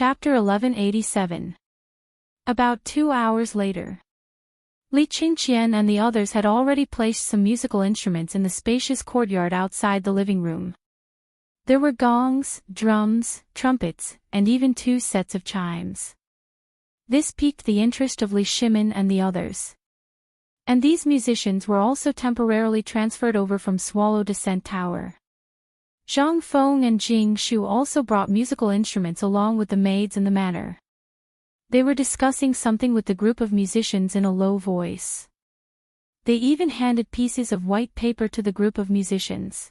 Chapter 1187. About 2 hours later. Li Qingqian and the others had already placed some musical instruments in the spacious courtyard outside the living room. There were gongs, drums, trumpets, and even 2 sets of chimes. This piqued the interest of Li Shimin and the others. And these musicians were also temporarily transferred over from Swallow Descent Tower. Zhang Feng and Jing Shu also brought musical instruments along with the maids in the manor. They were discussing something with the group of musicians in a low voice. They even handed pieces of white paper to the group of musicians.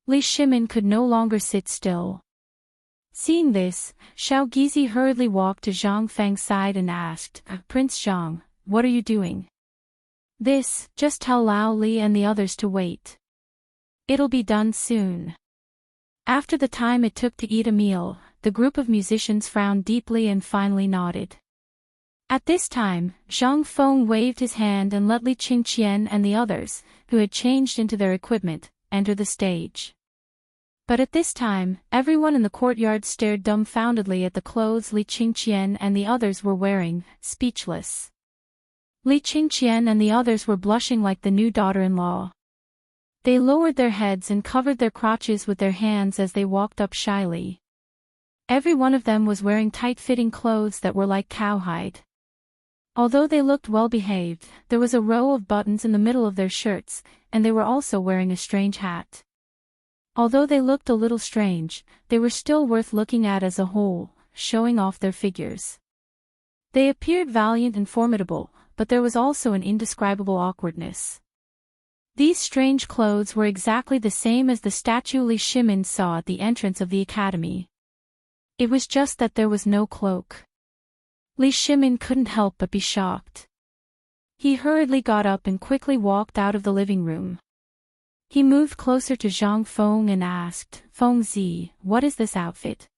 Li Shimin could no longer sit still. Seeing this, Xiao Gizi hurriedly walked to Zhang Feng's side and asked, "Prince Zhang, what are you doing?" "This, just tell Lao Li and the others to wait. It'll be done soon." After the time it took to eat a meal, the group of musicians frowned deeply and finally nodded. At this time, Zhang Feng waved his hand and let Li Qingqian and the others, who had changed into their equipment, enter the stage. But at this time, everyone in the courtyard stared dumbfoundedly at the clothes Li Qingqian and the others were wearing, speechless. Li Qingqian and the others were blushing like the new daughter-in-law. They lowered their heads and covered their crotches with their hands as they walked up shyly. Every one of them was wearing tight-fitting clothes that were like cowhide. Although they looked well-behaved, there was a row of buttons in the middle of their shirts, and they were also wearing a strange hat. Although they looked a little strange, they were still worth looking at as a whole, showing off their figures. They appeared valiant and formidable, but there was also an indescribable awkwardness. These strange clothes were exactly the same as the statue Li Shimin saw at the entrance of the academy. It was just that there was no cloak. Li Shimin couldn't help but be shocked. He hurriedly got up and quickly walked out of the living room. He moved closer to Zhang Feng and asked, "Fengzi, what is this outfit?"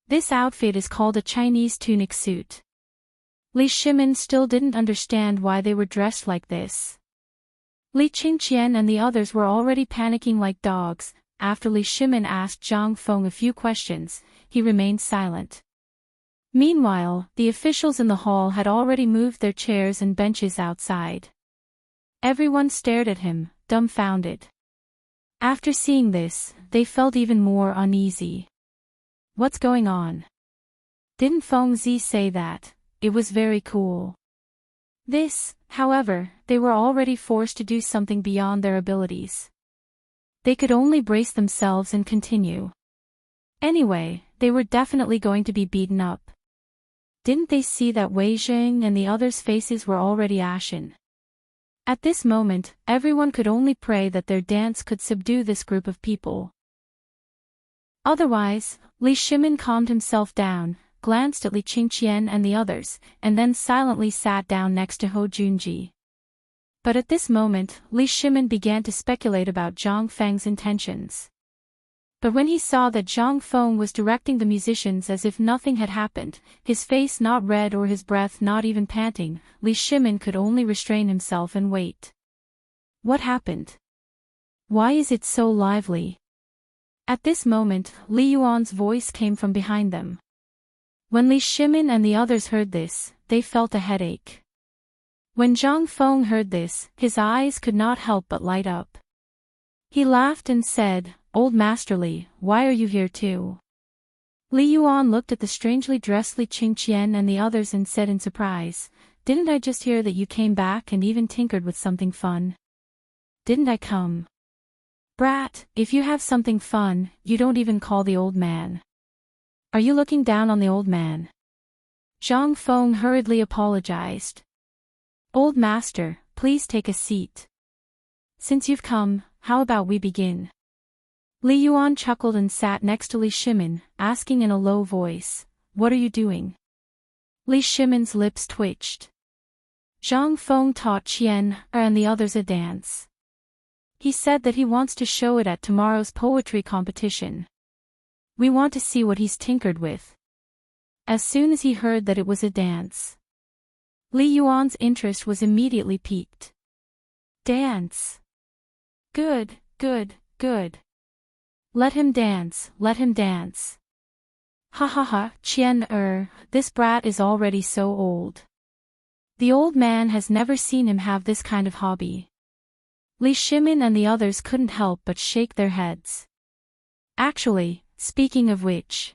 "This outfit is called a Chinese tunic suit." Li Shimin still didn't understand why they were dressed like this. Li Qingqian and the others were already panicking like dogs. After Li Shimin asked Zhang Feng a few questions, he remained silent. Meanwhile, the officials in the hall had already moved their chairs and benches outside. Everyone stared at him, dumbfounded. After seeing this, they felt even more uneasy. What's going on? Didn't Fengzi say that? It was very cool. This, however, they were already forced to do something beyond their abilities. They could only brace themselves and continue. Anyway, they were definitely going to be beaten up. Didn't they see that Wei Zheng and the others' faces were already ashen? At this moment, everyone could only pray that their dance could subdue this group of people. Otherwise, Li Shimin calmed himself down, glanced at Li Qingqian and the others, and then silently sat down next to Hou Junji. But at this moment, Li Shimin began to speculate about Zhang Feng's intentions. But when he saw that Zhang Feng was directing the musicians as if nothing had happened, his face not red or his breath not even panting, Li Shimin could only restrain himself and wait. What happened? Why is it so lively? At this moment, Li Yuan's voice came from behind them. When Li Shimin and the others heard this, they felt a headache. When Zhang Feng heard this, his eyes could not help but light up. He laughed and said, "Old Master Li, why are you here too?" Li Yuan looked at the strangely dressed Li Qingqian and the others and said in surprise, "Didn't I just hear that you came back and even tinkered with something fun? Didn't I come?" "Brat, if you have something fun, you don't even call the old man. Are you looking down on the old man?" Zhang Feng hurriedly apologized. "Old master, please take a seat. Since you've come, how about we begin?" Li Yuan chuckled and sat next to Li Shimin, asking in a low voice, "What are you doing?" Li Shimin's lips twitched. Zhang Feng taught Qian and the others a dance. He said that he wants to show it at tomorrow's poetry competition. We want to see what he's tinkered with. As soon as he heard that it was a dance, Li Yuan's interest was immediately piqued. Dance. Good, good, good. Let him dance, let him dance. Ha ha ha, Qian, this brat is already so old. The old man has never seen him have this kind of hobby. Li Shimin and the others couldn't help but shake their heads. Actually, speaking of which,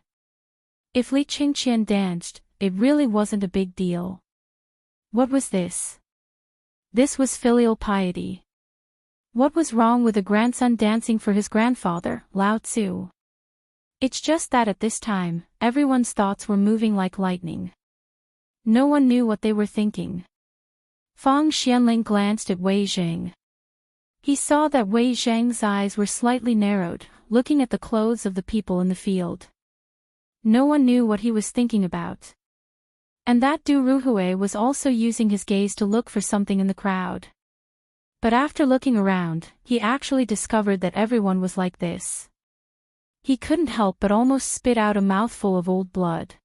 if Li Qingqian danced, it really wasn't a big deal. What was this? This was filial piety. What was wrong with a grandson dancing for his grandfather, Lao Tzu? It's just that at this time, everyone's thoughts were moving like lightning. No one knew what they were thinking. Fang Xianling glanced at Wei Zhang. He saw that Wei Zhang's eyes were slightly narrowed, looking at the clothes of the people in the field. No one knew what he was thinking about. And that Du Ruhui was also using his gaze to look for something in the crowd. But after looking around, he actually discovered that everyone was like this. He couldn't help but almost spit out a mouthful of old blood.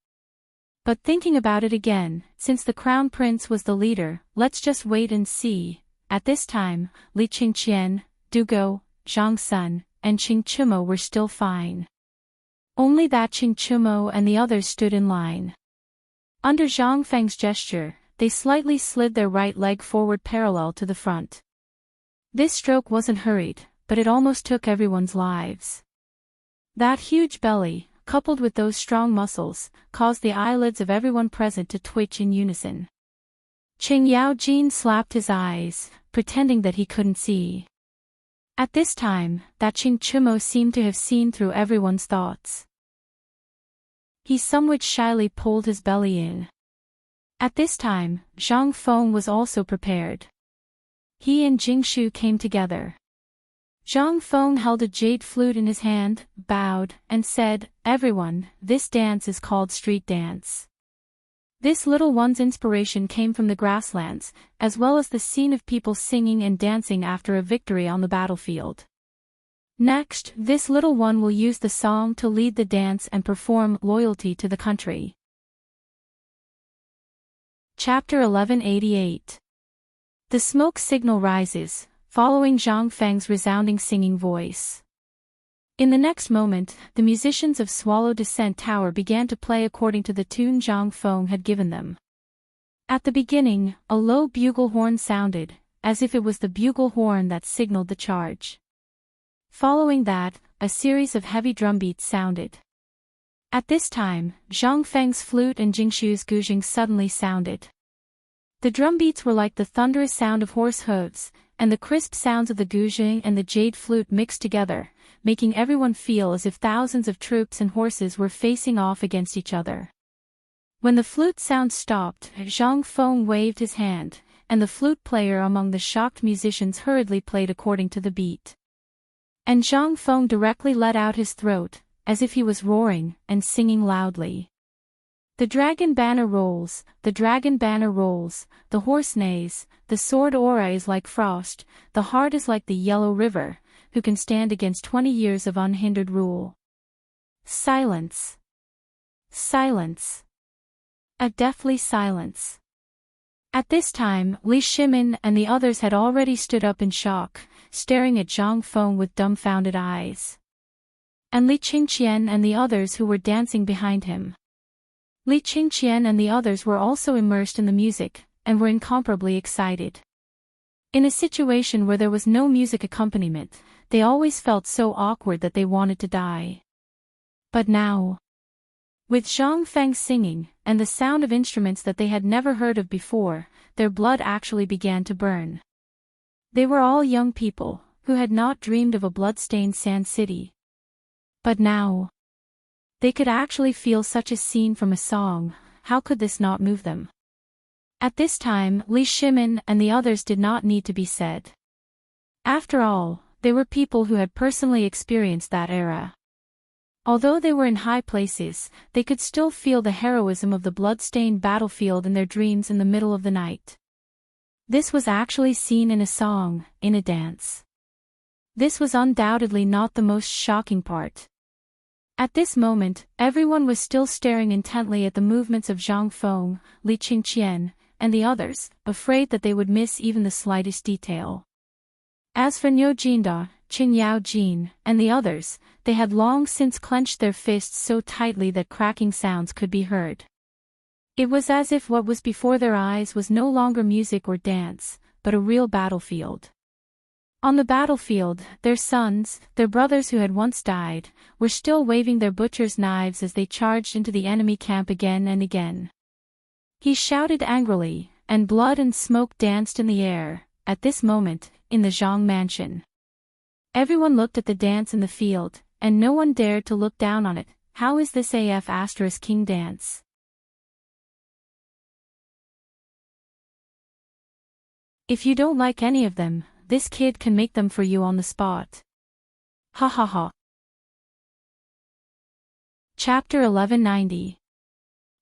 But thinking about it again, since the crown prince was the leader, let's just wait and see. At this time, Li Qingqian, Du Go, Zhang Sun, and Qing Chumo were still fine. Only that Qing Chumo and the others stood in line. Under Zhang Feng's gesture, they slightly slid their right leg forward parallel to the front. This stroke wasn't hurried, but it almost took everyone's lives. That huge belly, coupled with those strong muscles, caused the eyelids of everyone present to twitch in unison. Qing Yaojin slapped his eyes, pretending that he couldn't see. At this time, that Qing Chumo seemed to have seen through everyone's thoughts. He somewhat shyly pulled his belly in. At this time, Zhang Feng was also prepared. He and Jingshu came together. Zhang Feng held a jade flute in his hand, bowed, and said, "Everyone, this dance is called street dance." This little one's inspiration came from the grasslands, as well as the scene of people singing and dancing after a victory on the battlefield. Next, this little one will use the song to lead the dance and perform loyalty to the country. Chapter 1188. The smoke signal rises, following Zhang Feng's resounding singing voice. In the next moment, the musicians of Swallow Descent Tower began to play according to the tune Zhang Feng had given them. At the beginning, a low bugle horn sounded, as if it was the bugle horn that signaled the charge. Following that, a series of heavy drumbeats sounded. At this time, Zhang Feng's flute and Jingshu's guzheng suddenly sounded. The drumbeats were like the thunderous sound of horse hooves, and the crisp sounds of the guzheng and the jade flute mixed together, making everyone feel as if thousands of troops and horses were facing off against each other. When the flute sound stopped, Zhang Feng waved his hand, and the flute player among the shocked musicians hurriedly played according to the beat. And Zhang Feng directly let out his throat, as if he was roaring and singing loudly. The dragon banner rolls, the dragon banner rolls, the horse neighs, the sword aura is like frost, the heart is like the yellow river, who can stand against 20 years of unhindered rule. Silence. Silence. A deathly silence. At this time, Li Shimin and the others had already stood up in shock, staring at Zhang Feng with dumbfounded eyes. And Li Qingqian and the others who were dancing behind him. Li Qingqian and the others were also immersed in the music, and were incomparably excited. In a situation where there was no music accompaniment, they always felt so awkward that they wanted to die. But now, with Zhang Feng singing, and the sound of instruments that they had never heard of before, their blood actually began to burn. They were all young people, who had not dreamed of a blood-stained sand city. But now, they could actually feel such a scene from a song. How could this not move them? At this time, Li Shimin and the others did not need to be said. After all, they were people who had personally experienced that era. Although they were in high places, they could still feel the heroism of the blood-stained battlefield in their dreams in the middle of the night. This was actually seen in a song, in a dance. This was undoubtedly not the most shocking part. At this moment, everyone was still staring intently at the movements of Zhang Feng, Li Qingqian, and the others, afraid that they would miss even the slightest detail. As for Niu Jinda, Qin Yao Jin, and the others, they had long since clenched their fists so tightly that cracking sounds could be heard. It was as if what was before their eyes was no longer music or dance, but a real battlefield. On the battlefield, their sons, their brothers who had once died, were still waving their butcher's knives as they charged into the enemy camp again and again. He shouted angrily, and blood and smoke danced in the air, at this moment, in the Zhang mansion. Everyone looked at the dance in the field, and no one dared to look down on it. How is this King dance? If you don't like any of them, this kid can make them for you on the spot. Ha ha ha. Chapter 1190.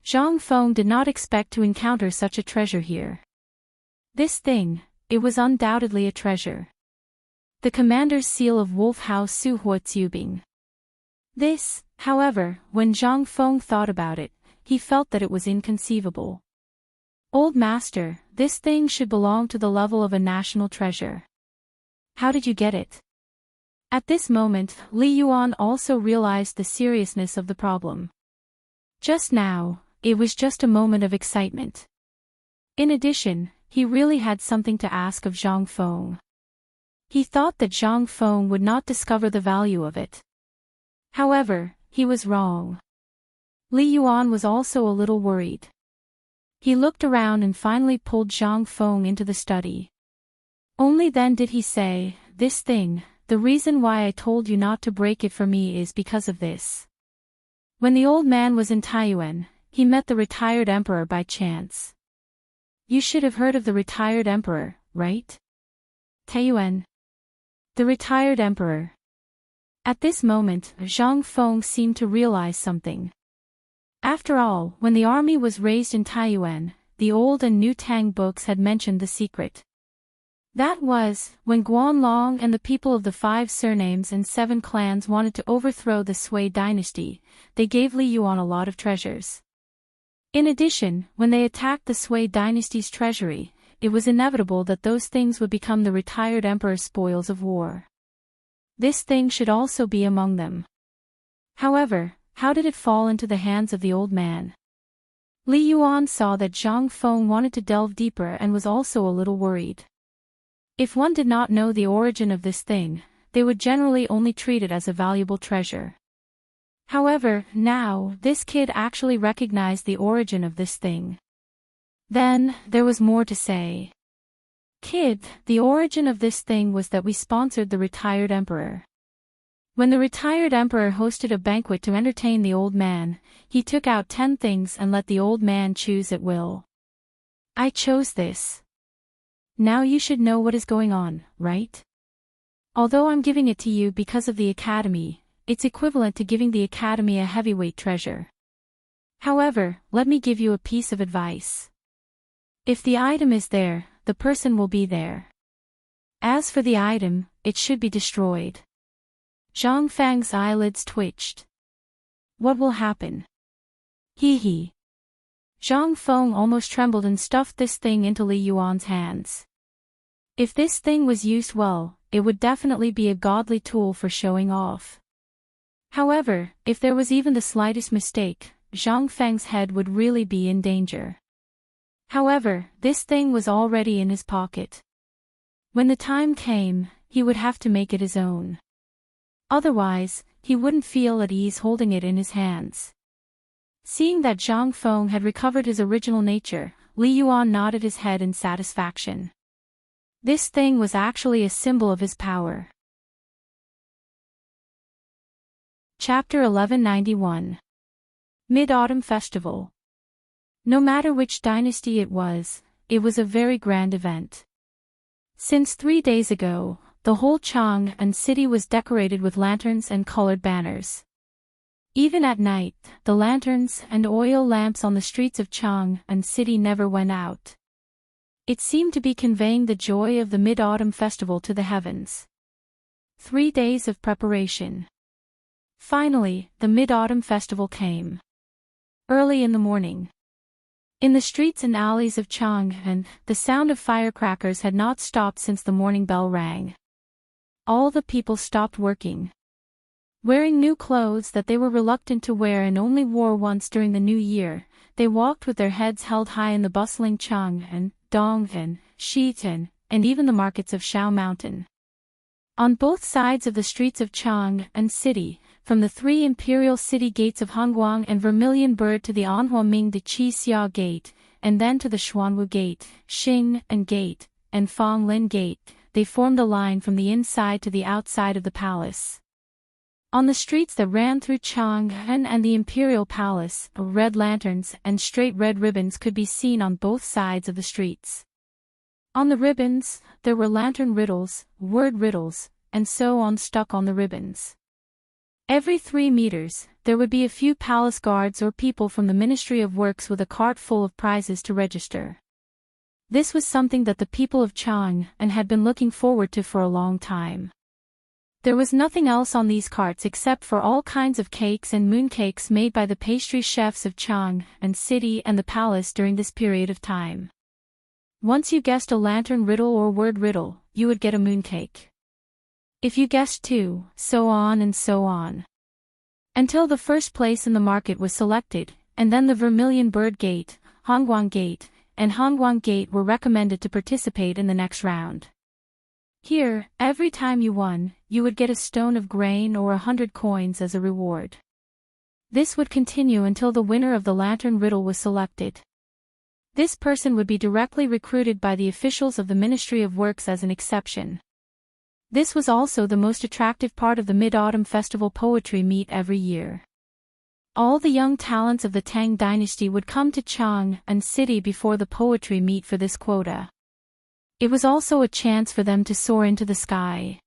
Zhang Feng did not expect to encounter such a treasure here. This thing, it was undoubtedly a treasure. The commander's seal of Wolf House Su Hua Tsubing. This, however, when Zhang Feng thought about it, he felt that it was inconceivable. Old master, this thing should belong to the level of a national treasure. How did you get it? At this moment, Li Yuan also realized the seriousness of the problem. Just now, it was just a moment of excitement. In addition, he really had something to ask of Zhang Feng. He thought that Zhang Feng would not discover the value of it. However, he was wrong. Li Yuan was also a little worried. He looked around and finally pulled Zhang Feng into the study. Only then did he say, "This thing, the reason why I told you not to break it for me is because of this." When the old man was in Taiyuan, he met the retired emperor by chance. You should have heard of the retired emperor, right? Taiyuan. The retired emperor. At this moment, Zhang Feng seemed to realize something. After all, when the army was raised in Taiyuan, the old and new Tang books had mentioned the secret. That was, when Guanlong and the people of the 5 surnames and 7 clans wanted to overthrow the Sui dynasty, they gave Li Yuan a lot of treasures. In addition, when they attacked the Sui dynasty's treasury, it was inevitable that those things would become the retired emperor's spoils of war. This thing should also be among them. However, how did it fall into the hands of the old man? Li Yuan saw that Zhang Feng wanted to delve deeper and was also a little worried. If one did not know the origin of this thing, they would generally only treat it as a valuable treasure. However, now, this kid actually recognized the origin of this thing. Then, there was more to say. Kid, the origin of this thing was that we sponsored the retired emperor. When the retired emperor hosted a banquet to entertain the old man, he took out 10 things and let the old man choose at will. I chose this. Now you should know what is going on, right? Although I'm giving it to you because of the academy, it's equivalent to giving the academy a heavyweight treasure. However, let me give you a piece of advice. If the item is there, the person will be there. As for the item, it should be destroyed. Zhang Feng's eyelids twitched. What will happen? Hee hee. Zhang Feng almost trembled and stuffed this thing into Li Yuan's hands. If this thing was used well, it would definitely be a godly tool for showing off. However, if there was even the slightest mistake, Zhang Feng's head would really be in danger. However, this thing was already in his pocket. When the time came, he would have to make it his own. Otherwise, he wouldn't feel at ease holding it in his hands. Seeing that Zhang Feng had recovered his original nature, Li Yuan nodded his head in satisfaction. This thing was actually a symbol of his power. Chapter 1191. Mid-Autumn Festival. No matter which dynasty it was a very grand event. Since 3 days ago, the whole Chang'an city was decorated with lanterns and colored banners. Even at night, the lanterns and oil lamps on the streets of Chang'an city never went out. It seemed to be conveying the joy of the Mid-Autumn Festival to the heavens. 3 days of preparation. Finally, the Mid-Autumn Festival came. Early in the morning. In the streets and alleys of Chang'an, the sound of firecrackers had not stopped since the morning bell rang. all the people stopped working. Wearing new clothes that they were reluctant to wear and only wore once during the new year, they walked with their heads held high in the bustling Chang'an, Dong'an, Shitan, and even the markets of Shao Mountain. On both sides of the streets of Chang'an City, from the three imperial city gates of Hongguang and Vermilion Bird to the Anhuaming de Qixia Gate, and then to the Xuanwu Gate, Xing'an Gate, and Fonglin Gate, they formed a line from the inside to the outside of the palace. On the streets that ran through Chang'an and the Imperial Palace, red lanterns and straight red ribbons could be seen on both sides of the streets. On the ribbons, there were lantern riddles, word riddles, and so on stuck on the ribbons. Every 3 meters, there would be a few palace guards or people from the Ministry of Works with a cart full of prizes to register. This was something that the people of Chang'an had been looking forward to for a long time. There was nothing else on these carts except for all kinds of cakes and mooncakes made by the pastry chefs of Chang'an City and the palace during this period of time. Once you guessed a lantern riddle or word riddle, you would get a mooncake. If you guessed 2, so on and so on. Until the first place in the market was selected, and then the Vermilion Bird Gate, Hongguang Gate, and Hongguang Gate were recommended to participate in the next round. Here, every time you won, you would get a stone of grain or 100 coins as a reward. This would continue until the winner of the lantern riddle was selected. This person would be directly recruited by the officials of the Ministry of Works as an exception. This was also the most attractive part of the Mid-Autumn Festival poetry meet every year. All the young talents of the Tang Dynasty would come to Chang'an City before the poetry meet for this quota. It was also a chance for them to soar into the sky.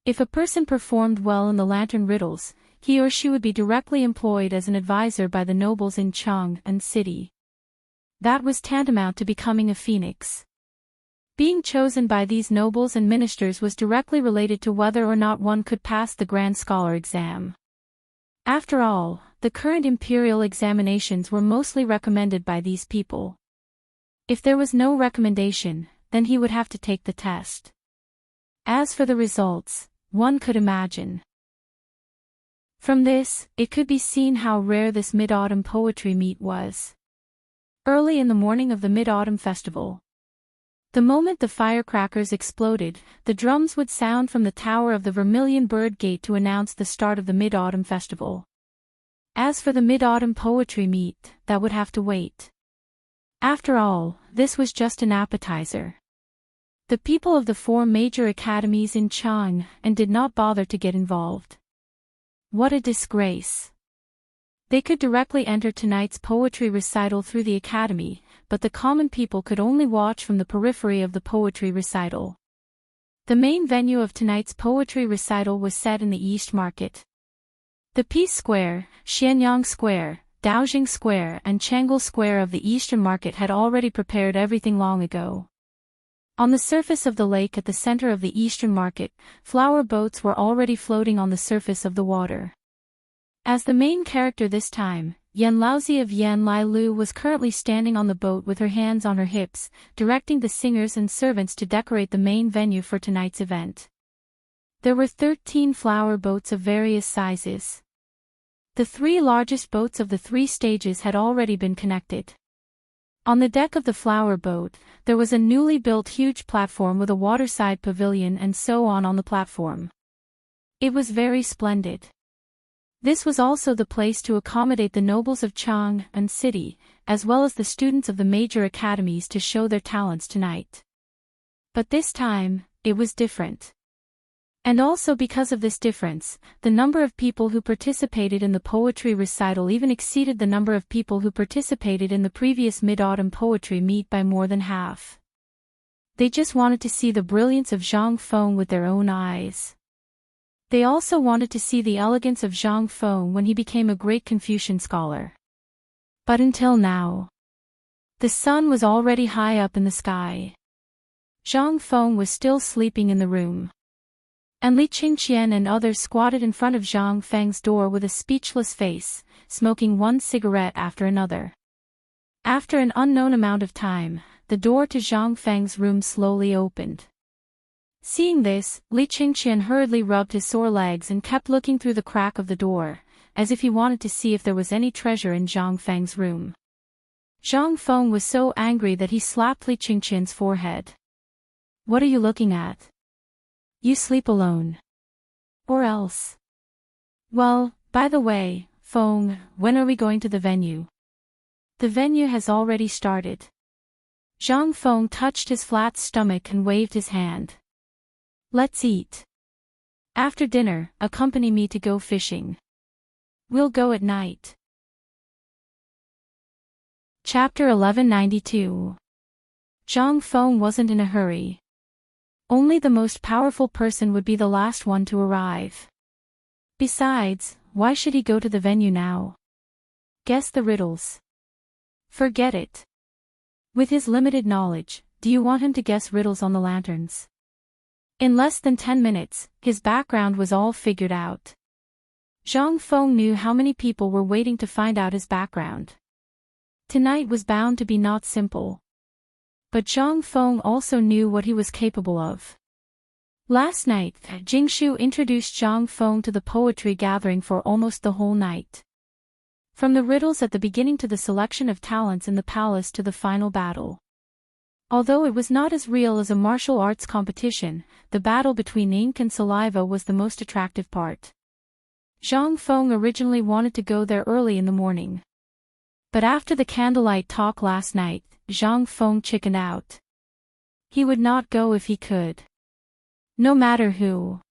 If a person performed well in the lantern riddles, he or she would be directly employed as an advisor by the nobles in Chang'an City. That was tantamount to becoming a phoenix. Being chosen by these nobles and ministers was directly related to whether or not one could pass the Grand Scholar exam. After all, the current imperial examinations were mostly recommended by these people. If there was no recommendation, then he would have to take the test. As for the results, one could imagine. From this, it could be seen how rare this Mid-Autumn poetry meet was. Early in the morning of the Mid-Autumn Festival, the moment the firecrackers exploded, the drums would sound from the tower of the Vermilion Bird Gate to announce the start of the Mid-Autumn Festival. As for the Mid-Autumn poetry meet, that would have to wait. After all, this was just an appetizer. The people of the 4 major academies in Chang'an did not bother to get involved. What a disgrace. They could directly enter tonight's poetry recital through the academy, but the common people could only watch from the periphery of the poetry recital. The main venue of tonight's poetry recital was set in the East Market. The Peace Square, Xianyang Square, Daojing Square and Chang'an Square of the Eastern Market had already prepared everything long ago. On the surface of the lake at the center of the Eastern Market, flower boats were already floating on the surface of the water. As the main character this time, Yan Laozi of Yan Lai Lu was currently standing on the boat with her hands on her hips, directing the singers and servants to decorate the main venue for tonight's event. There were 13 flower boats of various sizes. The 3 largest boats of the 3 stages had already been connected. On the deck of the flower boat, there was a newly built huge platform with a waterside pavilion and so on the platform. It was very splendid. This was also the place to accommodate the nobles of Chang'an City, as well as the students of the major academies to show their talents tonight. But this time, it was different. And also because of this difference, the number of people who participated in the poetry recital even exceeded the number of people who participated in the previous Mid-Autumn poetry meet by more than half. They just wanted to see the brilliance of Zhang Feng with their own eyes. They also wanted to see the elegance of Zhang Feng when he became a great Confucian scholar. But until now, the sun was already high up in the sky. Zhang Feng was still sleeping in the room. And Li Qingqian and others squatted in front of Zhang Feng's door with a speechless face, smoking one cigarette after another. After an unknown amount of time, the door to Zhang Feng's room slowly opened. Seeing this, Li Qingqian hurriedly rubbed his sore legs and kept looking through the crack of the door, as if he wanted to see if there was any treasure in Zhang Feng's room. Zhang Feng was so angry that he slapped Li Qingqian's forehead. "What are you looking at? You sleep alone. Or else. Well, by the way, Feng, when are we going to the venue?" "The venue has already started." Zhang Feng touched his flat stomach and waved his hand. "Let's eat. After dinner, accompany me to go fishing. We'll go at night." Chapter 1192. Zhang Feng wasn't in a hurry. Only the most powerful person would be the last one to arrive. Besides, why should he go to the venue now? Guess the riddles. Forget it. With his limited knowledge, do you want him to guess riddles on the lanterns? In less than 10 minutes, his background was all figured out. Zhang Feng knew how many people were waiting to find out his background. Tonight was bound to be not simple. But Zhang Feng also knew what he was capable of. Last night, Jingshu introduced Zhang Feng to the poetry gathering for almost the whole night. From the riddles at the beginning to the selection of talents in the palace to the final battle. Although it was not as real as a martial arts competition, the battle between ink and saliva was the most attractive part. Zhang Feng originally wanted to go there early in the morning. But after the candlelight talk last night, Zhang Feng chickened out. He would not go if he could. No matter who.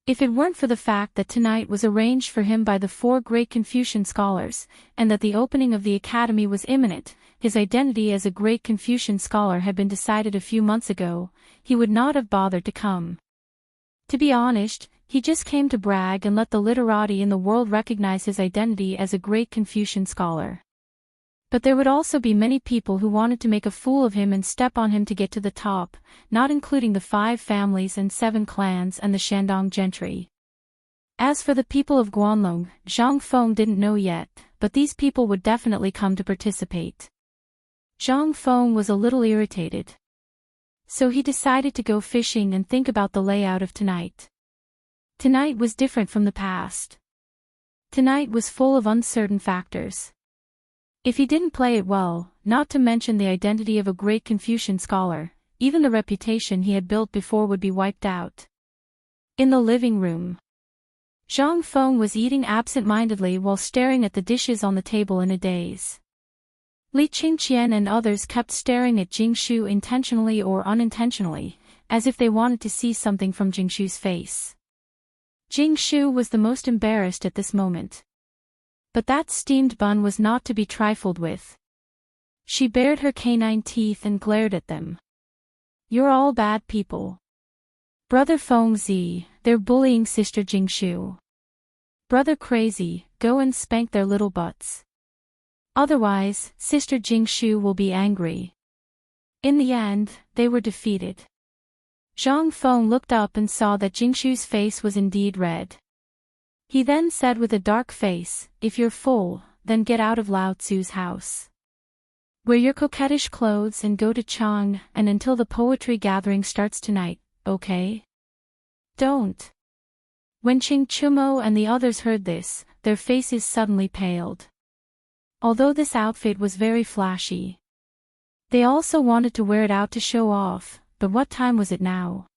If it weren't for the fact that tonight was arranged for him by the 4 great Confucian scholars, and that the opening of the academy was imminent, his identity as a great Confucian scholar had been decided a few months ago, he would not have bothered to come. To be honest, he just came to brag and let the literati in the world recognize his identity as a great Confucian scholar. But there would also be many people who wanted to make a fool of him and step on him to get to the top, not including the 5 families and 7 clans and the Shandong gentry. As for the people of Guanlong, Zhang Feng didn't know yet, but these people would definitely come to participate. Zhang Feng was a little irritated. So he decided to go fishing and think about the layout of tonight. Tonight was different from the past. Tonight was full of uncertain factors. If he didn't play it well, not to mention the identity of a great Confucian scholar, even the reputation he had built before would be wiped out. In the living room, Zhang Feng was eating absent-mindedly while staring at the dishes on the table in a daze. Li Qingqian and others kept staring at Jingshu intentionally or unintentionally, as if they wanted to see something from Jingshu's face. Jingshu was the most embarrassed at this moment. But that steamed bun was not to be trifled with. She bared her canine teeth and glared at them. "You're all bad people. Brother Fengzi, they're bullying Sister Jingshu. Brother Crazy, go and spank their little butts. Otherwise, Sister Jingshu will be angry." In the end, they were defeated. Zhang Feng looked up and saw that Jingshu's face was indeed red. He then said with a dark face, "If you're full, then get out of Lao Tzu's house. Wear your coquettish clothes and go to Chang, and until the poetry gathering starts tonight, okay? Don't." When Qing Chumo and the others heard this, their faces suddenly paled. Although this outfit was very flashy, they also wanted to wear it out to show off, but what time was it now?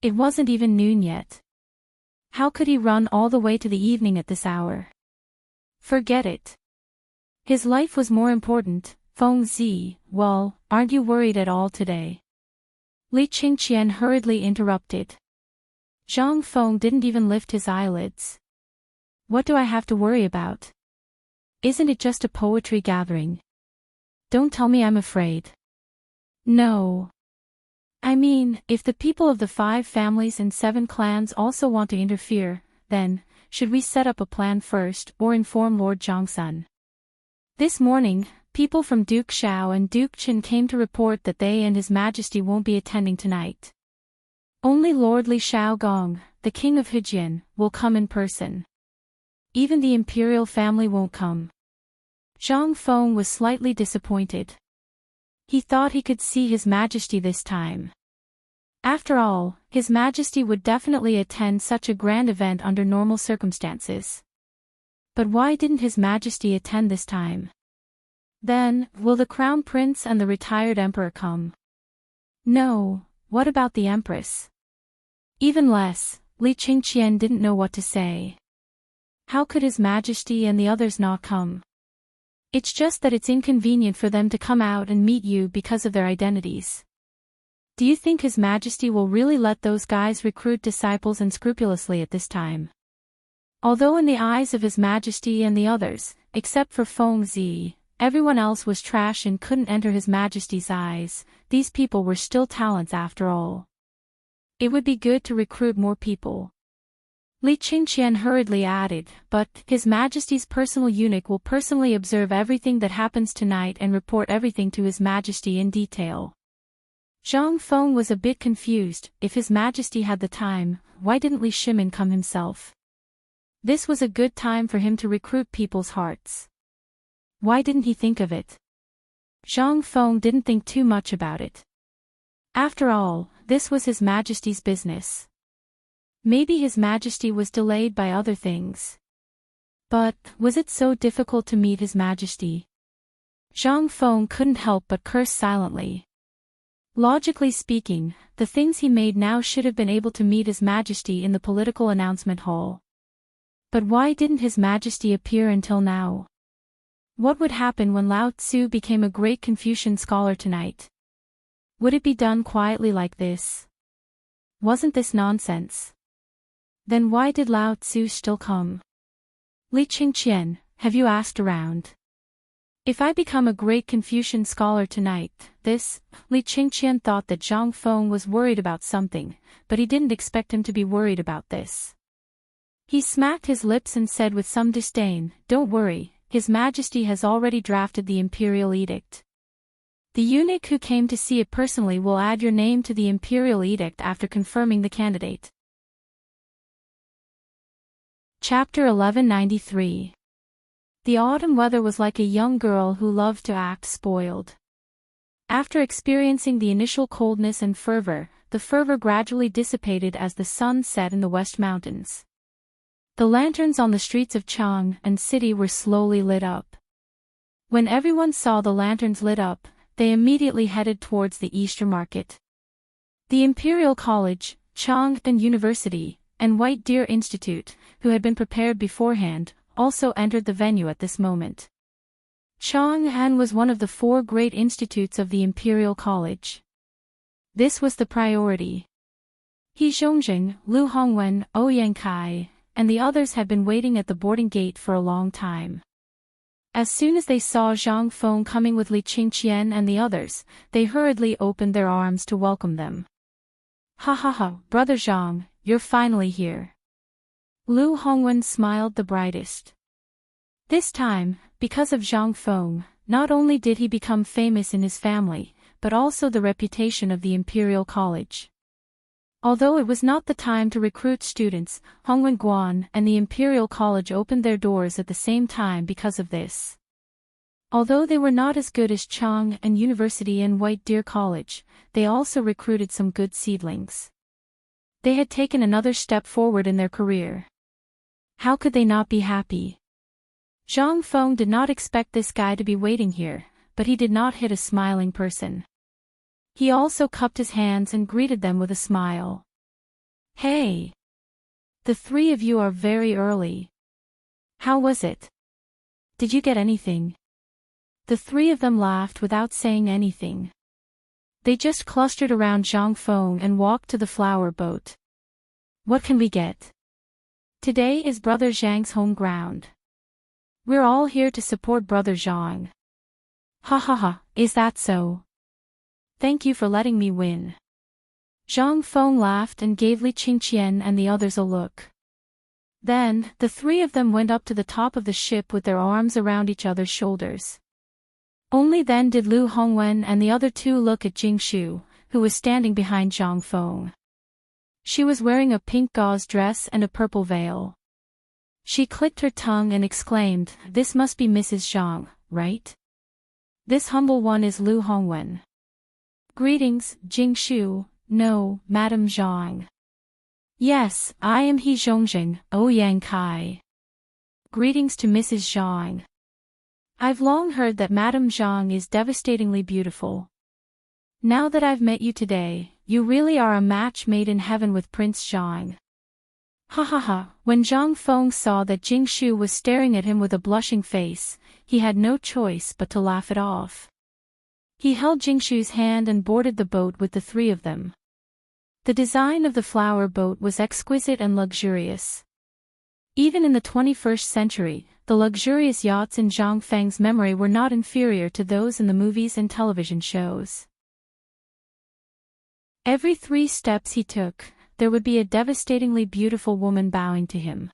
It wasn't even noon yet. How could he run all the way to the evening at this hour? Forget it. His life was more important. Fengzi, well, aren't you worried at all today? Li Qingqian hurriedly interrupted. Zhang Feng didn't even lift his eyelids. What do I have to worry about? Isn't it just a poetry gathering? Don't tell me I'm afraid. No. I mean, if the people of the 5 families and 7 clans also want to interfere, then, should we set up a plan first or inform Lord Zhongsun? This morning, people from Duke Xiao and Duke Qin came to report that they and His Majesty won't be attending tonight. Only Lord Li Xiaogong, the king of Hejian, will come in person. Even the imperial family won't come. Zhang Feng was slightly disappointed. He thought he could see His Majesty this time. After all, His Majesty would definitely attend such a grand event under normal circumstances. But why didn't His Majesty attend this time? Then, will the Crown Prince and the retired Emperor come? No, what about the Empress? Even less, Li Qingqian didn't know what to say. How could His Majesty and the others not come? It's just that it's inconvenient for them to come out and meet you because of their identities. Do you think His Majesty will really let those guys recruit disciples unscrupulously at this time? Although in the eyes of His Majesty and the others, except for Feng Zi, everyone else was trash and couldn't enter His Majesty's eyes, these people were still talents after all. It would be good to recruit more people. Li Qingqian hurriedly added, but His Majesty's personal eunuch will personally observe everything that happens tonight and report everything to His Majesty in detail. Zhang Feng was a bit confused. If His Majesty had the time, why didn't Li Shimin come himself? This was a good time for him to recruit people's hearts. Why didn't he think of it? Zhang Feng didn't think too much about it. After all, this was His Majesty's business. Maybe His Majesty was delayed by other things. But, was it so difficult to meet His Majesty? Zhang Feng couldn't help but curse silently. Logically speaking, the things he made now should have been able to meet His Majesty in the political announcement hall. But why didn't His Majesty appear until now? What would happen when Lao Tzu became a great Confucian scholar tonight? Would it be done quietly like this? Wasn't this nonsense? Then why did Lao Tzu still come? Li Qingqian, have you asked around? If I become a great Confucian scholar tonight, Li Qingqian thought that Zhang Feng was worried about something, but he didn't expect him to be worried about this. He smacked his lips and said with some disdain, "Don't worry, His Majesty has already drafted the imperial edict. The eunuch who came to see it personally will add your name to the imperial edict after confirming the candidate." Chapter 1193. The autumn weather was like a young girl who loved to act spoiled. After experiencing the initial coldness and fervor, the fervor gradually dissipated as the sun set in the West Mountains. The lanterns on the streets of Chang and city were slowly lit up. When everyone saw the lanterns lit up, they immediately headed towards the Easter market. The Imperial College, Chang'an University, and White Deer Institute, who had been prepared beforehand, also entered the venue at this moment. Chang'an was one of the 4 great institutes of the Imperial College. This was the priority. He Zhongjing, Lu Hongwen, Ouyang Kai, and the others had been waiting at the boarding gate for a long time. As soon as they saw Zhang Feng coming with Li Qingqian and the others, they hurriedly opened their arms to welcome them. "Ha ha ha, Brother Zhang, you're finally here." Lu Hongwen smiled the brightest. This time, because of Zhang Feng, not only did he become famous in his family, but also the reputation of the Imperial College. Although it was not the time to recruit students, Hongwen Guan and the Imperial College opened their doors at the same time because of this. Although they were not as good as Chang'an University and White Deer College, they also recruited some good seedlings. They had taken another step forward in their career. How could they not be happy? Zhang Feng did not expect this guy to be waiting here, but he did not hit a smiling person. He also cupped his hands and greeted them with a smile. "Hey! The 3 of you are very early. How was it? Did you get anything?" The 3 of them laughed without saying anything. They just clustered around Zhang Feng and walked to the flower boat. "What can we get? Today is Brother Zhang's home ground. We're all here to support Brother Zhang." "Ha ha ha, is that so? Thank you for letting me win." Zhang Feng laughed and gave Li Qingqian and the others a look. Then, the 3 of them went up to the top of the ship with their arms around each other's shoulders. Only then did Lu Hongwen and the other 2 look at Jing Shu, who was standing behind Zhang Feng. She was wearing a pink gauze dress and a purple veil. She clicked her tongue and exclaimed, "This must be Mrs. Zhang, right? This humble one is Lu Hongwen." "Greetings, Jing Shu," no, Madame Zhang. Yes, I am He Zhongjing, Ouyang Kai. Greetings to Mrs. Zhang. I've long heard that Madame Zhang is devastatingly beautiful. Now that I've met you today, you really are a match made in heaven with Prince Zhang. Ha ha ha. When Zhang Feng saw that Jing Shu was staring at him with a blushing face, he had no choice but to laugh it off. He held Jing Shu's hand and boarded the boat with the three of them. The design of the flower boat was exquisite and luxurious. Even in the 21st century, the luxurious yachts in Zhang Feng's memory were not inferior to those in the movies and television shows. Every 3 steps he took, there would be a devastatingly beautiful woman bowing to him.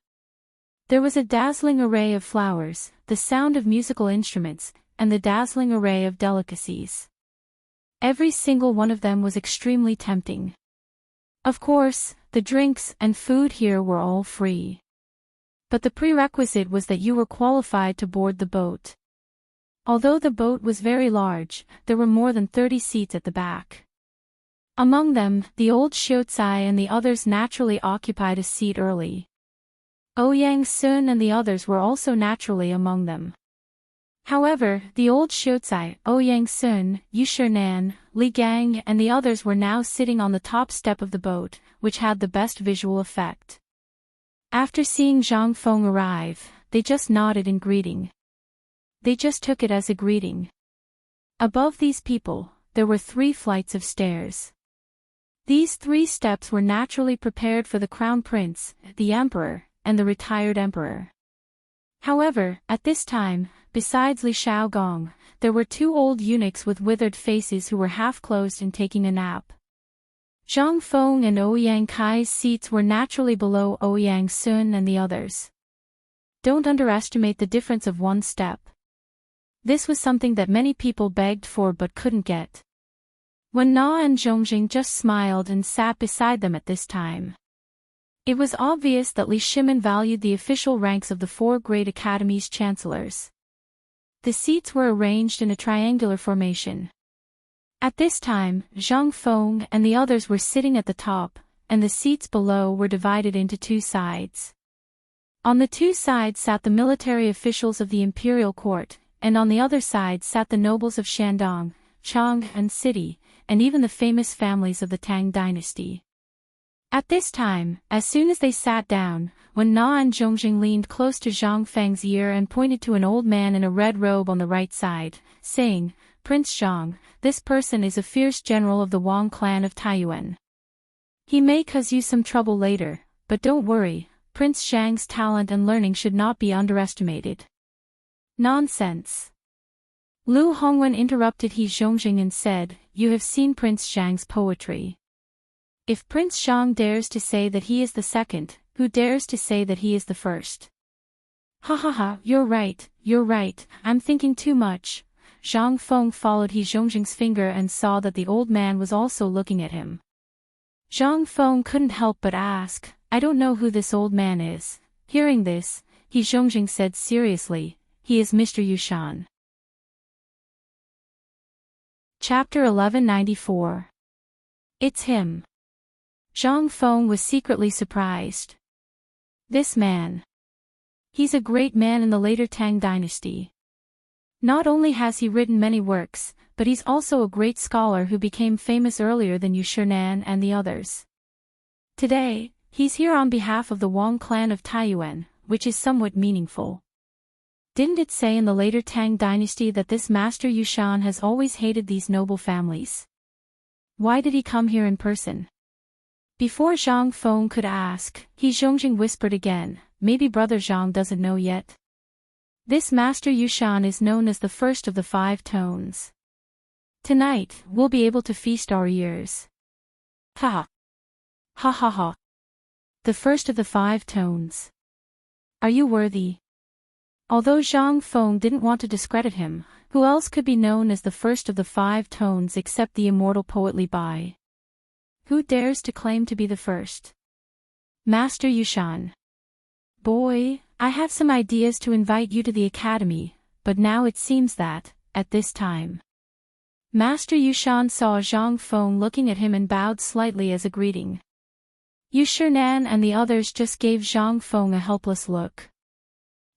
There was a dazzling array of flowers, the sound of musical instruments, and the dazzling array of delicacies. Every single one of them was extremely tempting. Of course, the drinks and food here were all free. But the prerequisite was that you were qualified to board the boat. Although the boat was very large, there were more than 30 seats at the back. Among them, the old Xiaocai and the others naturally occupied a seat early. Ouyang Sun and the others were also naturally among them. However, the old Xiaocai, Ouyang Sun, Yu Shinan, Li Gang and the others were now sitting on the top step of the boat, which had the best visual effect. After seeing Zhang Feng arrive, they just nodded in greeting. They just took it as a greeting. Above these people, there were 3 flights of stairs. These 3 steps were naturally prepared for the crown prince, the emperor, and the retired emperor. However, at this time, besides Li Shaogong, there were 2 old eunuchs with withered faces who were half-closed and taking a nap. Zhang Feng and Ouyang Kai's seats were naturally below Ouyang Sun and the others. Don't underestimate the difference of 1 step. This was something that many people begged for but couldn't get. When Na and Zhongjing just smiled and sat beside them at this time. It was obvious that Li Shimin valued the official ranks of the 4 great academies' chancellors. The seats were arranged in a triangular formation. At this time, Zhang Feng and the others were sitting at the top, and the seats below were divided into 2 sides. On the 2 sides sat the military officials of the imperial court, and on the other side sat the nobles of Shandong, Chang and City, and even the famous families of the Tang Dynasty. At this time, as soon as they sat down, when Na and Zhongjing leaned close to Zhang Feng's ear and pointed to an old man in a red robe on the right side, saying, "Prince Zhang, this person is a fierce general of the Wang clan of Taiyuan. He may cause you some trouble later, but don't worry, Prince Zhang's talent and learning should not be underestimated." Nonsense. Lu Hongwen interrupted He Zhongjing and said, "You have seen Prince Zhang's poetry. If Prince Zhang dares to say that he is the second, who dares to say that he is the first?" "Ha ha ha, you're right, I'm thinking too much." Zhang Feng followed He Zhongjing's finger and saw that the old man was also looking at him. Zhang Feng couldn't help but ask, "I don't know who this old man is." Hearing this, He Zhongjing said seriously, "He is Mr. Yushan." Chapter 1194. It's him. Zhang Feng was secretly surprised. This man. He's a great man in the later Tang Dynasty. Not only has he written many works, but he's also a great scholar who became famous earlier than Yu Shinan and the others. Today, he's here on behalf of the Wang clan of Taiyuan, which is somewhat meaningful. Didn't it say in the later Tang Dynasty that this Master Yushan has always hated these noble families? Why did he come here in person? Before Zhang Feng could ask, He Zhongjing whispered again, "Maybe Brother Zhang doesn't know yet. This Master Yushan is known as the first of the 5 tones. Tonight, we'll be able to feast our ears." Ha! Ha ha ha! The first of the 5 tones. Are you worthy? Although Zhang Feng didn't want to discredit him, who else could be known as the first of the 5 tones except the immortal poet Li Bai? Who dares to claim to be the first? Master Yushan. Boy, I have some ideas to invite you to the academy, but now it seems that, at this time, Master Yushan saw Zhang Feng looking at him and bowed slightly as a greeting. Yushernan and the others just gave Zhang Feng a helpless look.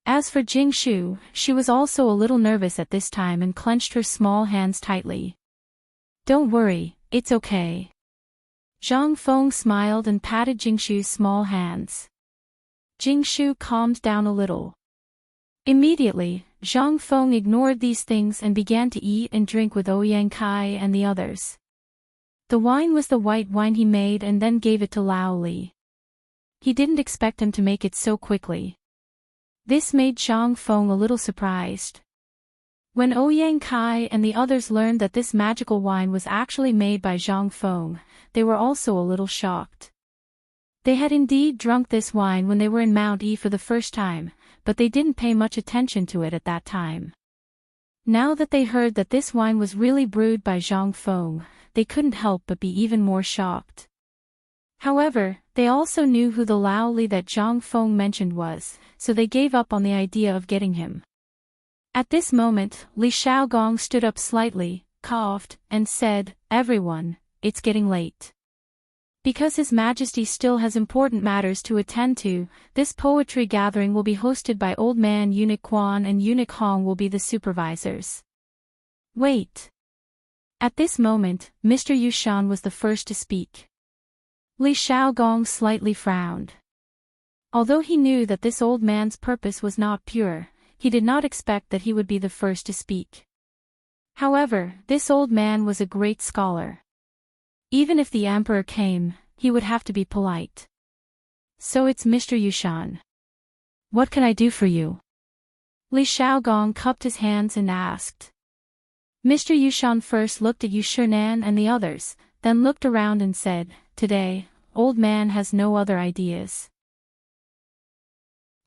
As for Jingshu, she was also a little nervous at this time and clenched her small hands tightly. "Don't worry, it's okay." Zhang Feng smiled and patted Jingshu's small hands. Jingshu calmed down a little. Immediately, Zhang Feng ignored these things and began to eat and drink with Ouyang Kai and the others. The wine was the white wine he made and then gave it to Lao Li. He didn't expect him to make it so quickly. This made Zhang Feng a little surprised. When Ouyang Kai and the others learned that this magical wine was actually made by Zhang Feng, they were also a little shocked. They had indeed drunk this wine when they were in Mount E for the first time, but they didn't pay much attention to it at that time. Now that they heard that this wine was really brewed by Zhang Feng, they couldn't help but be even more shocked. However, they also knew who the Lao Li that Zhang Feng mentioned was, so they gave up on the idea of getting him. At this moment, Li Xiaogong stood up slightly, coughed, and said, "Everyone, it's getting late." Because His Majesty still has important matters to attend to, this poetry gathering will be hosted by Old Man Eunuch Quan and Eunuch Hong will be the supervisors. Wait. At this moment, Mr. Yushan was the first to speak. Li Xiaogong slightly frowned. Although he knew that this old man's purpose was not pure, he did not expect that he would be the first to speak. However, this old man was a great scholar. Even if the emperor came, he would have to be polite. "So it's Mr. Yushan. What can I do for you?" Li Xiaogong cupped his hands and asked. Mr. Yushan first looked at Yushernan and the others, then looked around and said, "Today, old man has no other ideas."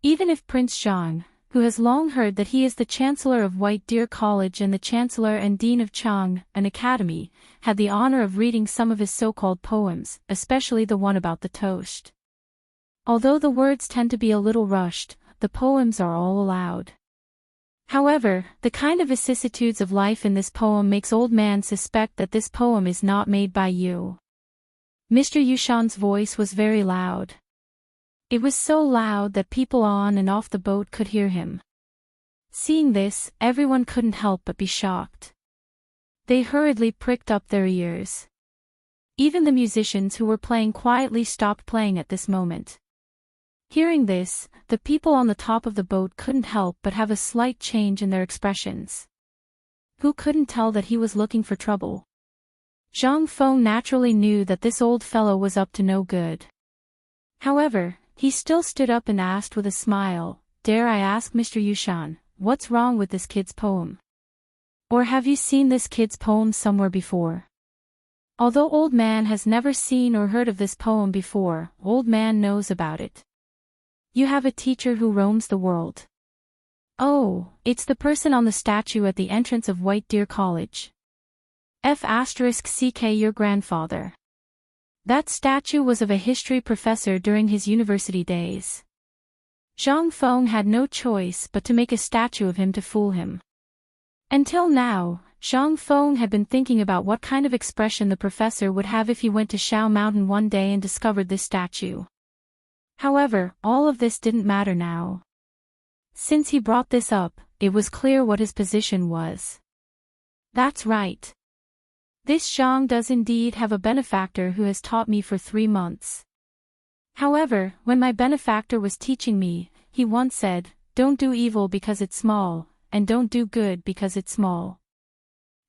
Even if Prince Zhang, who has long heard that he is the Chancellor of White Deer College and the Chancellor and Dean of Chang, an academy, had the honor of reading some of his so-called poems, especially the one about the toast. Although the words tend to be a little rushed, the poems are all aloud. However, the kind of vicissitudes of life in this poem makes old man suspect that this poem is not made by you. Mr. Yushan's voice was very loud. It was so loud that people on and off the boat could hear him. Seeing this, everyone couldn't help but be shocked. They hurriedly pricked up their ears. Even the musicians who were playing quietly stopped playing at this moment. Hearing this, the people on the top of the boat couldn't help but have a slight change in their expressions. Who couldn't tell that he was looking for trouble? Zhang Feng naturally knew that this old fellow was up to no good. However, he still stood up and asked with a smile, "Dare I ask Mr. Yushan, what's wrong with this kid's poem? Or have you seen this kid's poem somewhere before?" Although old man has never seen or heard of this poem before, old man knows about it. "You have a teacher who roams the world." "Oh, it's the person on the statue at the entrance of White Deer College. F***ck your grandfather. That statue was of a history professor during his university days. Zhang Feng had no choice but to make a statue of him to fool him. Until now, Zhang Feng had been thinking about what kind of expression the professor would have if he went to Shao Mountain one day and discovered this statue. However, all of this didn't matter now. Since he brought this up, it was clear what his position was. That's right. This Zhang does indeed have a benefactor who has taught me for 3 months. However, when my benefactor was teaching me, he once said, "Don't do evil because it's small, and don't do good because it's small."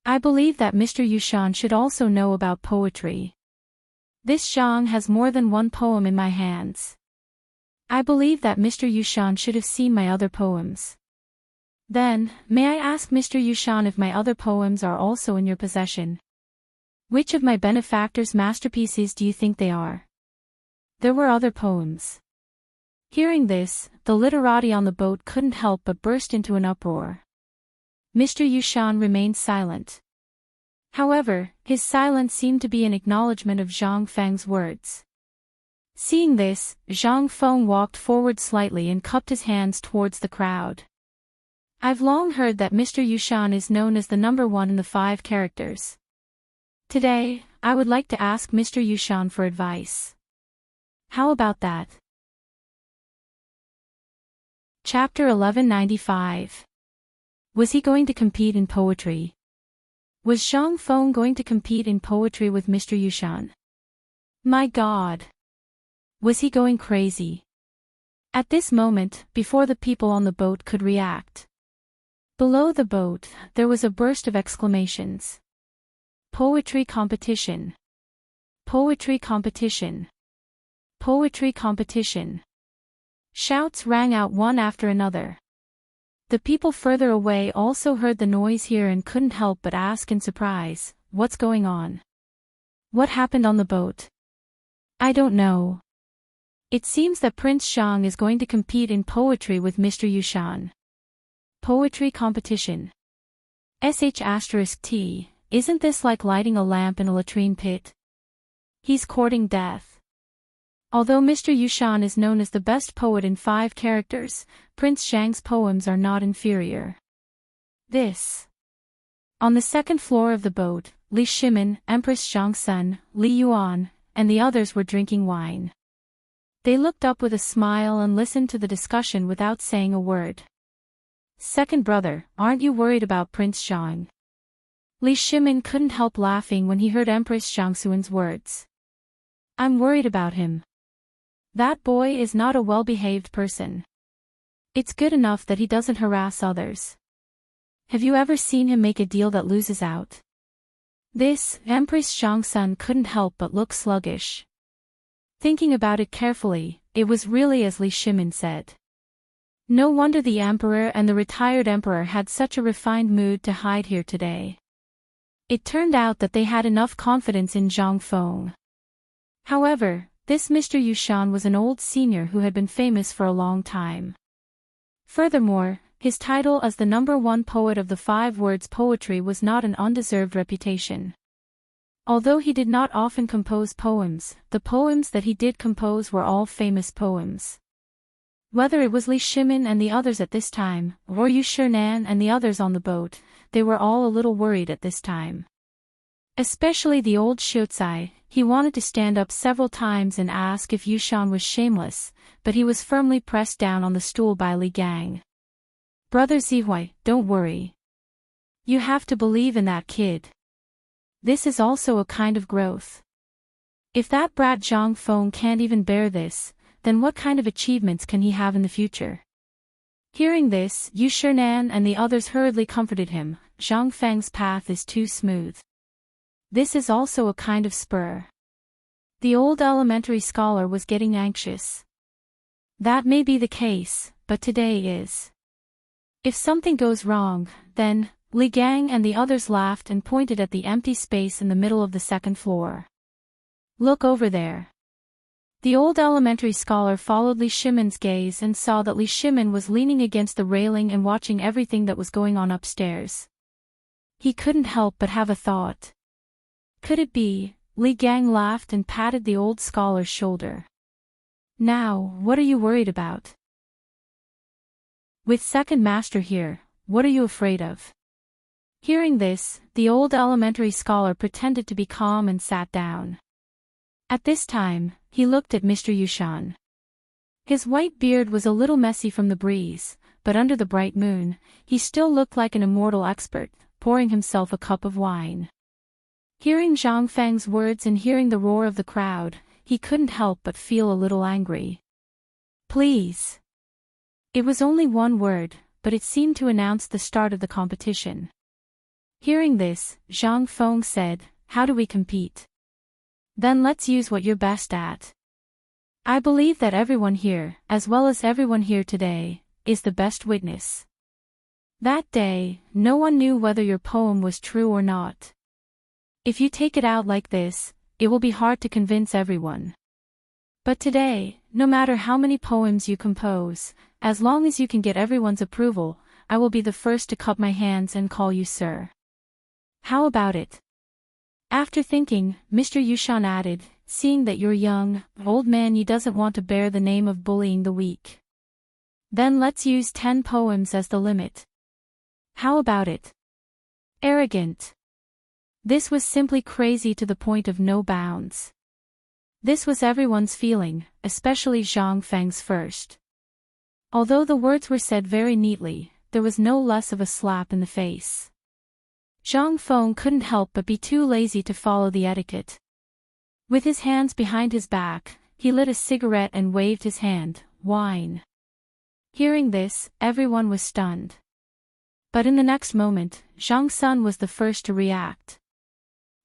I believe that Mr. Yushan should also know about poetry. This Zhang has more than one poem in my hands. I believe that Mr. Yushan should have seen my other poems. Then, may I ask Mr. Yushan if my other poems are also in your possession? Which of my benefactor's masterpieces do you think they are? There were other poems. Hearing this, the literati on the boat couldn't help but burst into an uproar. Mr. Yushan remained silent. However, his silence seemed to be an acknowledgement of Zhang Feng's words. Seeing this, Zhang Feng walked forward slightly and cupped his hands towards the crowd. I've long heard that Mr. Yushan is known as the #1 in the 5 characters. Today, I would like to ask Mr. Yushan for advice. How about that? Chapter 1195. Was he going to compete in poetry? Was Zhang Feng going to compete in poetry with Mr. Yushan? My God! Was he going crazy? At this moment, before the people on the boat could react. Below the boat, there was a burst of exclamations. Poetry competition. Poetry competition. Poetry competition. Shouts rang out one after another. The people further away also heard the noise here and couldn't help but ask in surprise, what's going on? What happened on the boat? I don't know. It seems that Prince Zhang is going to compete in poetry with Mr. Yushan. Poetry competition. **T, isn't this like lighting a lamp in a latrine pit? He's courting death. Although Mr. Yushan is known as the best poet in 5 characters, Prince Zhang's poems are not inferior. This. On the 2nd floor of the boat, Li Shimin, Empress Zhang's son, Li Yuan, and the others were drinking wine. They looked up with a smile and listened to the discussion without saying a word. Second brother, aren't you worried about Prince Zhang? Li Shimin couldn't help laughing when he heard Empress Zhangxuan's words. I'm worried about him. That boy is not a well-behaved person. It's good enough that he doesn't harass others. Have you ever seen him make a deal that loses out? This, Empress Zhangxuan couldn't help but look sluggish. Thinking about it carefully, it was really as Li Shimin said. No wonder the emperor and the retired emperor had such a refined mood to hide here today. It turned out that they had enough confidence in Zhang Feng. However, this Mr. Yushan was an old senior who had been famous for a long time. Furthermore, his title as the #1 poet of the 5 words poetry was not an undeserved reputation. Although he did not often compose poems, the poems that he did compose were all famous poems. Whether it was Li Shimin and the others at this time, or Yu Shinan and the others on the boat, they were all a little worried at this time. Especially the old Xiuzai, he wanted to stand up several times and ask if Yushan was shameless, but he was firmly pressed down on the stool by Li Gang. Brother Zihui, don't worry. You have to believe in that kid. This is also a kind of growth. If that brat Zhang Feng can't even bear this, then what kind of achievements can he have in the future? Hearing this, Yu Shinan and the others hurriedly comforted him. Zhang Feng's path is too smooth. This is also a kind of spur. The old elementary scholar was getting anxious. That may be the case, but today is. If something goes wrong, then, Li Gang and the others laughed and pointed at the empty space in the middle of the 2nd floor. Look over there. The old elementary scholar followed Li Shimin's gaze and saw that Li Shimin was leaning against the railing and watching everything that was going on upstairs. He couldn't help but have a thought. Could it be? Li Gang laughed and patted the old scholar's shoulder. Now, what are you worried about? With second master here, what are you afraid of? Hearing this, the old elementary scholar pretended to be calm and sat down. At this time, he looked at Mr. Yushan. His white beard was a little messy from the breeze, but under the bright moon, he still looked like an immortal expert, pouring himself a cup of wine. Hearing Zhang Feng's words and hearing the roar of the crowd, he couldn't help but feel a little angry. Please. It was only one word, but it seemed to announce the start of the competition. Hearing this, Zhang Feng said, "How do we compete?" Then let's use what you're best at. I believe that everyone here, as well as everyone here today, is the best witness. That day, no one knew whether your poem was true or not. If you take it out like this, it will be hard to convince everyone. But today, no matter how many poems you compose, as long as you can get everyone's approval, I will be the first to cup my hands and call you sir. How about it? After thinking, Mr. Yushan added, seeing that you're young, old man, you doesn't want to bear the name of bullying the weak. Then let's use 10 poems as the limit. How about it? Arrogant. This was simply crazy to the point of no bounds. This was everyone's feeling, especially Zhang Feng's first. Although the words were said very neatly, there was no less of a slap in the face. Zhang Feng couldn't help but be too lazy to follow the etiquette. With his hands behind his back, he lit a cigarette and waved his hand, wine. Hearing this, everyone was stunned. But in the next moment, Zhang Sun was the first to react.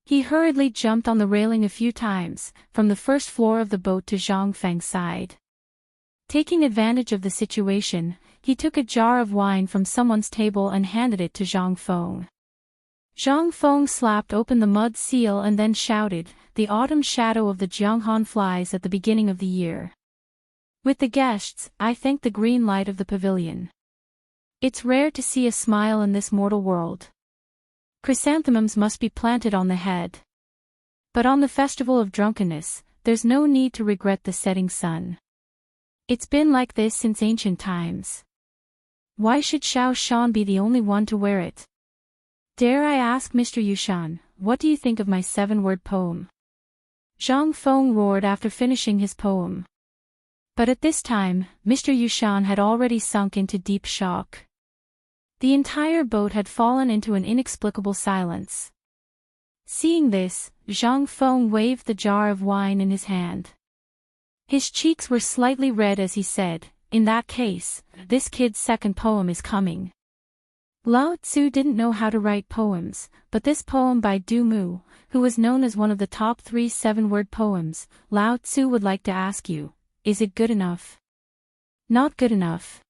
He hurriedly jumped on the railing a few times, from the first floor of the boat to Zhang Feng's side. Taking advantage of the situation, he took a jar of wine from someone's table and handed it to Zhang Feng. Zhang Feng slapped open the mud seal and then shouted, "The autumn shadow of the Jianghan flies at the beginning of the year. With the guests, I thank the green light of the pavilion. It's rare to see a smile in this mortal world. Chrysanthemums must be planted on the head. But on the festival of drunkenness, there's no need to regret the setting sun. It's been like this since ancient times. Why should Xiao Shan be the only one to wear it? Dare I ask Mr. Yushan, what do you think of my 7-word poem?" Zhang Feng roared after finishing his poem. But at this time, Mr. Yushan had already sunk into deep shock. The entire boat had fallen into an inexplicable silence. Seeing this, Zhang Feng waved the jar of wine in his hand. His cheeks were slightly red as he said, "In that case, this kid's second poem is coming." Lao Tzu didn't know how to write poems, but this poem by Du Mu, who was known as one of the top 3 7-word poems, Lao Tzu would like to ask you, is it good enough? Not good enough.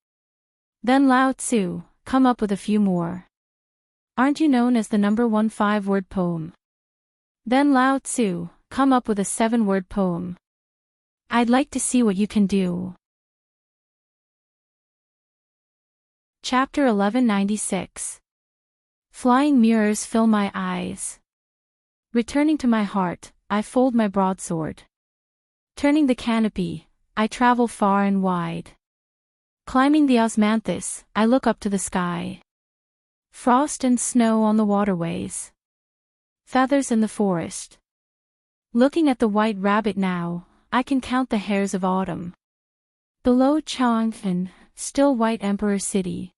Then Lao Tzu, come up with a few more. Aren't you known as the number 1 5-word poem? Then Lao Tzu, come up with a 7-word poem. I'd like to see what you can do. Chapter 1196. Flying mirrors fill my eyes. Returning to my heart, I fold my broadsword. Turning the canopy, I travel far and wide. Climbing the osmanthus, I look up to the sky. Frost and snow on the waterways. Feathers in the forest. Looking at the white rabbit now, I can count the hairs of autumn. Below Chang'an, still white emperor city.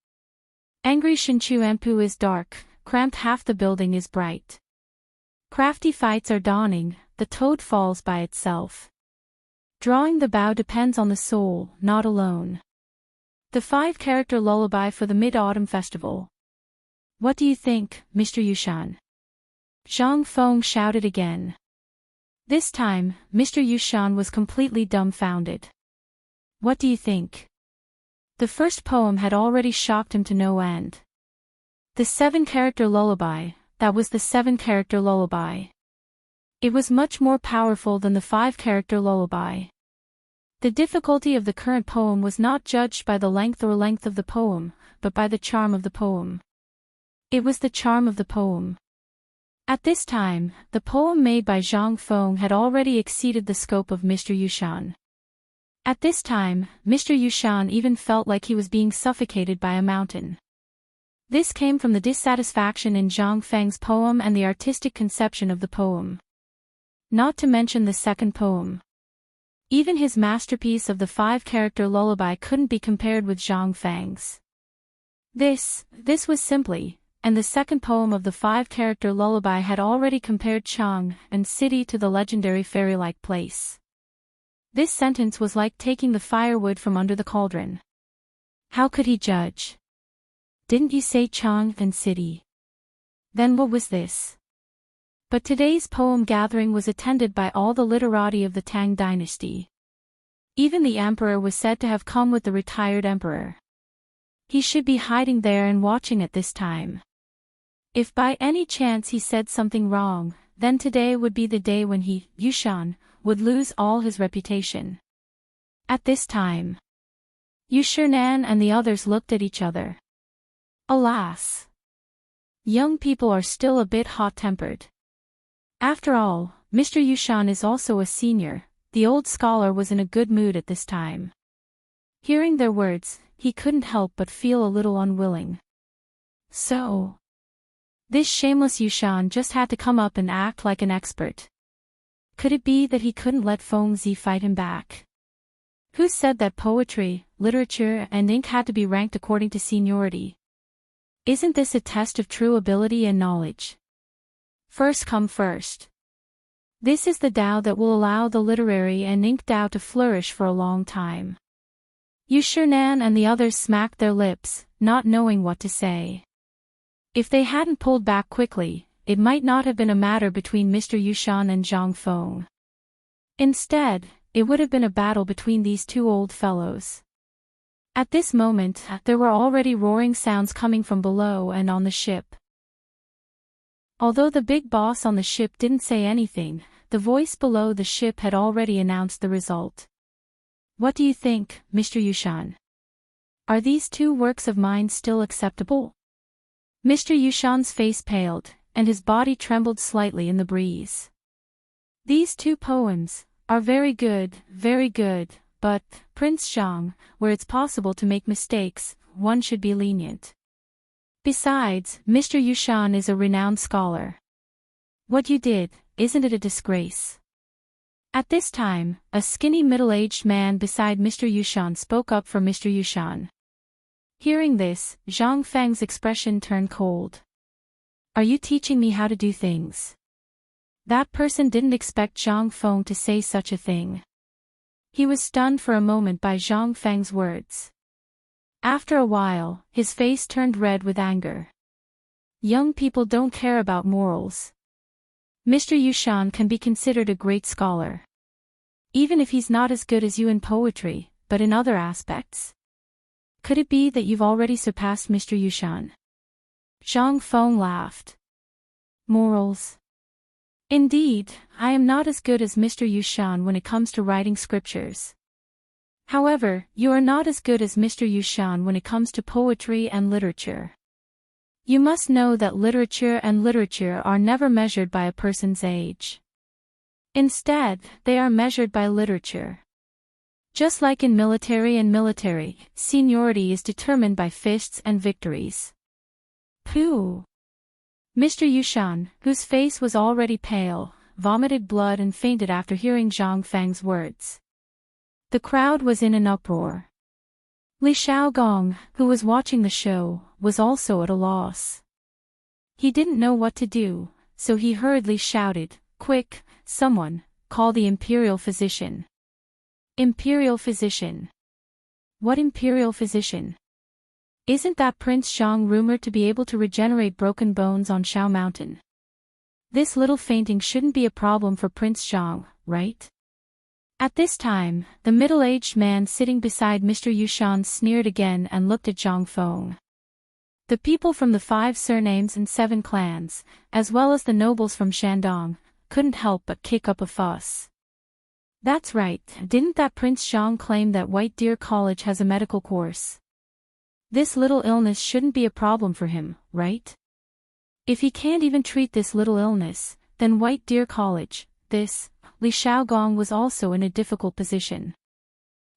Angry Shinchuanpu is dark, cramped half the building is bright. Crafty fights are dawning, the toad falls by itself. Drawing the bow depends on the soul, not alone. The 5-character lullaby for the Mid-Autumn Festival. What do you think, Mr. Yushan? Zhang Feng shouted again. This time, Mr. Yushan was completely dumbfounded. What do you think? The first poem had already shocked him to no end. The 7-character lullaby, that was the 7-character lullaby. It was much more powerful than the 5-character lullaby. The difficulty of the current poem was not judged by the length of the poem, but by the charm of the poem. It was the charm of the poem. At this time, the poem made by Zhang Feng had already exceeded the scope of Mr. Yushan. At this time, Mr. Yushan even felt like he was being suffocated by a mountain. This came from the dissatisfaction in Zhang Feng's poem and the artistic conception of the poem. Not to mention the second poem. Even his masterpiece of the 5-character lullaby couldn't be compared with Zhang Feng's. This was simply, and the second poem of the 5-character lullaby had already compared Chang and city to the legendary fairy-like place. This sentence was like taking the firewood from under the cauldron. How could he judge? Didn't you say Chang and city? Then what was this? But today's poem gathering was attended by all the literati of the Tang Dynasty. Even the emperor was said to have come with the retired emperor. He should be hiding there and watching at this time. If by any chance he said something wrong, then today would be the day when he, Yushan, would lose all his reputation. At this time, Yushernan and the others looked at each other. Alas! Young people are still a bit hot-tempered. After all, Mr. Yushan is also a senior. The old scholar was in a good mood at this time. Hearing their words, he couldn't help but feel a little unwilling. So, this shameless Yushan just had to come up and act like an expert. Could it be that he couldn't let Feng Zi fight him back? Who said that poetry, literature, and ink had to be ranked according to seniority? Isn't this a test of true ability and knowledge? First come first. This is the Tao that will allow the literary and ink Tao to flourish for a long time. Yu Shinan and the others smacked their lips, not knowing what to say. If they hadn't pulled back quickly, it might not have been a matter between Mr. Yushan and Zhang Feng. Instead, it would have been a battle between these two old fellows. At this moment, there were already roaring sounds coming from below and on the ship. Although the big boss on the ship didn't say anything, the voice below the ship had already announced the result. What do you think, Mr. Yushan? Are these two works of mine still acceptable? Mr. Yushan's face paled, and his body trembled slightly in the breeze. These two poems are very good, but, Prince Zhang, where it's possible to make mistakes, one should be lenient. Besides, Mr. Yushan is a renowned scholar. What you did, isn't it a disgrace? At this time, a skinny middle-aged man beside Mr. Yushan spoke up for Mr. Yushan. Hearing this, Zhang Feng's expression turned cold. Are you teaching me how to do things? That person didn't expect Zhang Feng to say such a thing. He was stunned for a moment by Zhang Feng's words. After a while, his face turned red with anger. Young people don't care about morals. Mr. Yushan can be considered a great scholar. Even if he's not as good as you in poetry, but in other aspects. Could it be that you've already surpassed Mr. Yushan? Zhang Feng laughed. Morals. Indeed, I am not as good as Mr. Yushan when it comes to writing scriptures. However, you are not as good as Mr. Yushan when it comes to poetry and literature. You must know that literature and literature are never measured by a person's age. Instead, they are measured by literature. Just like in military and military, seniority is determined by fists and victories. Pooh! Mr. Yushan, whose face was already pale, vomited blood and fainted after hearing Zhang Feng's words. The crowd was in an uproar. Li Xiaogong, who was watching the show, was also at a loss. He didn't know what to do, so he hurriedly shouted, "Quick, someone, call the imperial physician." Imperial physician? What imperial physician? Isn't that Prince Zhang rumored to be able to regenerate broken bones on Shao Mountain? This little fainting shouldn't be a problem for Prince Zhang, right? At this time, the middle-aged man sitting beside Mr. Yushan sneered again and looked at Zhang Feng. The people from the 5 surnames and 7 clans, as well as the nobles from Shandong, couldn't help but kick up a fuss. That's right, didn't that Prince Zhang claim that White Deer College has a medical course? This little illness shouldn't be a problem for him, right? If he can't even treat this little illness, then White Deer College, this, Li Xiaogong was also in a difficult position.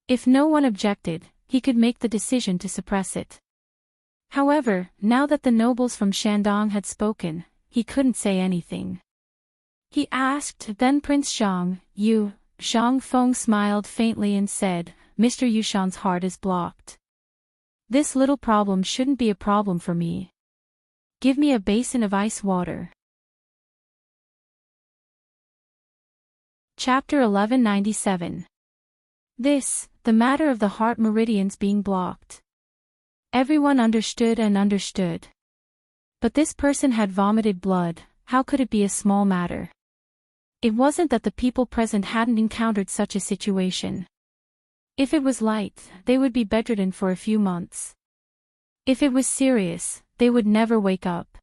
If no one objected, he could make the decision to suppress it. However, now that the nobles from Shandong had spoken, he couldn't say anything. He asked, "Then Prince Zhang, you..." Zhang Feng smiled faintly and said, "Mr. Yushan's heart is blocked. This little problem shouldn't be a problem for me. Give me a basin of ice water." Chapter 1197. This, the matter of the heart meridians being blocked. Everyone understood and understood. But this person had vomited blood, how could it be a small matter? It wasn't that the people present hadn't encountered such a situation. If it was light, they would be bedridden for a few months. If it was serious, they would never wake up.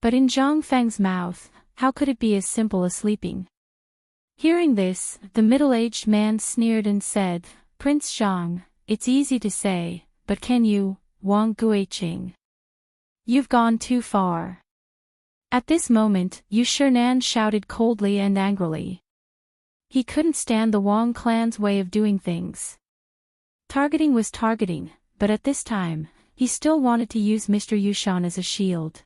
But in Zhang Feng's mouth, how could it be as simple as sleeping? Hearing this, the middle-aged man sneered and said, "Prince Zhang, it's easy to say, but can you, Wang Guiqing? You've gone too far." At this moment, Yu Shinan shouted coldly and angrily. He couldn't stand the Wang clan's way of doing things. Targeting was targeting, but at this time, he still wanted to use Mr. Yushan as a shield.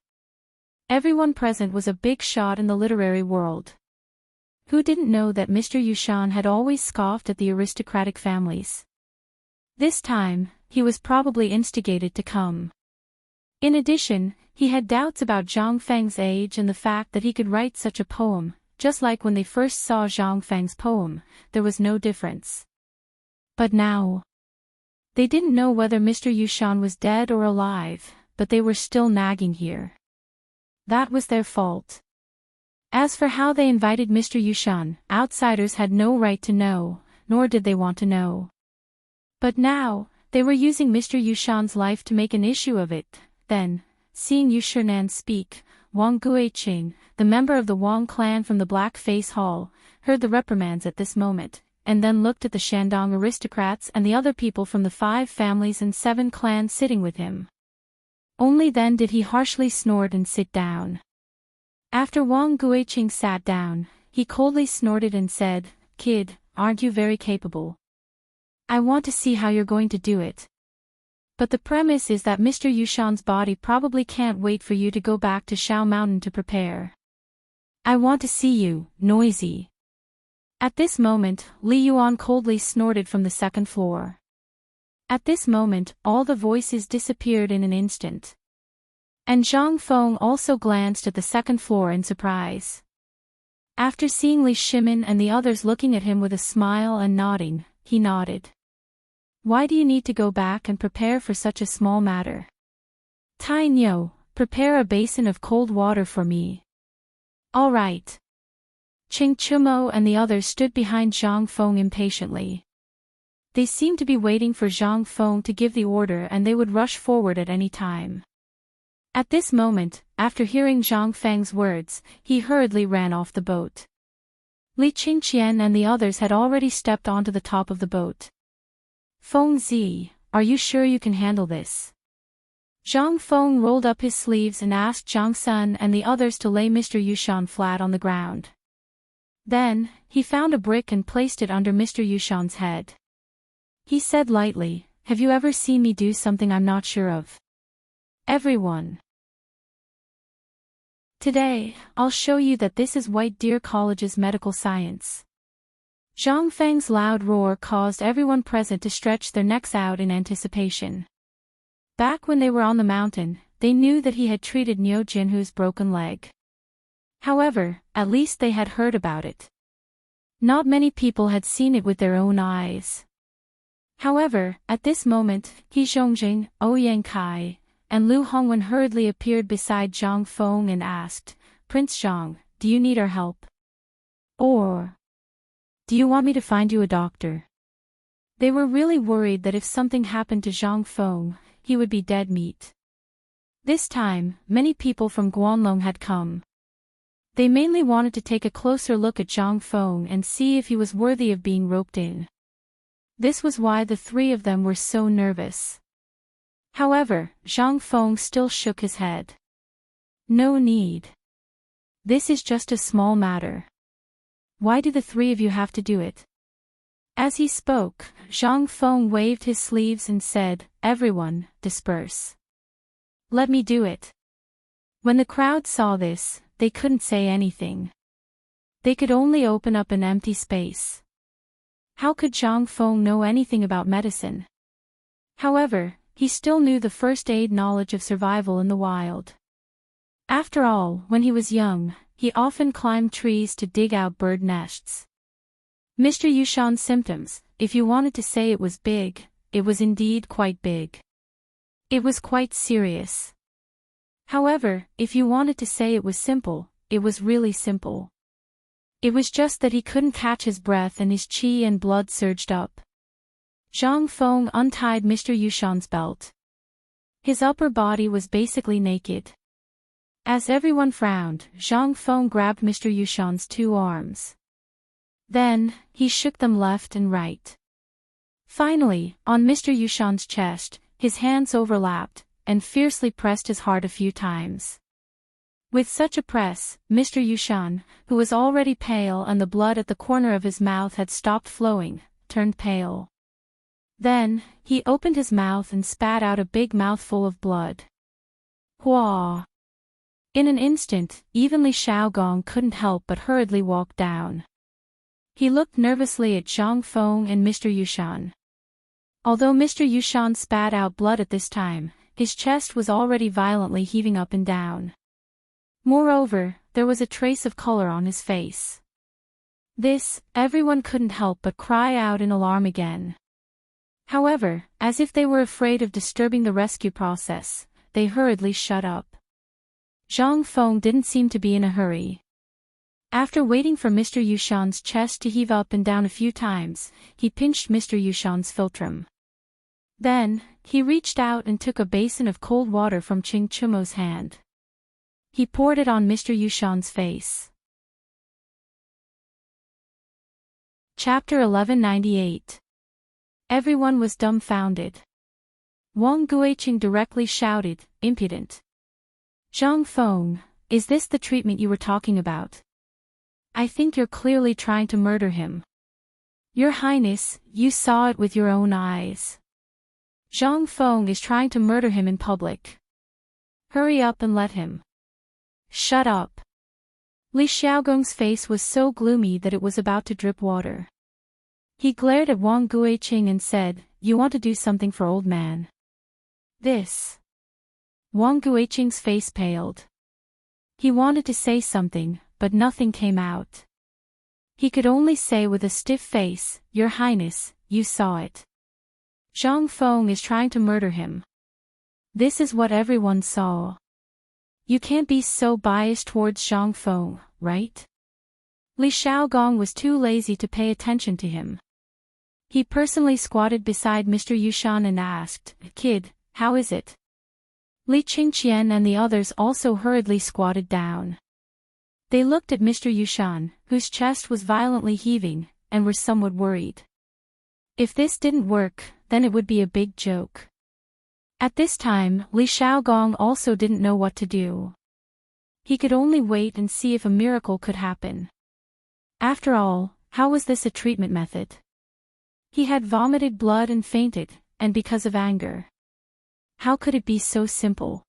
Everyone present was a big shot in the literary world. Who didn't know that Mr. Yushan had always scoffed at the aristocratic families? This time, he was probably instigated to come. In addition, he had doubts about Zhang Feng's age and the fact that he could write such a poem. Just like when they first saw Zhang Feng's poem, there was no difference. But now, they didn't know whether Mr. Yushan was dead or alive, but they were still nagging here. That was their fault. As for how they invited Mr. Yushan, outsiders had no right to know, nor did they want to know. But now, they were using Mr. Yushan's life to make an issue of it. Then, seeing Yu Shinan speak, Wang Guiqing, the member of the Wang clan from the Black Face Hall, heard the reprimands at this moment, and then looked at the Shandong aristocrats and the other people from the 5 families and 7 clans sitting with him. Only then did he harshly snort and sit down. After Wang Guiqing sat down, he coldly snorted and said, "Kid, aren't you very capable? I want to see how you're going to do it. But the premise is that Mr. Yushan's body probably can't wait for you to go back to Shao Mountain to prepare. I want to see you, noisy." At this moment, Li Yuan coldly snorted from the 2nd floor. At this moment, all the voices disappeared in an instant. And Zhang Feng also glanced at the 2nd floor in surprise. After seeing Li Shimin and the others looking at him with a smile and nodding, he nodded. "Why do you need to go back and prepare for such a small matter? Tai Nyo, prepare a basin of cold water for me." "All right." Ching Chumo and the others stood behind Zhang Feng impatiently. They seemed to be waiting for Zhang Feng to give the order and they would rush forward at any time. At this moment, after hearing Zhang Feng's words, he hurriedly ran off the boat. Li Qingqian and the others had already stepped onto the top of the boat. "Feng Zi, are you sure you can handle this?" Zhang Feng rolled up his sleeves and asked Zhang Sun and the others to lay Mr. Yushan flat on the ground. Then, he found a brick and placed it under Mr. Yushan's head. He said lightly, "Have you ever seen me do something I'm not sure of?" Everyone. Today, I'll show you that this is White Deer College's medical science. Zhang Feng's loud roar caused everyone present to stretch their necks out in anticipation. Back when they were on the mountain, they knew that he had treated Niu Jinhu's broken leg. However, at least they had heard about it. Not many people had seen it with their own eyes. However, at this moment, He Zhongjing, Ouyang Kai, and Lu Hongwen hurriedly appeared beside Zhang Feng and asked, "Prince Zhang, do you need our help? Or do you want me to find you a doctor?" They were really worried that if something happened to Zhang Feng, he would be dead meat. This time, many people from Guanlong had come. They mainly wanted to take a closer look at Zhang Feng and see if he was worthy of being roped in. This was why the 3 of them were so nervous. However, Zhang Feng still shook his head. "No need. This is just a small matter. Why do the 3 of you have to do it?" As he spoke, Zhang Feng waved his sleeves and said, "Everyone, disperse. Let me do it." When the crowd saw this, they couldn't say anything. They could only open up an empty space. How could Zhang Feng know anything about medicine? However, he still knew the first aid knowledge of survival in the wild. After all, when he was young, he often climbed trees to dig out bird nests. Mr. Yushan's symptoms, if you wanted to say it was big, it was indeed quite big. It was quite serious. However, if you wanted to say it was simple, it was really simple. It was just that he couldn't catch his breath and his qi and blood surged up. Zhang Feng untied Mr. Yushan's belt. His upper body was basically naked. As everyone frowned, Zhang Feng grabbed Mr. Yushan's 2 arms. Then, he shook them left and right. Finally, on Mr. Yushan's chest, his hands overlapped, and fiercely pressed his heart a few times. With such a press, Mr. Yushan, who was already pale and the blood at the corner of his mouth had stopped flowing, turned pale. Then, he opened his mouth and spat out a big mouthful of blood. Hua! In an instant, even Li Xiaogong couldn't help but hurriedly walk down. He looked nervously at Zhang Feng and Mr. Yushan. Although Mr. Yushan spat out blood at this time, his chest was already violently heaving up and down. Moreover, there was a trace of color on his face. This, everyone couldn't help but cry out in alarm again. However, as if they were afraid of disturbing the rescue process, they hurriedly shut up. Zhang Feng didn't seem to be in a hurry. After waiting for Mr. Yushan's chest to heave up and down a few times, he pinched Mr. Yushan's philtrum. Then, he reached out and took a basin of cold water from Ching Chumo's hand. He poured it on Mr. Yushan's face. Chapter 1198. Everyone was dumbfounded. Wang Guiqing directly shouted, "Impudent! Zhang Feng, is this the treatment you were talking about? I think you're clearly trying to murder him. Your Highness, you saw it with your own eyes. Zhang Feng is trying to murder him in public. Hurry up and let him." "Shut up." Li Xiaogong's face was so gloomy that it was about to drip water. He glared at Wang Guiqing and said, "You want to do something for old man?" "This." Wang Guiqing's face paled. He wanted to say something, but nothing came out. He could only say with a stiff face, "Your Highness, you saw it. Zhang Feng is trying to murder him. This is what everyone saw. You can't be so biased towards Zhang Feng, right?" Li Xiaogong was too lazy to pay attention to him. He personally squatted beside Mr. Yushan and asked, "Kid, how is it?" Li Qingqian and the others also hurriedly squatted down. They looked at Mr. Yushan, whose chest was violently heaving, and were somewhat worried. If this didn't work, then it would be a big joke. At this time, Li Xiaogong also didn't know what to do. He could only wait and see if a miracle could happen. After all, how was this a treatment method? He had vomited blood and fainted, and because of anger. How could it be so simple?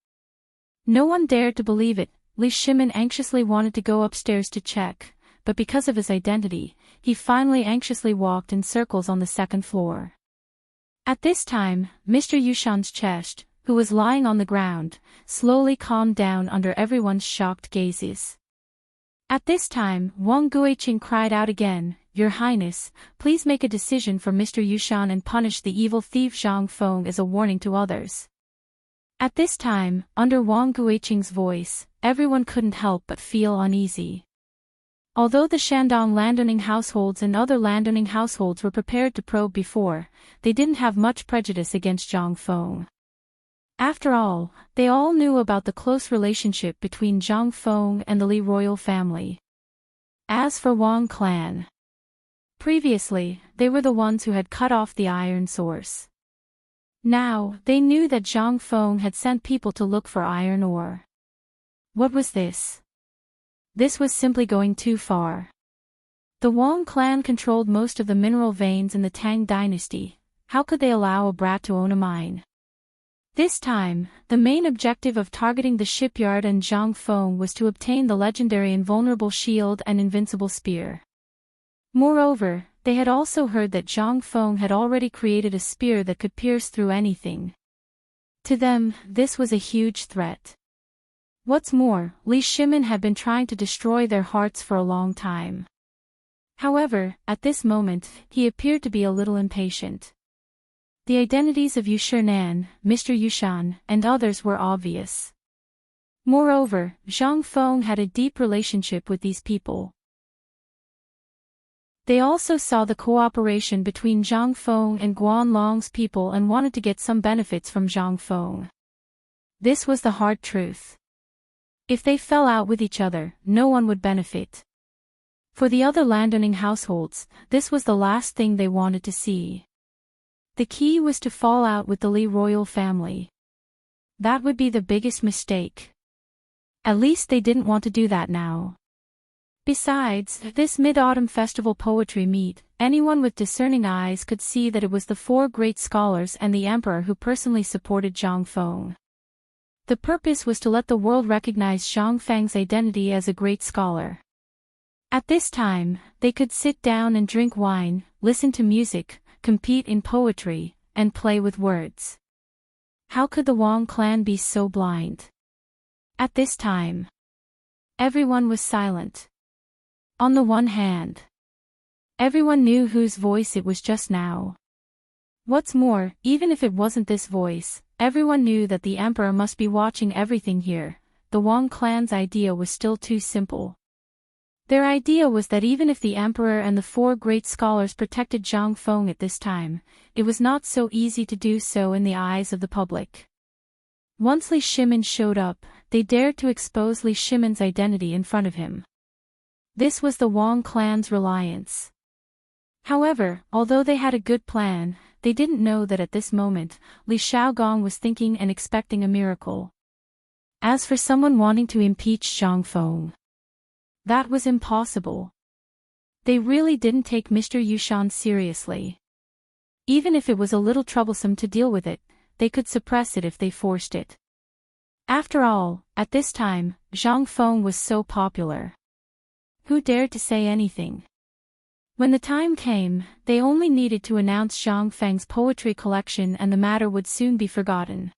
No one dared to believe it. Li Shimin anxiously wanted to go upstairs to check, but because of his identity, he finally anxiously walked in circles on the second floor. At this time, Mr. Yushan's chest, who was lying on the ground, slowly calmed down under everyone's shocked gazes. At this time, Wang Guiqing cried out again, "Your Highness, please make a decision for Mr. Yushan and punish the evil thief Zhang Feng as a warning to others." At this time, under Wang Guiqing's voice, everyone couldn't help but feel uneasy. Although the Shandong landowning households and other landowning households were prepared to probe before, they didn't have much prejudice against Zhang Feng. After all, they all knew about the close relationship between Zhang Feng and the Li royal family. As for Wang clan, previously, they were the ones who had cut off the iron source. Now, they knew that Zhang Feng had sent people to look for iron ore. What was this? This was simply going too far. The Wang clan controlled most of the mineral veins in the Tang Dynasty. How could they allow a brat to own a mine? This time, the main objective of targeting the shipyard and Zhang Feng was to obtain the legendary invulnerable shield and invincible spear. Moreover, they had also heard that Zhang Feng had already created a spear that could pierce through anything. To them, this was a huge threat. What's more, Li Shimin had been trying to destroy their hearts for a long time. However, at this moment, he appeared to be a little impatient. The identities of Yu Shinan, Mr. Yushan, and others were obvious. Moreover, Zhang Feng had a deep relationship with these people. They also saw the cooperation between Zhang Feng and Guanlong's people and wanted to get some benefits from Zhang Feng. This was the hard truth. If they fell out with each other, no one would benefit. For the other landowning households, this was the last thing they wanted to see. The key was to fall out with the Li royal family. That would be the biggest mistake. At least they didn't want to do that now. Besides, this Mid-Autumn Festival poetry meet, anyone with discerning eyes could see that it was the four great scholars and the emperor who personally supported Zhang Feng. The purpose was to let the world recognize Zhang Feng's identity as a great scholar. At this time, they could sit down and drink wine, listen to music, compete in poetry, and play with words. How could the Wang clan be so blind? At this time, everyone was silent. On the one hand, everyone knew whose voice it was just now. What's more, even if it wasn't this voice, everyone knew that the emperor must be watching everything here. The Wang clan's idea was still too simple. Their idea was that even if the emperor and the four great scholars protected Zhang Feng at this time, it was not so easy to do so in the eyes of the public. Once Li Shimin showed up, they dared to expose Li Shimin's identity in front of him. This was the Wang clan's reliance. However, although they had a good plan, they didn't know that at this moment, Li Shaogong was thinking and expecting a miracle. As for someone wanting to impeach Zhang Feng, that was impossible. They really didn't take Mr. Yushan seriously. Even if it was a little troublesome to deal with it, they could suppress it if they forced it. After all, at this time, Zhang Feng was so popular. Who dared to say anything? When the time came, they only needed to announce Zhang Feng's poetry collection and the matter would soon be forgotten.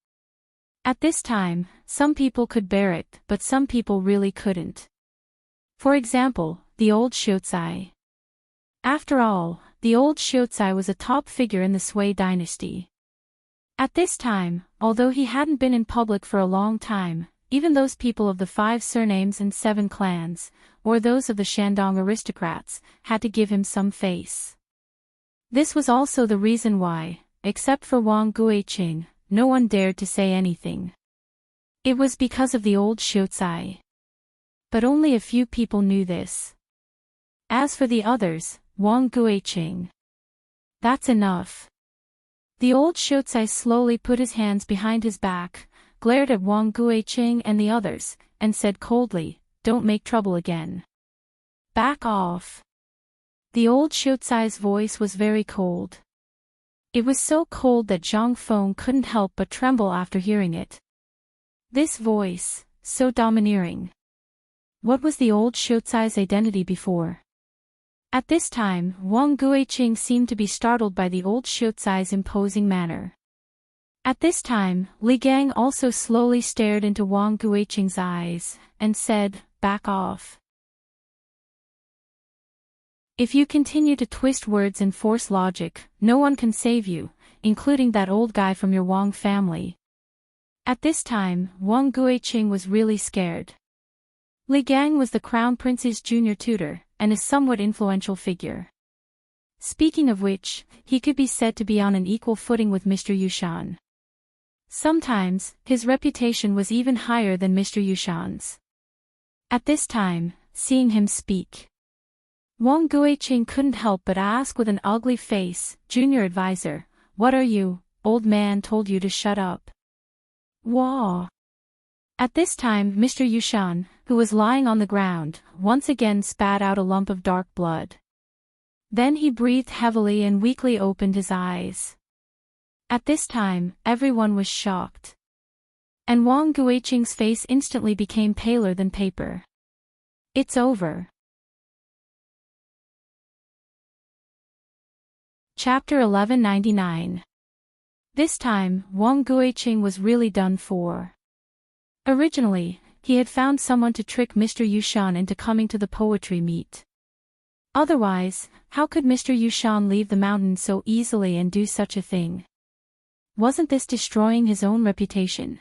At this time, some people could bear it, but some people really couldn't. For example, the old Xiuzai. After all, the old Xiuzai was a top figure in the Sui dynasty. At this time, although he hadn't been in public for a long time, even those people of the 5 surnames and 7 clans, or those of the Shandong aristocrats, had to give him some face. This was also the reason why, except for Wang Guiqing, no one dared to say anything. It was because of the old Xiuzai. But only a few people knew this. As for the others, Wang Guiqing. That's enough. The old Xiuzai slowly put his hands behind his back, glared at Wang Guiqing and the others, and said coldly, "Don't make trouble again. Back off." The old Xiuzai's voice was very cold. It was so cold that Zhang Feng couldn't help but tremble after hearing it. This voice, so domineering. What was the old Xiuzai's identity before? At this time, Wang Guiqing seemed to be startled by the old Xiuzai's imposing manner. At this time, Li Gang also slowly stared into Wang Guiqing's eyes, and said, "Back off. If you continue to twist words and force logic, no one can save you, including that old guy from your Wang family." At this time, Wang Guiqing was really scared. Li Gang was the Crown Prince's junior tutor, and a somewhat influential figure. Speaking of which, he could be said to be on an equal footing with Mr. Yushan. Sometimes, his reputation was even higher than Mr. Yushan's. At this time, seeing him speak, Wang Guiqing couldn't help but ask with an ugly face, "Junior advisor, what are you, old man told you to shut up?" Wah! At this time Mr. Yushan, who was lying on the ground, once again spat out a lump of dark blood. Then he breathed heavily and weakly opened his eyes. At this time, everyone was shocked. And Wang Guiqing's face instantly became paler than paper. It's over. Chapter 1199. This time, Wang Guiqing was really done for. Originally, he had found someone to trick Mr. Yushan into coming to the poetry meet. Otherwise, how could Mr. Yushan leave the mountain so easily and do such a thing? Wasn't this destroying his own reputation?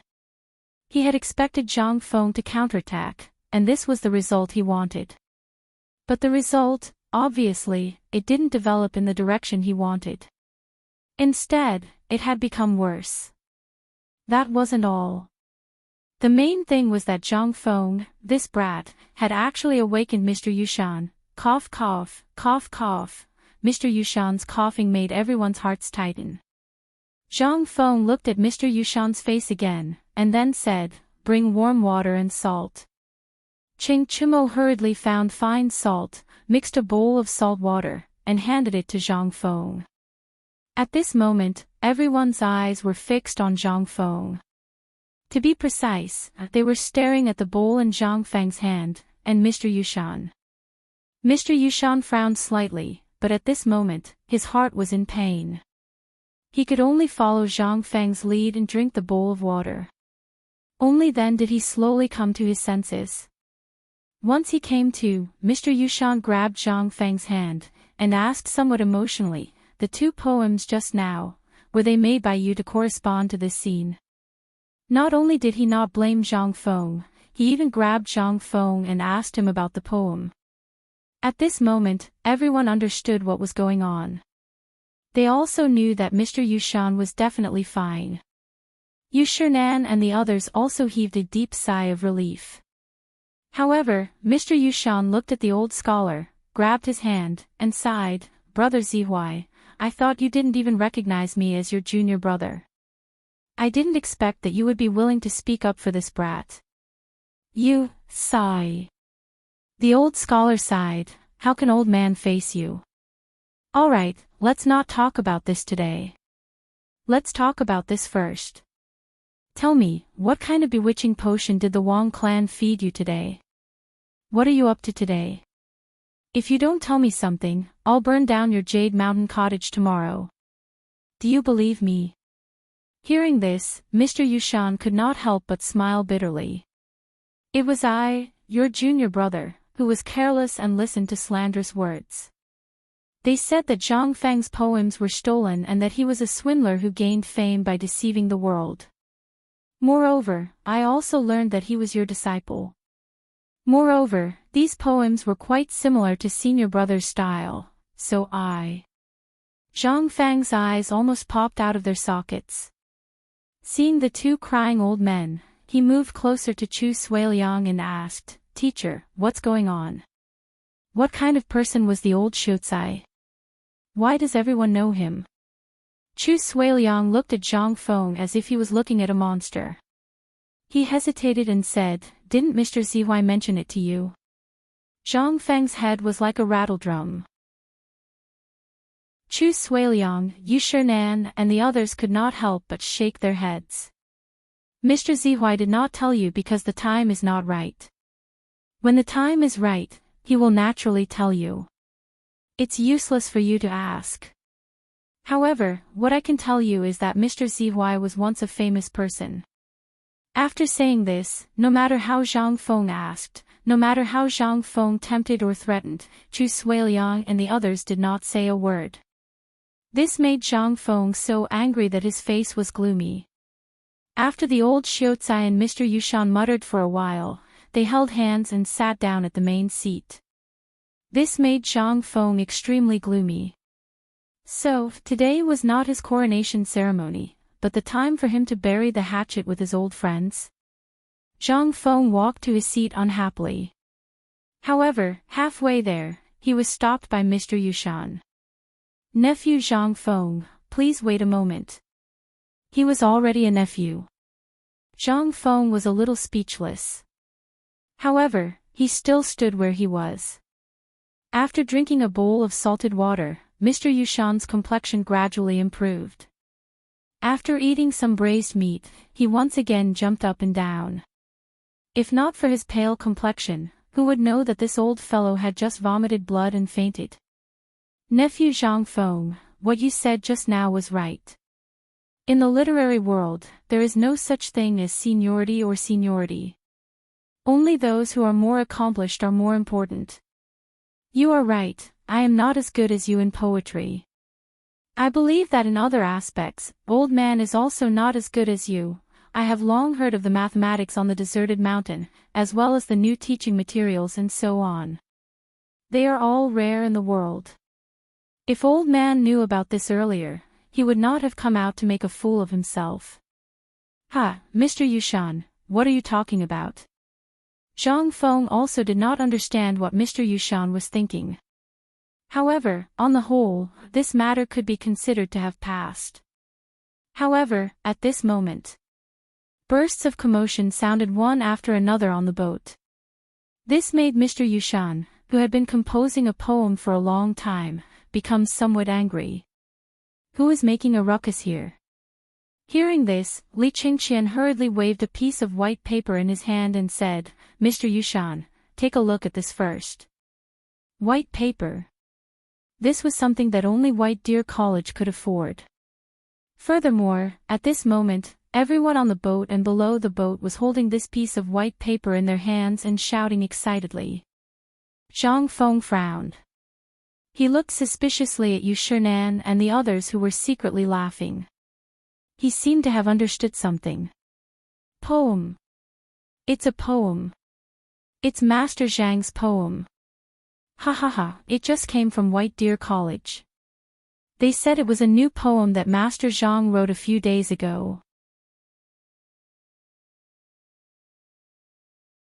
He had expected Zhang Feng to counterattack, and this was the result he wanted. But the result, obviously, it didn't develop in the direction he wanted. Instead, it had become worse. That wasn't all. The main thing was that Zhang Feng, this brat, had actually awakened Mr. Yushan. Cough cough, cough cough. Mr. Yushan's coughing made everyone's hearts tighten. Zhang Feng looked at Mr. Yushan's face again, and then said, "Bring warm water and salt." Cheng Chumo hurriedly found fine salt, mixed a bowl of salt water, and handed it to Zhang Feng. At this moment, everyone's eyes were fixed on Zhang Feng. To be precise, they were staring at the bowl in Zhang Feng's hand, and Mr. Yushan. Mr. Yushan frowned slightly, but at this moment, his heart was in pain. He could only follow Zhang Feng's lead and drink the bowl of water. Only then did he slowly come to his senses. Once he came to, Mr. Yushan grabbed Zhang Feng's hand, and asked somewhat emotionally, "The two poems just now, were they made by you to correspond to this scene?" Not only did he not blame Zhang Feng, he even grabbed Zhang Feng and asked him about the poem. At this moment, everyone understood what was going on. They also knew that Mr. Yushan was definitely fine. Yu Shernan and the others also heaved a deep sigh of relief. However, Mr. Yushan looked at the old scholar, grabbed his hand, and sighed, "Brother Zihuai, I thought you didn't even recognize me as your junior brother. I didn't expect that you would be willing to speak up for this brat." "You, sigh." The old scholar sighed, "How can old man face you?" "Alright, let's not talk about this today. Let's talk about this first. Tell me, what kind of bewitching potion did the Wang clan feed you today? What are you up to today? If you don't tell me something, I'll burn down your Jade Mountain cottage tomorrow. Do you believe me?" Hearing this, Mr. Yushan could not help but smile bitterly. "It was I, your junior brother, who was careless and listened to slanderous words. They said that Zhang Feng's poems were stolen and that he was a swindler who gained fame by deceiving the world. Moreover, I also learned that he was your disciple. Moreover, these poems were quite similar to senior brother's style, so I..." Zhang Feng's eyes almost popped out of their sockets. Seeing the two crying old men, he moved closer to Chu Suiliang and asked, "Teacher, what's going on? What kind of person was the old Shucai? Why does everyone know him?" Chu Suiliang looked at Zhang Feng as if he was looking at a monster. He hesitated and said, "Didn't Mr. Zihuai mention it to you?" Zhang Feng's head was like a rattledrum. Chu Suiliang, Yu Shernan, and the others could not help but shake their heads. "Mr. Zihuai did not tell you because the time is not right. When the time is right, he will naturally tell you. It's useless for you to ask. However, what I can tell you is that Mr. Zihuai was once a famous person." After saying this, no matter how Zhang Feng asked, no matter how Zhang Feng tempted or threatened, Chu Suiliang and the others did not say a word. This made Zhang Feng so angry that his face was gloomy. After the old Xiaocai and Mr. Yushan muttered for a while, they held hands and sat down at the main seat. This made Zhang Feng extremely gloomy. So, today was not his coronation ceremony, but the time for him to bury the hatchet with his old friends. Zhang Feng walked to his seat unhappily. However, halfway there, he was stopped by Mr. Yushan. "Nephew Zhang Feng, please wait a moment." He was already a nephew. Zhang Feng was a little speechless. However, he still stood where he was. After drinking a bowl of salted water, Mr. Yushan's complexion gradually improved. After eating some braised meat, he once again jumped up and down. If not for his pale complexion, who would know that this old fellow had just vomited blood and fainted? "Nephew Zhang Feng, what you said just now was right. In the literary world, there is no such thing as seniority or seniority. Only those who are more accomplished are more important. You are right, I am not as good as you in poetry. I believe that in other aspects, old man is also not as good as you. I have long heard of the mathematics on the deserted mountain, as well as the new teaching materials and so on. They are all rare in the world. If old man knew about this earlier, he would not have come out to make a fool of himself." "Ha, Mr. Yushan, what are you talking about?" Zhang Feng also did not understand what Mr. Yushan was thinking. However, on the whole, this matter could be considered to have passed. However, at this moment, bursts of commotion sounded one after another on the boat. This made Mr. Yushan, who had been composing a poem for a long time, become somewhat angry. Who is making a ruckus here? Hearing this, Li Qingqian hurriedly waved a piece of white paper in his hand and said, Mr. Yushan, take a look at this first. White paper. This was something that only White Deer College could afford. Furthermore, at this moment, everyone on the boat and below the boat was holding this piece of white paper in their hands and shouting excitedly. Zhang Feng frowned. He looked suspiciously at Yu Shinan and the others who were secretly laughing. He seemed to have understood something. Poem. It's a poem. It's Master Zhang's poem. Ha ha ha, it just came from White Deer College. They said it was a new poem that Master Zhang wrote a few days ago.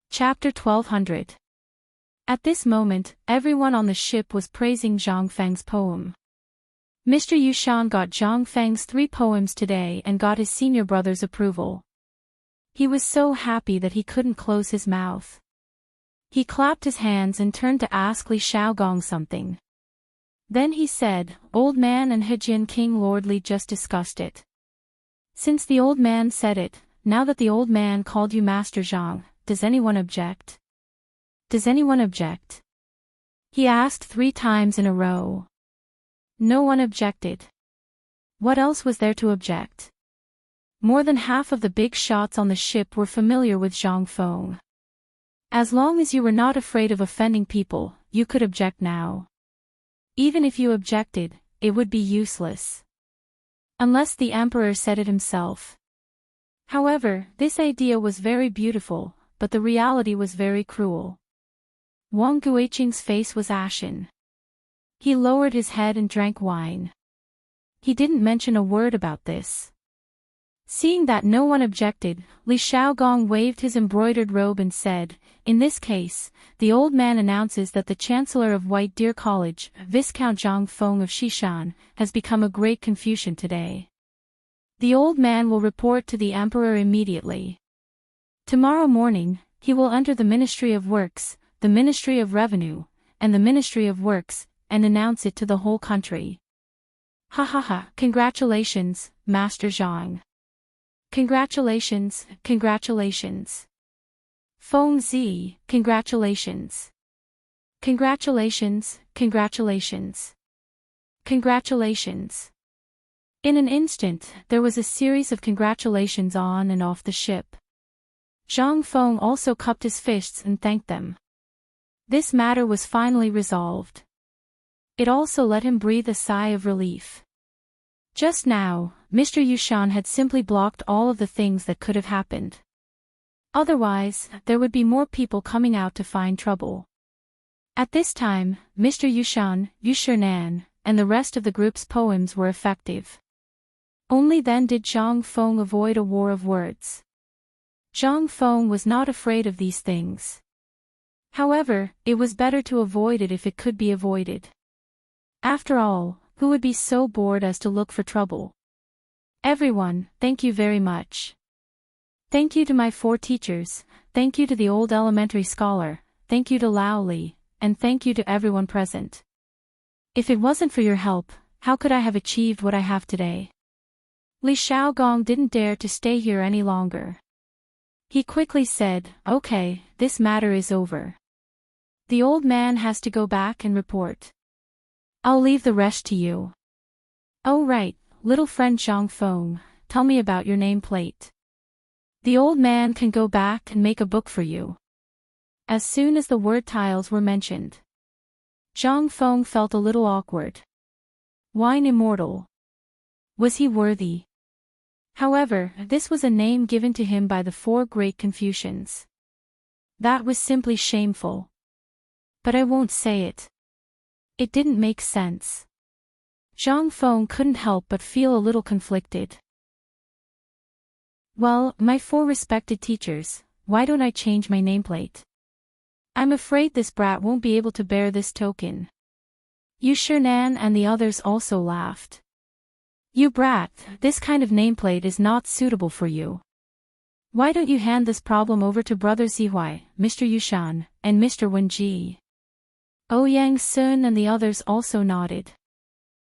Chapter 1200. At this moment, everyone on the ship was praising Zhang Feng's poem. Mr. Yushan got Zhang Feng's 3 poems today and got his senior brother's approval. He was so happy that he couldn't close his mouth. He clapped his hands and turned to ask Li Shaogong something. Then he said, Old man and Hejian King Lord Li just discussed it. Since the old man said it, now that the old man called you Master Zhang, does anyone object? Does anyone object? He asked 3 times in a row. No one objected. What else was there to object? More than half of the big shots on the ship were familiar with Zhang Feng. As long as you were not afraid of offending people, you could object now. Even if you objected, it would be useless. Unless the emperor said it himself. However, this idea was very beautiful, but the reality was very cruel. Wang Guiqing's face was ashen. He lowered his head and drank wine. He didn't mention a word about this. Seeing that no one objected, Li Shaogong waved his embroidered robe and said, In this case, the old man announces that the Chancellor of White Deer College, Viscount Zhang Feng of Xishan, has become a great Confucian today. The old man will report to the emperor immediately. Tomorrow morning, he will enter the Ministry of Works, the Ministry of Revenue, and the Ministry of Works, and announce it to the whole country. Ha ha ha, congratulations, Master Zhang. Congratulations, congratulations. Feng Zi, congratulations. Congratulations, congratulations. Congratulations. In an instant, there was a series of congratulations on and off the ship. Zhang Feng also cupped his fists and thanked them. This matter was finally resolved. It also let him breathe a sigh of relief. Just now, Mr. Yushan had simply blocked all of the things that could have happened. Otherwise, there would be more people coming out to find trouble. At this time, Mr. Yushan, Yu Shinan, and the rest of the group's poems were effective. Only then did Zhang Feng avoid a war of words. Zhang Feng was not afraid of these things. However, it was better to avoid it if it could be avoided. After all, who would be so bored as to look for trouble? Everyone, thank you very much. Thank you to my 4 teachers, thank you to the old elementary scholar, thank you to Lao Li, and thank you to everyone present. If it wasn't for your help, how could I have achieved what I have today? Li Shaogong didn't dare to stay here any longer. He quickly said, Okay, this matter is over. The old man has to go back and report. I'll leave the rest to you. Oh right, little friend Zhang Feng, tell me about your nameplate. The old man can go back and make a book for you. As soon as the word tiles were mentioned, Zhang Feng felt a little awkward. Wine Immortal. Was he worthy? However, this was a name given to him by the 4 great Confucians. That was simply shameful. But I won't say it. It didn't make sense. Zhang Feng couldn't help but feel a little conflicted. Well, my 4 respected teachers, why don't I change my nameplate? I'm afraid this brat won't be able to bear this token. Yu Shinan and the others also laughed. You brat, this kind of nameplate is not suitable for you. Why don't you hand this problem over to Brother Zihui, Mr. Yushan, and Mr. Wenji? Ouyang Sun and the others also nodded.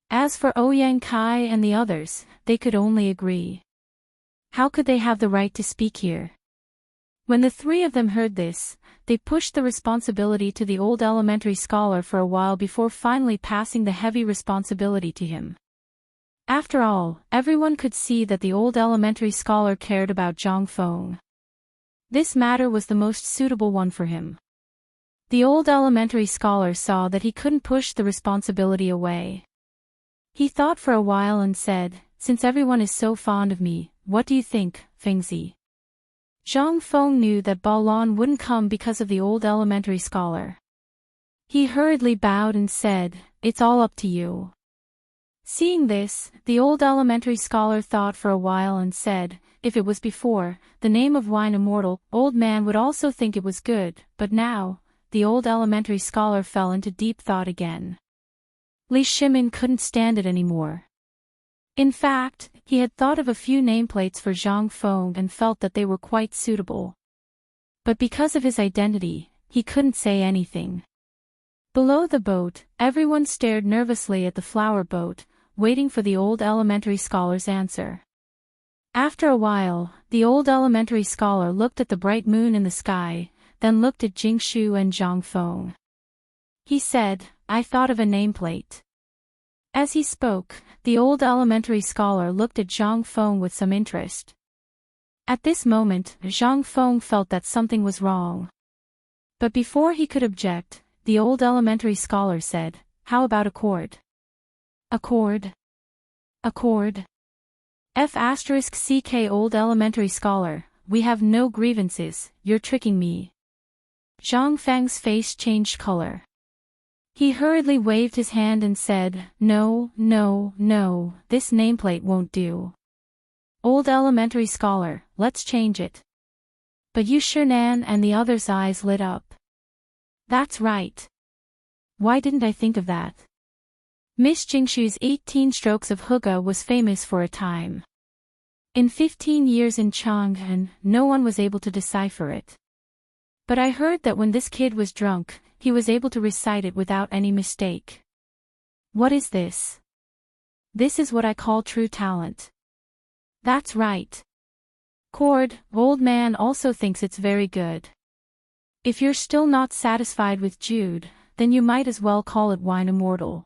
As for Ouyang Kai and the others, they could only agree. How could they have the right to speak here? When the three of them heard this, they pushed the responsibility to the old elementary scholar for a while before finally passing the heavy responsibility to him. After all, everyone could see that the old elementary scholar cared about Zhang Feng. This matter was the most suitable one for him. The old elementary scholar saw that he couldn't push the responsibility away. He thought for a while and said, "Since everyone is so fond of me, what do you think, Fengzi?" Zhang Feng knew that Balan wouldn't come because of the old elementary scholar. He hurriedly bowed and said, "It's all up to you." Seeing this, the old elementary scholar thought for a while and said, if it was before, the name of Wine Immortal, old man would also think it was good, but now, the old elementary scholar fell into deep thought again. Li Shimin couldn't stand it anymore. In fact, he had thought of a few nameplates for Zhang Feng and felt that they were quite suitable. But because of his identity, he couldn't say anything. Below the boat, everyone stared nervously at the flower boat, waiting for the old elementary scholar's answer. After a while, the old elementary scholar looked at the bright moon in the sky, then looked at Jingshu and Zhang Feng. He said, "I thought of a nameplate." As he spoke, the old elementary scholar looked at Zhang Feng with some interest. At this moment, Zhang Feng felt that something was wrong. But before he could object, the old elementary scholar said, "How about a chord?" "A chord? A chord? F***ck old elementary scholar, we have no grievances, you're tricking me." Zhang Feng's face changed color. He hurriedly waved his hand and said, "No, no, no, this nameplate won't do. Old elementary scholar, let's change it." But Yu Shinan and the others' eyes lit up. "That's right. Why didn't I think of that?" Miss Jingshu's 18 strokes of hygge was famous for a time. In 15 years in Chang'an, no one was able to decipher it. But I heard that when this kid was drunk, he was able to recite it without any mistake. What is this? This is what I call true talent. That's right. Chord, old man also thinks it's very good. If you're still not satisfied with Jude, then you might as well call it Wine Immortal.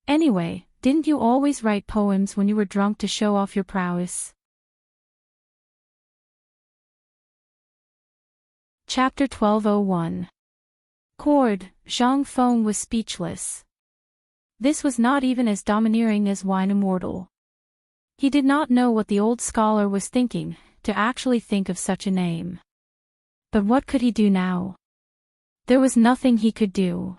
Anyway, didn't you always write poems when you were drunk to show off your prowess? Chapter 1201. Chord, Zhang Feng was speechless. This was not even as domineering as Wine Immortal. He did not know what the old scholar was thinking, to actually think of such a name. But what could he do now? There was nothing he could do.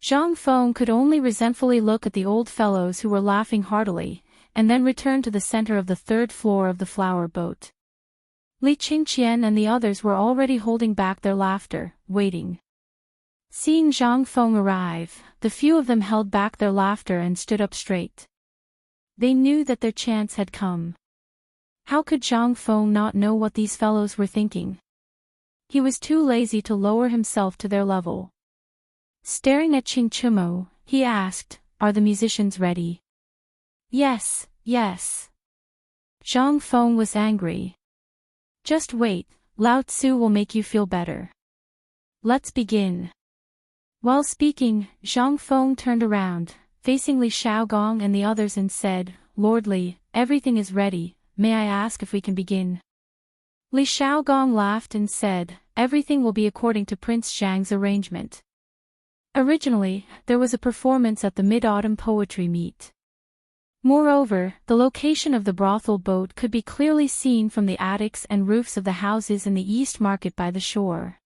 Zhang Feng could only resentfully look at the old fellows who were laughing heartily, and then return to the center of the third floor of the flower boat. Li Qingqian and the others were already holding back their laughter, waiting. Seeing Zhang Feng arrive, the few of them held back their laughter and stood up straight. They knew that their chance had come. How could Zhang Feng not know what these fellows were thinking? He was too lazy to lower himself to their level. Staring at Qing Chumo, he asked, "Are the musicians ready?" "Yes, yes." Zhang Feng was angry. "Just wait, Lao Tzu will make you feel better. Let's begin." While speaking, Zhang Feng turned around, facing Li Shaogong and the others and said, "Lord Li, everything is ready, may I ask if we can begin?" Li Shaogong laughed and said, "Everything will be according to Prince Zhang's arrangement." Originally, there was a performance at the Mid-Autumn Poetry Meet. Moreover, the location of the brothel boat could be clearly seen from the attics and roofs of the houses in the East Market by the shore.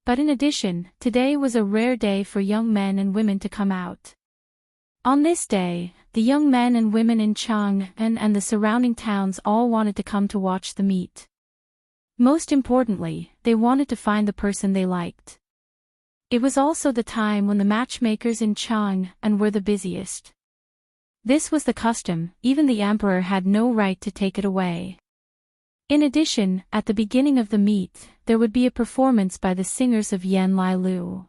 But in addition, today was a rare day for young men and women to come out. On this day, the young men and women in Chang'an and the surrounding towns all wanted to come to watch the meet. Most importantly, they wanted to find the person they liked. It was also the time when the matchmakers in Chang'an were the busiest. This was the custom, even the emperor had no right to take it away. In addition, at the beginning of the meet, there would be a performance by the singers of Yan Lai Lu.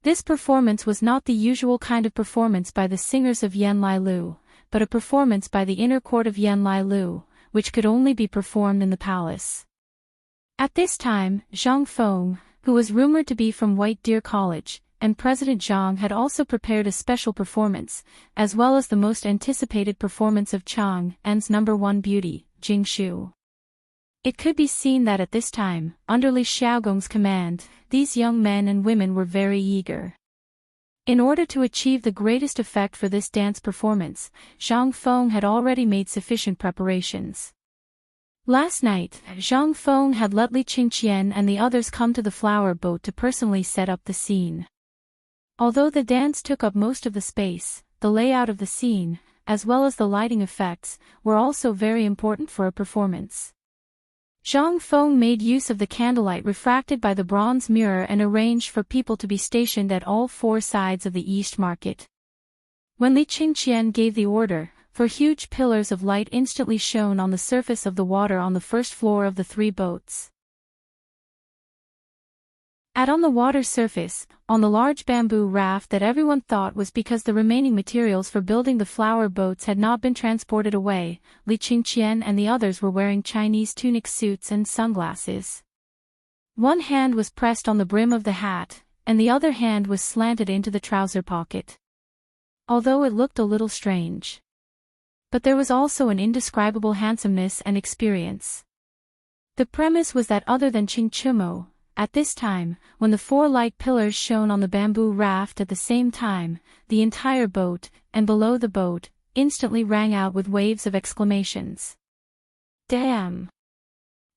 This performance was not the usual kind of performance by the singers of Yan Lai Lu, but a performance by the inner court of Yan Lai Lu, which could only be performed in the palace. At this time, Zhang Feng, who was rumored to be from White Deer College, and President Zhang had also prepared a special performance, as well as the most anticipated performance of Chang An's #1 beauty, Jingshu. It could be seen that at this time, under Li Xiaogong's command, these young men and women were very eager. In order to achieve the greatest effect for this dance performance, Zhang Feng had already made sufficient preparations. Last night, Zhang Feng had let Li Qingqian and the others come to the flower boat to personally set up the scene. Although the dance took up most of the space, the layout of the scene, as well as the lighting effects, were also very important for a performance. Zhang Feng made use of the candlelight refracted by the bronze mirror and arranged for people to be stationed at all four sides of the East Market. When Li Qingqian gave the order, for huge pillars of light instantly shone on the surface of the water on the first floor of the three boats. On the water surface, on the large bamboo raft that everyone thought was because the remaining materials for building the flower boats had not been transported away, Li Qingqian and the others were wearing Chinese tunic suits and sunglasses. One hand was pressed on the brim of the hat, and the other hand was slanted into the trouser pocket. Although it looked a little strange. But there was also an indescribable handsomeness and experience. The premise was that other than Qingchumo, at this time, when the four light pillars shone on the bamboo raft at the same time, the entire boat, and below the boat, instantly rang out with waves of exclamations. Damn!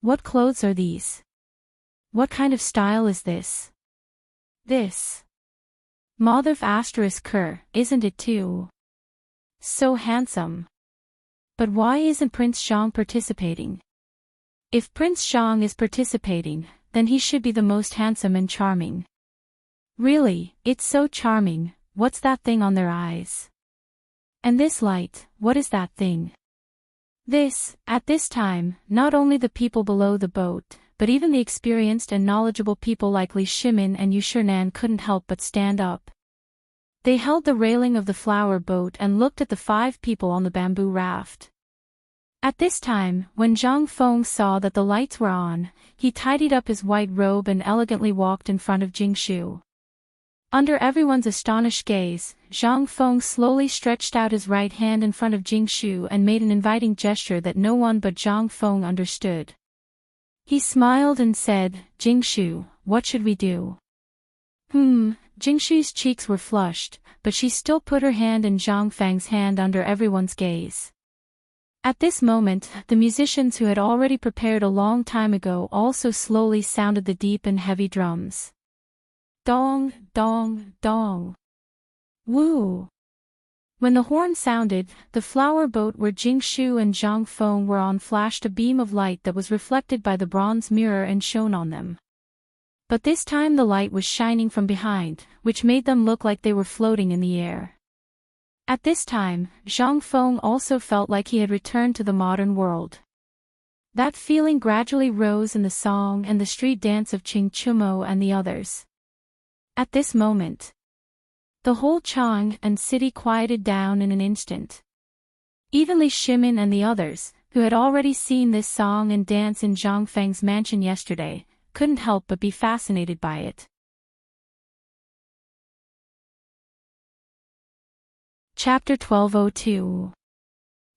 What clothes are these? What kind of style is this? This. Mother **, isn't it too? So handsome. But why isn't Prince Xiang participating? If Prince Xiang is participating, then he should be the most handsome and charming. Really, it's so charming. What's that thing on their eyes? And this light, what is that thing? This, at this time, not only the people below the boat, but even the experienced and knowledgeable people like Li Shimin and Yu Shernan couldn't help but stand up. They held the railing of the flower boat and looked at the 5 people on the bamboo raft. At this time, when Zhang Feng saw that the lights were on, he tidied up his white robe and elegantly walked in front of Jingshu. Under everyone's astonished gaze, Zhang Feng slowly stretched out his right hand in front of Jingshu and made an inviting gesture that no one but Zhang Feng understood. He smiled and said, "Jingshu, what should we do?" Jingshu's cheeks were flushed, but she still put her hand in Zhang Feng's hand under everyone's gaze. At this moment, the musicians who had already prepared a long time ago also slowly sounded the deep and heavy drums. Dong, dong, dong. Woo! When the horn sounded, the flower boat where Jingshu and Zhang Feng were on flashed a beam of light that was reflected by the bronze mirror and shone on them. But this time the light was shining from behind, which made them look like they were floating in the air. At this time, Zhang Feng also felt like he had returned to the modern world. That feeling gradually rose in the song and the street dance of Qingchumo and the others. At this moment, the whole Chang and city quieted down in an instant. Even Li Shimin and the others, who had already seen this song and dance in Zhang Feng's mansion yesterday, couldn't help but be fascinated by it. Chapter 1202.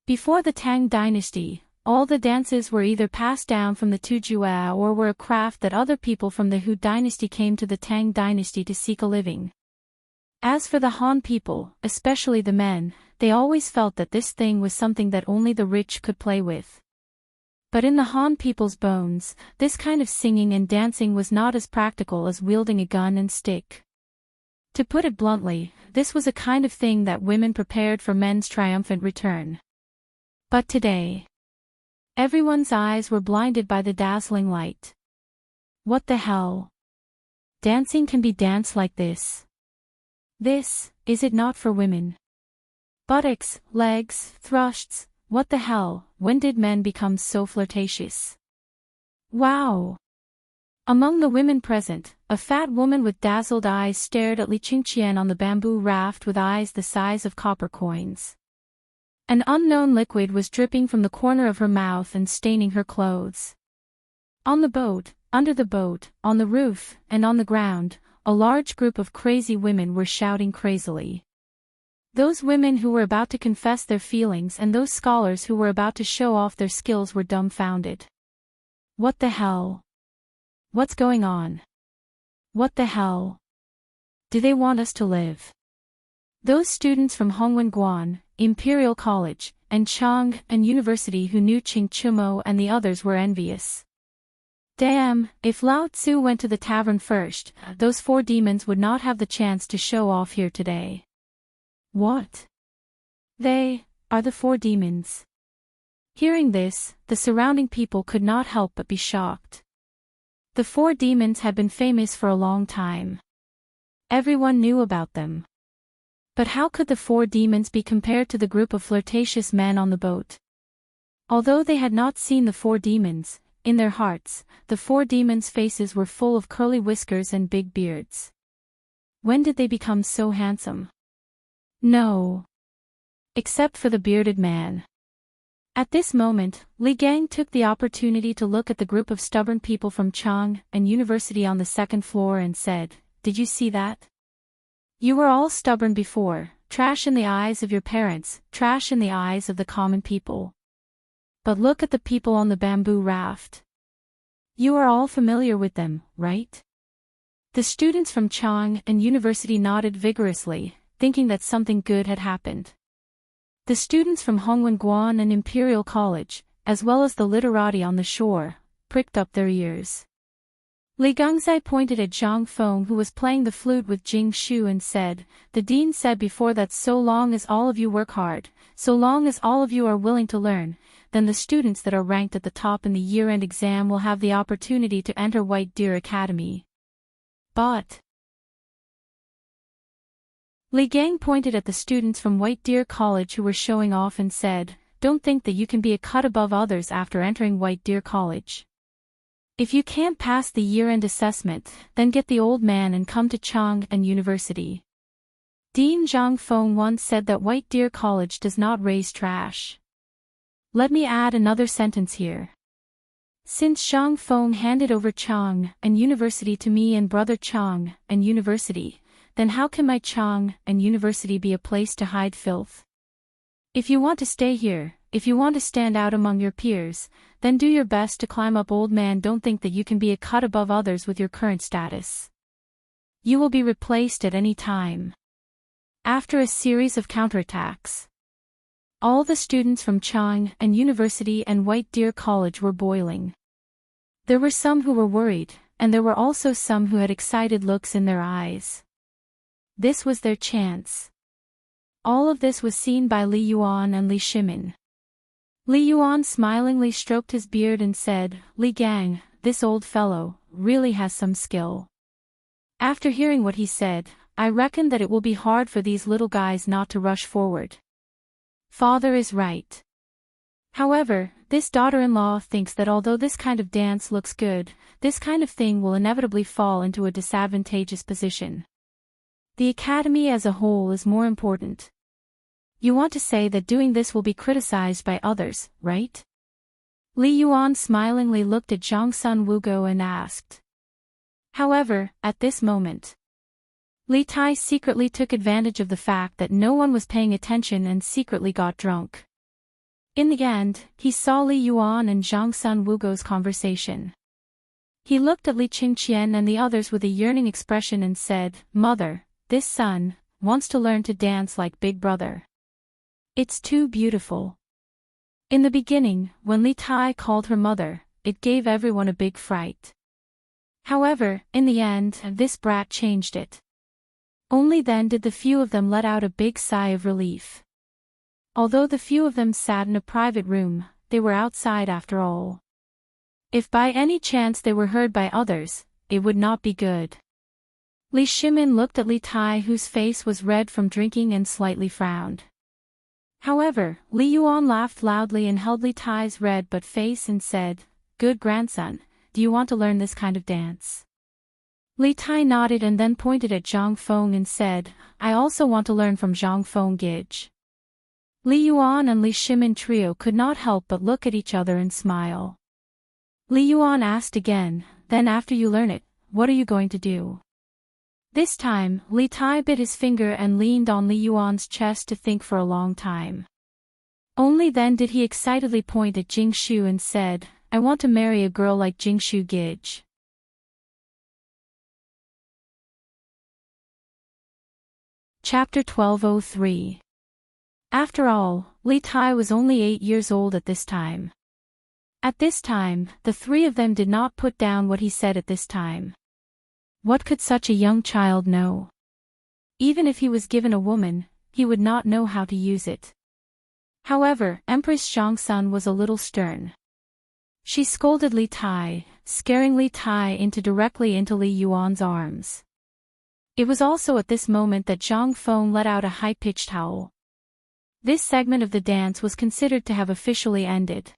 Before the Tang Dynasty, all the dances were either passed down from the Tujue or were a craft that other people from the Hu Dynasty came to the Tang Dynasty to seek a living. As for the Han people, especially the men, they always felt that this thing was something that only the rich could play with. But in the Han people's bones, this kind of singing and dancing was not as practical as wielding a gun and stick. To put it bluntly, this was a kind of thing that women prepared for men's triumphant return. But today, everyone's eyes were blinded by the dazzling light. What the hell? Dancing can be danced like this. This, is it not for women? Buttocks, legs, thrusts, What the hell, when did men become so flirtatious? Wow! Among the women present, a fat woman with dazzled eyes stared at Li Qingqian on the bamboo raft with eyes the size of copper coins. An unknown liquid was dripping from the corner of her mouth and staining her clothes. On the boat, under the boat, on the roof, and on the ground, a large group of crazy women were shouting crazily. Those women who were about to confess their feelings and those scholars who were about to show off their skills were dumbfounded. What the hell? What's going on? What the hell? Do they want us to live? Those students from Hongwen Imperial College, and Chang and University who knew Qing Chumo and the others were envious. Damn, if Lao Tzu went to the tavern first, those 4 demons would not have the chance to show off here today. What? They are the 4 demons. Hearing this, the surrounding people could not help but be shocked. The 4 demons had been famous for a long time. Everyone knew about them. But how could the 4 demons be compared to the group of flirtatious men on the boat? Although they had not seen the 4 demons, in their hearts, the 4 demons' faces were full of curly whiskers and big beards. When did they become so handsome? No. Except for the bearded man. At this moment, Li Gang took the opportunity to look at the group of stubborn people from Chang and University on the 2nd floor and said, "Did you see that? You were all stubborn before, trash in the eyes of your parents, trash in the eyes of the common people. But look at the people on the bamboo raft. You are all familiar with them, right?" The students from Chang and University nodded vigorously, thinking that something good had happened. The students from Hongwen and Imperial College, as well as the literati on the shore, pricked up their ears. Li Gangzai pointed at Zhang Feng who was playing the flute with Jing Shu and said, "The dean said before that so long as all of you work hard, so long as all of you are willing to learn, then the students that are ranked at the top in the year-end exam will have the opportunity to enter White Deer Academy." But Li Gang pointed at the students from White Deer College who were showing off and said, "Don't think that you can be a cut above others after entering White Deer College. If you can't pass the year-end assessment, then get the old man and come to Chang and University." Dean Zhang Feng once said that White Deer College does not raise trash. Let me add another sentence here. Since Zhang Feng handed over Chang and University to me and brother Chang and University, then how can my Chang and University be a place to hide filth? If you want to stay here, if you want to stand out among your peers, then do your best to climb up. Old man, don't think that you can be a cut above others with your current status. You will be replaced at any time. After a series of counterattacks, all the students from Chang and University and White Deer College were boiling. There were some who were worried, and there were also some who had excited looks in their eyes. This was their chance. All of this was seen by Li Yuan and Li Shimin. Li Yuan smilingly stroked his beard and said, "Li Gang, this old fellow, really has some skill." After hearing what he said, I reckon that it will be hard for these little guys not to rush forward. Father is right. However, this daughter-in-law thinks that although this kind of dance looks good, this kind of thing will inevitably fall into a disadvantageous position. The academy as a whole is more important. You want to say that doing this will be criticized by others, right? Li Yuan smilingly looked at Zhangsun Wugo and asked. However, at this moment, Li Tai secretly took advantage of the fact that no one was paying attention and secretly got drunk. In the end, he saw Li Yuan and Zhangsun Wugo's conversation. He looked at Li Qingqian and the others with a yearning expression and said, "Mother, this son wants to learn to dance like Big Brother. It's too beautiful." In the beginning, when Li Tai called her mother, it gave everyone a big fright. However, in the end, this brat changed it. Only then did the few of them let out a big sigh of relief. Although the few of them sat in a private room, they were outside after all. If by any chance they were heard by others, it would not be good. Li Shimin looked at Li Tai whose face was red from drinking and slightly frowned. However, Li Yuan laughed loudly and held Li Tai's red but face and said, "Good grandson, do you want to learn this kind of dance?" Li Tai nodded and then pointed at Zhang Feng and said, "I also want to learn from Zhang Feng Gij." Li Yuan and Li Shimin trio could not help but look at each other and smile. Li Yuan asked again, "Then after you learn it, what are you going to do?" This time, Li Tai bit his finger and leaned on Li Yuan's chest to think for a long time. Only then did he excitedly point at Jing Shu and said, "I want to marry a girl like Jing Shu Gij." Chapter 1203. After all, Li Tai was only 8 years old at this time. At this time, the three of them did not put down what he said at this time. What could such a young child know? Even if he was given a woman, he would not know how to use it. However, Empress Zhangsun was a little stern. She scolded Li Tai, scaring Li Tai directly into Li Yuan's arms. It was also at this moment that Zhang Feng let out a high-pitched howl. This segment of the dance was considered to have officially ended.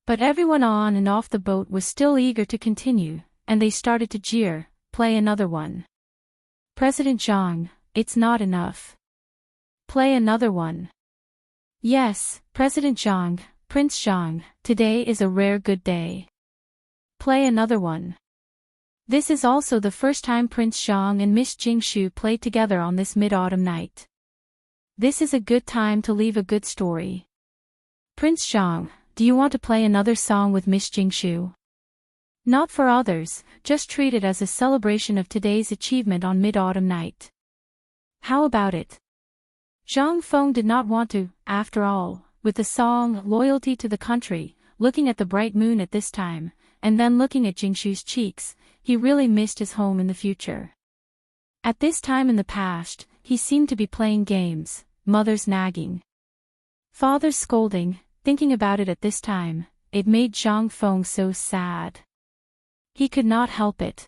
But everyone on and off the boat was still eager to continue, and they started to jeer, "Play another one. President Zhang, it's not enough. Play another one. Yes, President Zhang, Prince Zhang, today is a rare good day. Play another one." This is also the first time Prince Zhang and Miss Jingshu played together on this mid-autumn night. This is a good time to leave a good story. "Prince Zhang, do you want to play another song with Miss Jingshu? Not for others, just treat it as a celebration of today's achievement on mid-autumn night. How about it?" Zhang Feng did not want to, after all, with the song "Loyalty to the Country," looking at the bright moon at this time, and then looking at Jingshu's cheeks, he really missed his home in the future. At this time in the past, he seemed to be playing games, mother's nagging, father's scolding. Thinking about it at this time, it made Zhang Feng so sad. He could not help it.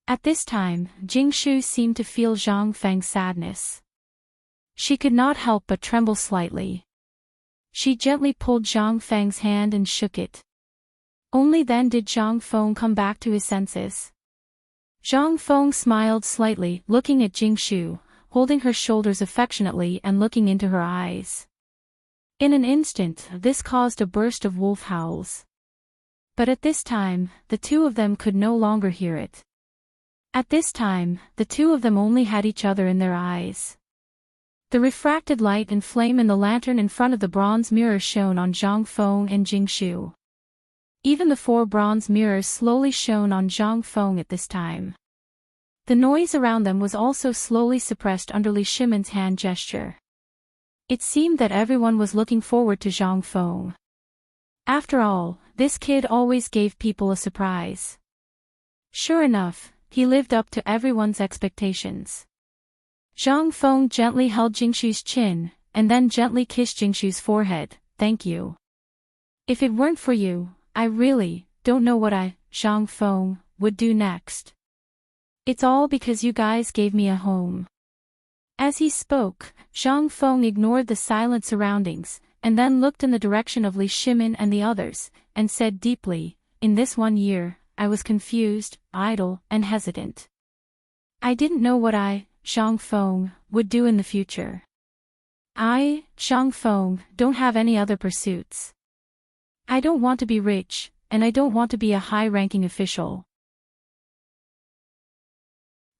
At this time, Jingshu seemed to feel Zhang Feng's sadness. She could not help but tremble slightly. She gently pulled Zhang Feng's hand and shook it. Only then did Zhang Feng come back to his senses. Zhang Feng smiled slightly, looking at Jingshu, holding her shoulders affectionately and looking into her eyes. In an instant, this caused a burst of wolf howls. But at this time, the two of them could no longer hear it. At this time, the two of them only had each other in their eyes. The refracted light and flame in the lantern in front of the bronze mirror shone on Zhang Feng and Jingshu. Even the 4 bronze mirrors slowly shone on Zhang Feng at this time. The noise around them was also slowly suppressed under Li Shimin's hand gesture. It seemed that everyone was looking forward to Zhang Feng. After all, this kid always gave people a surprise. Sure enough, he lived up to everyone's expectations. Zhang Feng gently held Jingshu's chin, and then gently kissed Jingshu's forehead. "Thank you. If it weren't for you, I really don't know what Zhang Feng, would do next. It's all because you guys gave me a home." As he spoke, Zhang Feng ignored the silent surroundings, and then looked in the direction of Li Shimin and the others, and said deeply, "In this 1 year, I was confused, idle, and hesitant. I didn't know what Zhang Feng, would do in the future. Zhang Feng, don't have any other pursuits. I don't want to be rich, and I don't want to be a high-ranking official.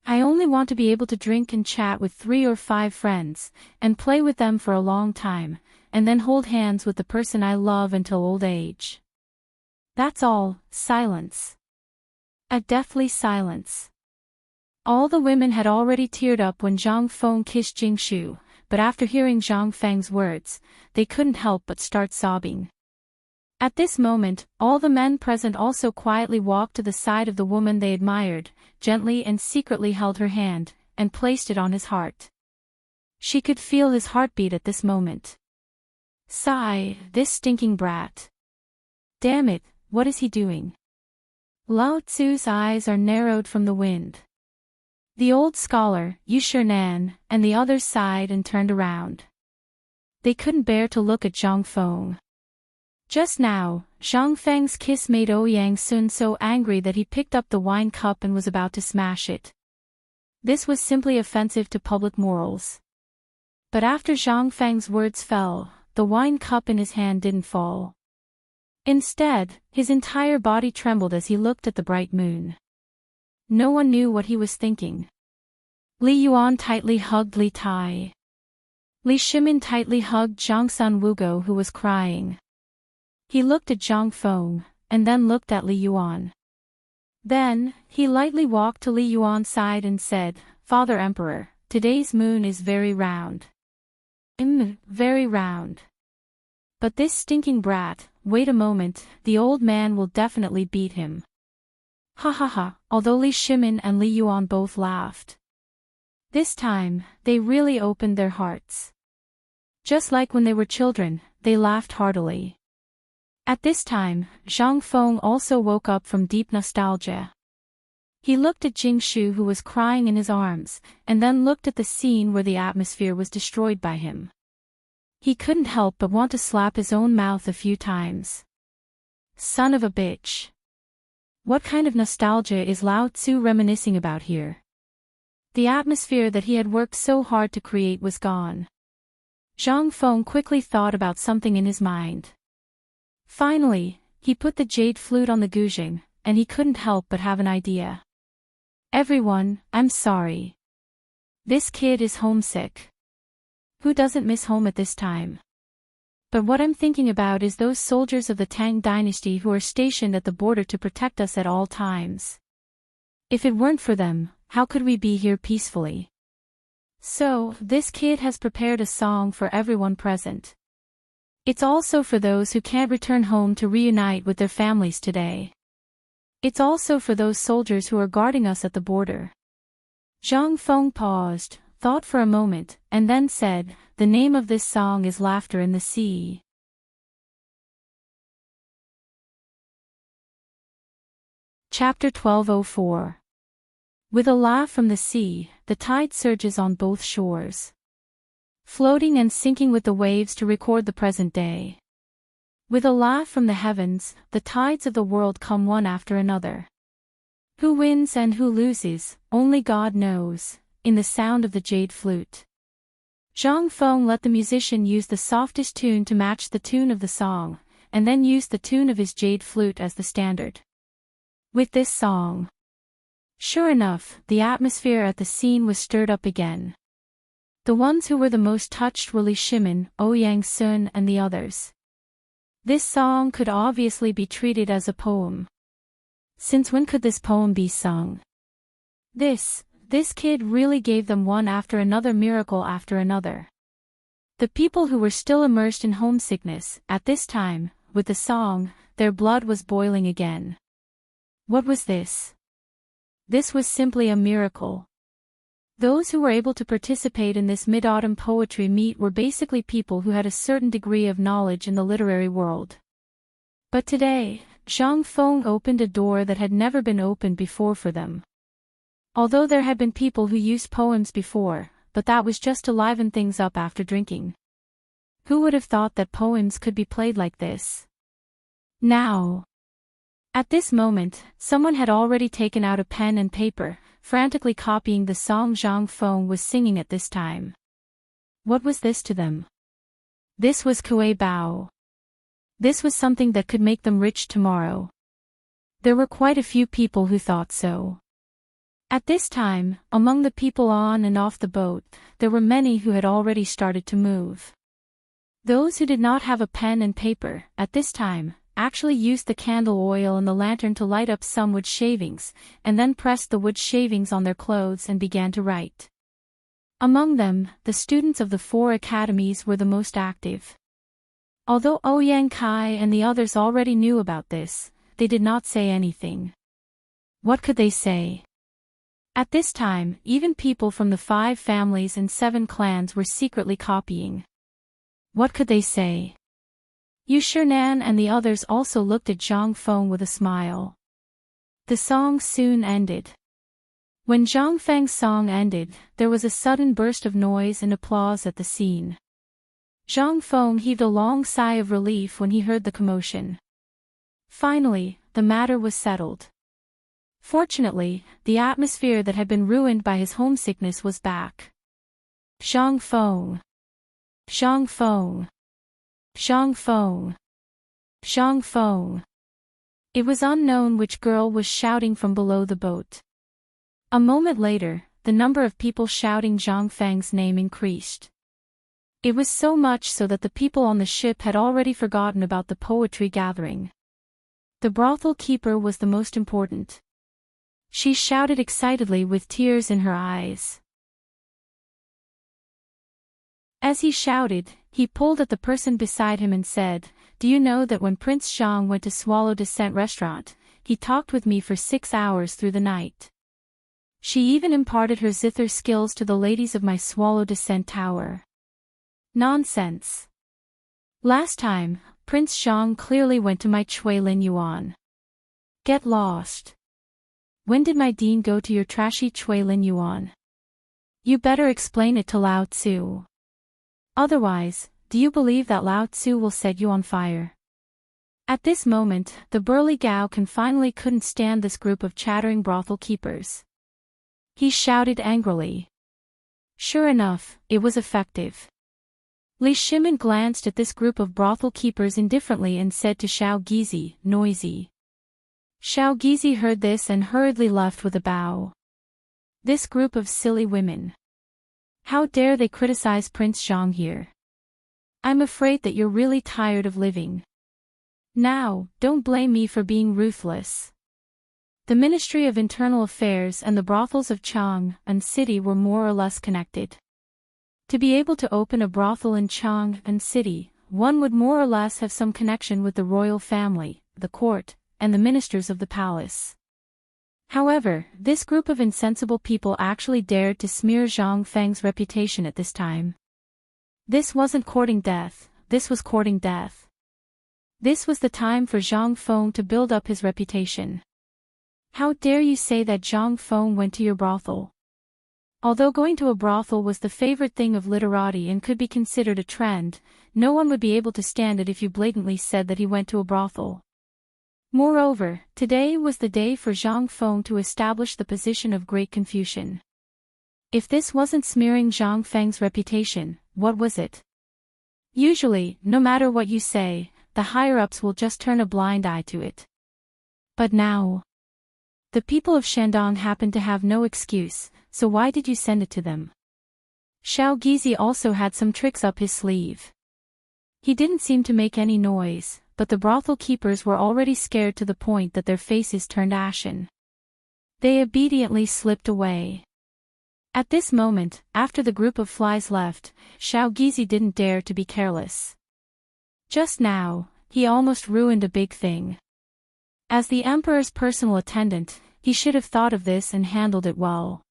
I only want to be able to drink and chat with 3 or 5 friends, and play with them for a long time, and then hold hands with the person I love until old age. That's all." Silence. A deathly silence. All the women had already teared up when Zhang Feng kissed Jingshu, but after hearing Zhang Feng's words, they couldn't help but start sobbing. At this moment, all the men present also quietly walked to the side of the woman they admired, gently and secretly held her hand, and placed it on his heart. She could feel his heartbeat at this moment. Sigh, this stinking brat. Damn it, what is he doing? Lao Tzu's eyes are narrowed from the wind. The old scholar, Yu Shernan, and the others sighed and turned around. they couldn't bear to look at Zhang Feng. Just now, Zhang Feng's kiss made Ouyang Sun so angry that he picked up the wine cup and was about to smash it. This was simply offensive to public morals. But after Zhang Feng's words fell, the wine cup in his hand didn't fall. Instead, his entire body trembled as he looked at the bright moon. No one knew what he was thinking. Li Yuan tightly hugged Li Tai. Li Shimin tightly hugged Zhang Sun Wugo, who was crying. He looked at Zhang Feng, and then looked at Li Yuan. Then, he lightly walked to Li Yuan's side and said, "Father Emperor, today's moon is very round." Very round. But this stinking brat, wait a moment, the old man will definitely beat him. Ha ha ha, although Li Shimin and Li Yuan both laughed. This time, they really opened their hearts. Just like when they were children, they laughed heartily. At this time, Zhang Feng also woke up from deep nostalgia. He looked at Jing Shu, who was crying in his arms, and then looked at the scene where the atmosphere was destroyed by him. He couldn't help but want to slap his own mouth a few times. Son of a bitch. What kind of nostalgia is Lao Tzu reminiscing about here? The atmosphere that he had worked so hard to create was gone. Zhang Feng quickly thought about something in his mind. Finally, he put the jade flute on the guzheng, and he couldn't help but have an idea. Everyone, I'm sorry. This kid is homesick. Who doesn't miss home at this time? But what I'm thinking about is those soldiers of the Tang Dynasty who are stationed at the border to protect us at all times. If it weren't for them, how could we be here peacefully? So, this kid has prepared a song for everyone present. It's also for those who can't return home to reunite with their families today. It's also for those soldiers who are guarding us at the border. Zhang Feng paused, thought for a moment, and then said, "The name of this song is Laughter in the Sea." Chapter 1204. With a laugh from the sea, the tide surges on both shores, floating and sinking with the waves to record the present day. With a laugh from the heavens, the tides of the world come one after another. Who wins and who loses, only God knows, in the sound of the jade flute. Zhang Feng let the musician use the softest tune to match the tune of the song, and then used the tune of his jade flute as the standard. With this song, sure enough, the atmosphere at the scene was stirred up again. The ones who were the most touched were Li Shimin, Ouyang Sun and the others. This song could obviously be treated as a poem. Since when could this poem be sung? This kid really gave them one after another miracle after another. The people who were still immersed in homesickness, at this time, with the song, their blood was boiling again. What was this? This was simply a miracle. Those who were able to participate in this mid-autumn poetry meet were basically people who had a certain degree of knowledge in the literary world. But today, Zhang Feng opened a door that had never been opened before for them. Although there had been people who used poems before, but that was just to liven things up after drinking. Who would have thought that poems could be played like this? Now. At this moment, someone had already taken out a pen and paper, frantically copying the song Zhang Feng was singing at this time. What was this to them? This was Kuei Bao. This was something that could make them rich tomorrow. There were quite a few people who thought so. At this time, among the people on and off the boat, there were many who had already started to move. Those who did not have a pen and paper, at this time, actually used the candle oil and the lantern to light up some wood shavings, and then pressed the wood shavings on their clothes and began to write. Among them, the students of the 4 academies were the most active. Although Ouyang Kai and the others already knew about this, they did not say anything. What could they say? At this time, even people from the 5 families and 7 clans were secretly copying. What could they say? Yu Shernan and the others also looked at Zhang Feng with a smile. The song soon ended. When Zhang Feng's song ended, there was a sudden burst of noise and applause at the scene. Zhang Feng heaved a long sigh of relief when he heard the commotion. Finally, the matter was settled. Fortunately, the atmosphere that had been ruined by his homesickness was back. Zhang Feng. Zhang Feng. Zhang Feng. Zhang Feng. It was unknown which girl was shouting from below the boat. A moment later, the number of people shouting Zhang Feng's name increased. It was so much so that the people on the ship had already forgotten about the poetry gathering. The brothel keeper was the most important. She shouted excitedly with tears in her eyes. As he shouted, he pulled at the person beside him and said, "Do you know that when Prince Zhang went to Swallow Descent restaurant, he talked with me for 6 hours through the night. She even imparted her zither skills to the ladies of my Swallow Descent tower." Nonsense. Last time, Prince Zhang clearly went to my Chui Lin Yuan. Get lost. When did my dean go to your trashy Chui Lin Yuan? You better explain it to Lao Tzu. Otherwise, do you believe that Lao Tzu will set you on fire? At this moment, the burly Gao Can finally couldn't stand this group of chattering brothel keepers. He shouted angrily. Sure enough, it was effective. Li Shimin glanced at this group of brothel keepers indifferently and said to Xiao Gizi, "Noisy." Xiao Gizi heard this and hurriedly left with a bow. This group of silly women. How dare they criticize Prince Zhang here? I'm afraid that you're really tired of living. Now, don't blame me for being ruthless. The Ministry of Internal Affairs and the brothels of Chang'an City were more or less connected. To be able to open a brothel in Chang'an City, one would more or less have some connection with the royal family, the court, and the ministers of the palace. However, this group of insensible people actually dared to smear Zhang Feng's reputation at this time. This wasn't courting death, this was courting death. This was the time for Zhang Feng to build up his reputation. How dare you say that Zhang Feng went to your brothel? Although going to a brothel was the favorite thing of literati and could be considered a trend, no one would be able to stand it if you blatantly said that he went to a brothel. Moreover, today was the day for Zhang Feng to establish the position of great confusion. If this wasn't smearing Zhang Feng's reputation, what was it? Usually, no matter what you say, the higher-ups will just turn a blind eye to it. But now, the people of Shandong happened to have no excuse, so why did you send it to them? Xiao Gizi also had some tricks up his sleeve. He didn't seem to make any noise, but the brothel keepers were already scared to the point that their faces turned ashen. They obediently slipped away. At this moment, after the group of flies left, Xiao Gizi didn't dare to be careless. Just now, he almost ruined a big thing. As the emperor's personal attendant, he should have thought of this and handled it well.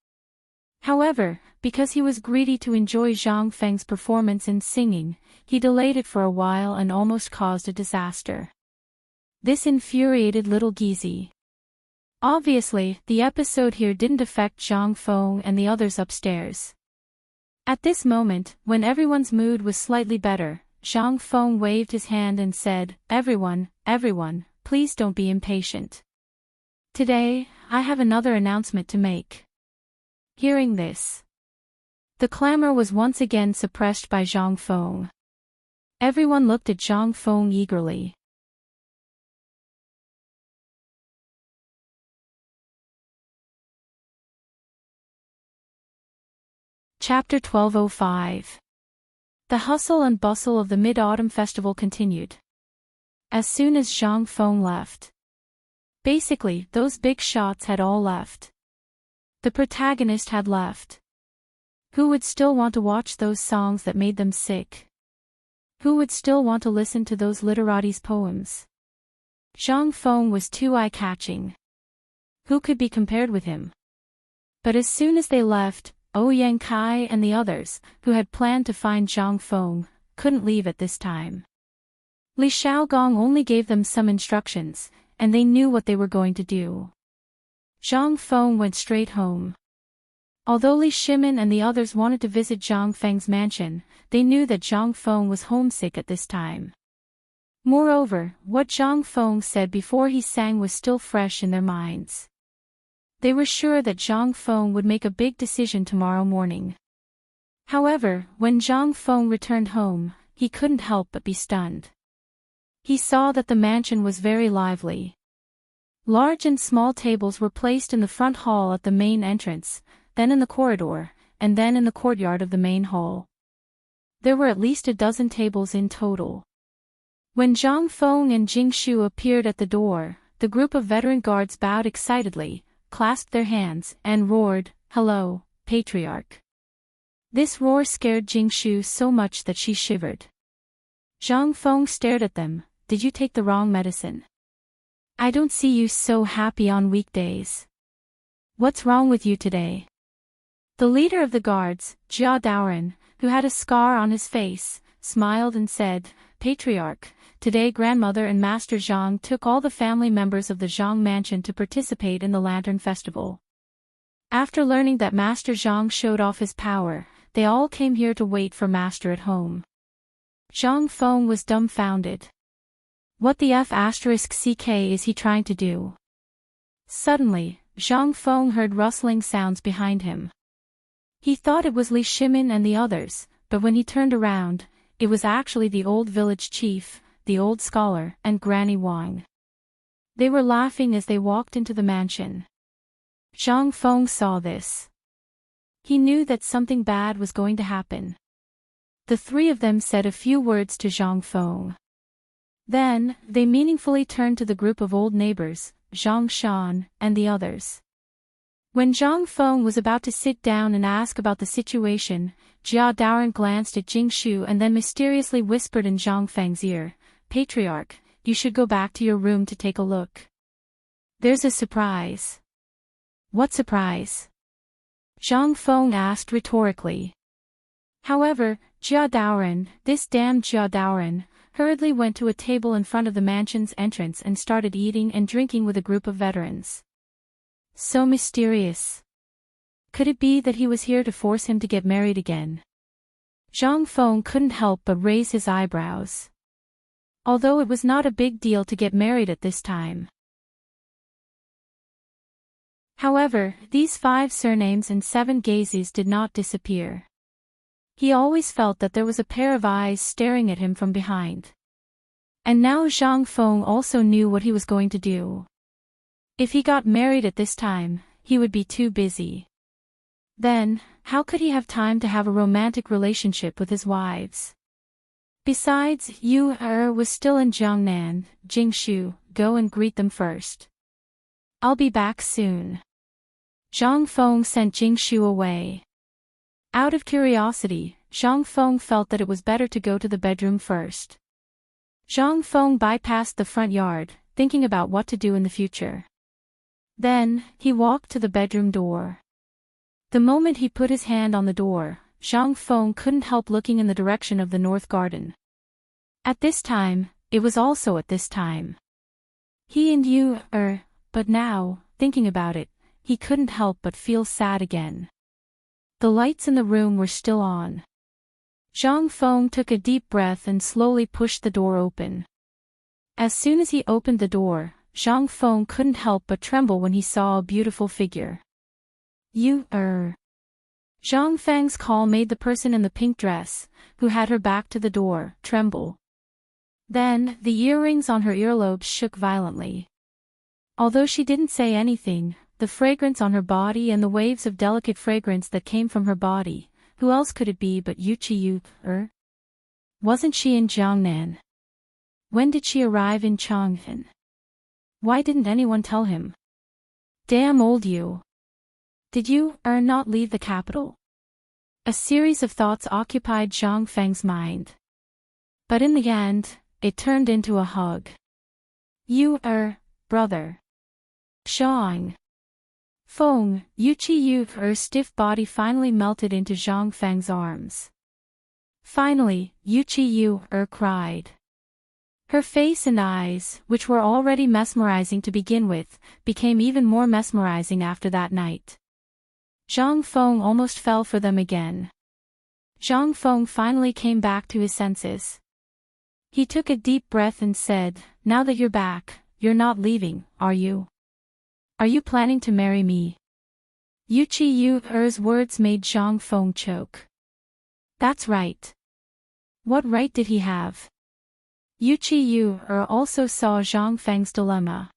However, because he was greedy to enjoy Zhang Feng's performance in singing, he delayed it for a while and almost caused a disaster. This infuriated little Gizi. Obviously, the episode here didn't affect Zhang Feng and the others upstairs. At this moment, when everyone's mood was slightly better, Zhang Feng waved his hand and said, everyone, please don't be impatient. Today, I have another announcement to make." Hearing this, the clamor was once again suppressed by Zhang Feng. Everyone looked at Zhang Feng eagerly. Chapter 1205. The hustle and bustle of the Mid-Autumn Festival continued. As soon as Zhang Feng left. Basically, those big shots had all left. The protagonist had left. Who would still want to watch those songs that made them sick? Who would still want to listen to those literatis' poems? Zhang Feng was too eye-catching. Who could be compared with him? But as soon as they left, Ouyang Kai and the others, who had planned to find Zhang Feng, couldn't leave at this time. Li Xiaogong only gave them some instructions, and they knew what they were going to do. Zhang Feng went straight home. Although Li Shimin and the others wanted to visit Zhang Feng's mansion, they knew that Zhang Feng was homesick at this time. Moreover, what Zhang Feng said before he sang was still fresh in their minds. They were sure that Zhang Feng would make a big decision tomorrow morning. However, when Zhang Feng returned home, he couldn't help but be stunned. He saw that the mansion was very lively. Large and small tables were placed in the front hall at the main entrance, then in the corridor, and then in the courtyard of the main hall. There were at least a dozen tables in total. When Zhang Feng and Jing Shu appeared at the door, the group of veteran guards bowed excitedly, clasped their hands, and roared, "Hello, Patriarch." This roar scared Jing Shu so much that she shivered. Zhang Feng stared at them. "Did you take the wrong medicine? I don't see you so happy on weekdays. What's wrong with you today?" The leader of the guards, Jia Daoren, who had a scar on his face, smiled and said, "Patriarch, today grandmother and Master Zhang took all the family members of the Zhang mansion to participate in the Lantern Festival. After learning that Master Zhang showed off his power, they all came here to wait for Master at home." Zhang Feng was dumbfounded. What the **CK is he trying to do? Suddenly, Zhang Feng heard rustling sounds behind him. He thought it was Li Shimin and the others, but when he turned around, it was actually the old village chief, the old scholar, and Granny Wang. They were laughing as they walked into the mansion. Zhang Feng saw this. He knew that something bad was going to happen. The three of them said a few words to Zhang Feng. Then, they meaningfully turned to the group of old neighbors, Zhang Shan, and the others. When Zhang Feng was about to sit down and ask about the situation, Jia Daoren glanced at Jing Shu and then mysteriously whispered in Zhang Feng's ear, "Patriarch, you should go back to your room to take a look. There's a surprise." "What surprise?" Zhang Feng asked rhetorically. However, Jia Daoren, this damned Jia Daoren, hurriedly went to a table in front of the mansion's entrance and started eating and drinking with a group of veterans. So mysterious. Could it be that he was here to force him to get married again? Zhang Feng couldn't help but raise his eyebrows. Although it was not a big deal to get married at this time. However, these 5 surnames and 7 gazes did not disappear. He always felt that there was a pair of eyes staring at him from behind. And now Zhang Feng also knew what he was going to do. If he got married at this time, he would be too busy. Then, how could he have time to have a romantic relationship with his wives? Besides, Yu was still in Jiangnan. Jing Shu, go and greet them first. I'll be back soon. Zhang Feng sent Jing Shu away. Out of curiosity, Zhang Feng felt that it was better to go to the bedroom first. Zhang Feng bypassed the front yard, thinking about what to do in the future. Then, he walked to the bedroom door. The moment he put his hand on the door, Zhang Feng couldn't help looking in the direction of the north garden. At this time, it was also at this time. He and Yu but now, thinking about it, he couldn't help but feel sad again. The lights in the room were still on. Zhang Feng took a deep breath and slowly pushed the door open. As soon as he opened the door, Zhang Feng couldn't help but tremble when he saw a beautiful figure. "You, Zhang Feng's call made the person in the pink dress, who had her back to the door, tremble. Then, the earrings on her earlobes shook violently. Although she didn't say anything, the fragrance on her body and the waves of delicate fragrance that came from her body, who else could it be but Yu? Wasn't she in Jiangnan? When did she arrive in Chang'an? Why didn't anyone tell him? Damn old Yu. Did you, not leave the capital? A series of thoughts occupied Zhang Feng's mind. But in the end, it turned into a hug. You, brother. Zhang Feng, Yu's stiff body finally melted into Zhang Feng's arms. Finally, Yu cried. Her face and eyes, which were already mesmerizing to begin with, became even more mesmerizing after that night. Zhang Feng almost fell for them again. Zhang Feng finally came back to his senses. He took a deep breath and said, "Now that you're back, you're not leaving, are you? Are you planning to marry me?" Yuqi's words made Zhang Feng choke. That's right. What right did he have? Yuqi also saw Zhang Feng's dilemma.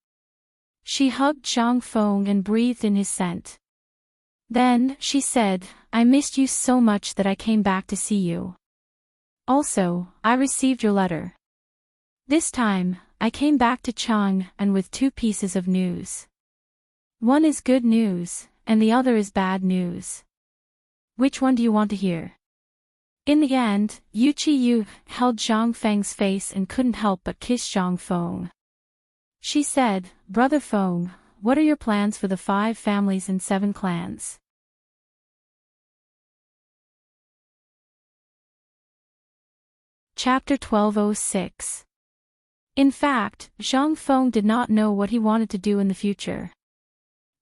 She hugged Zhang Feng and breathed in his scent. Then, she said, "I missed you so much that I came back to see you. Also, I received your letter. This time, I came back to Chang and with two pieces of news. One is good news, and the other is bad news. Which one do you want to hear?" In the end, Yuqi held Zhang Feng's face and couldn't help but kiss Zhang Feng. She said, "Brother Feng, what are your plans for the 5 families and 7 clans?" Chapter 1206. In fact, Zhang Feng did not know what he wanted to do in the future.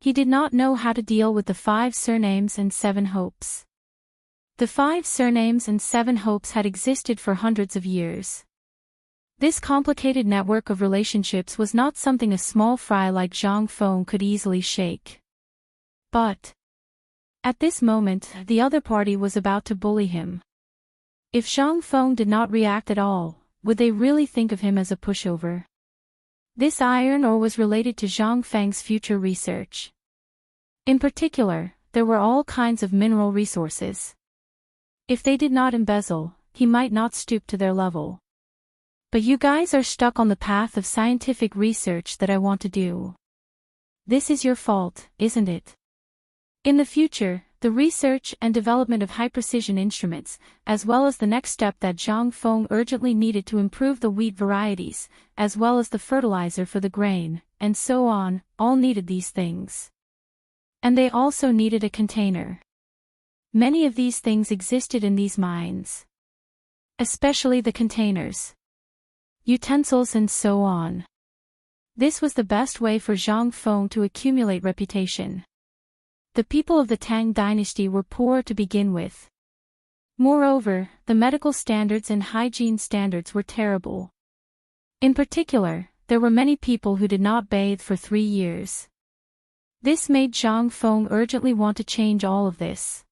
He did not know how to deal with the 5 surnames and 7 hopes. The 5 surnames and 7 hopes had existed for hundreds of years. This complicated network of relationships was not something a small fry like Zhang Feng could easily shake. But at this moment, the other party was about to bully him. If Zhang Feng did not react at all, would they really think of him as a pushover? This iron ore was related to Zhang Feng's future research. In particular, there were all kinds of mineral resources. If they did not embezzle, he might not stoop to their level. But you guys are stuck on the path of scientific research that I want to do. This is your fault, isn't it? In the future, the research and development of high-precision instruments, as well as the next step that Zhang Feng urgently needed to improve the wheat varieties, as well as the fertilizer for the grain, and so on, all needed these things. And they also needed a container. Many of these things existed in these mines. Especially the containers, utensils and so on. This was the best way for Zhang Feng to accumulate reputation. The people of the Tang Dynasty were poor to begin with. Moreover, the medical standards and hygiene standards were terrible. In particular, there were many people who did not bathe for 3 years. This made Zhang Feng urgently want to change all of this.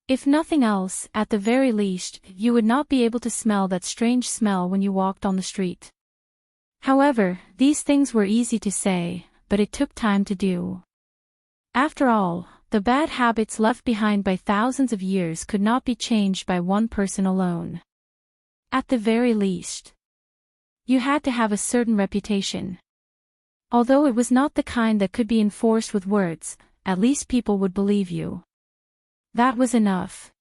If nothing else, at the very least, you would not be able to smell that strange smell when you walked on the street. However, these things were easy to say, but it took time to do. After all, the bad habits left behind by thousands of years could not be changed by one person alone. At the very least, you had to have a certain reputation. Although it was not the kind that could be enforced with words, at least people would believe you. That was enough.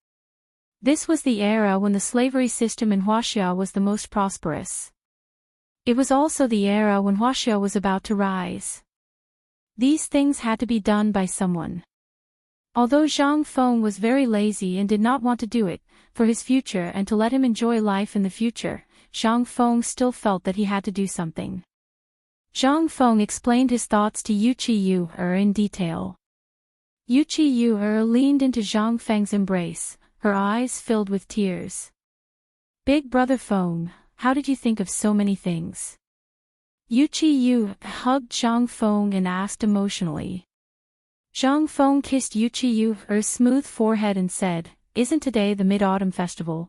This was the era when the slavery system in Huaxia was the most prosperous. It was also the era when Huaxia was about to rise. These things had to be done by someone. Although Zhang Feng was very lazy and did not want to do it, for his future and to let him enjoy life in the future, Zhang Feng still felt that he had to do something. Zhang Feng explained his thoughts to Yuqi in detail. Yuqi leaned into Zhang Feng's embrace, her eyes filled with tears. "Big brother Feng, how did you think of so many things?" Yuqi hugged Zhang Feng and asked emotionally. Zhang Feng kissed Yuqi's smooth forehead and said, "Isn't today the Mid-Autumn Festival?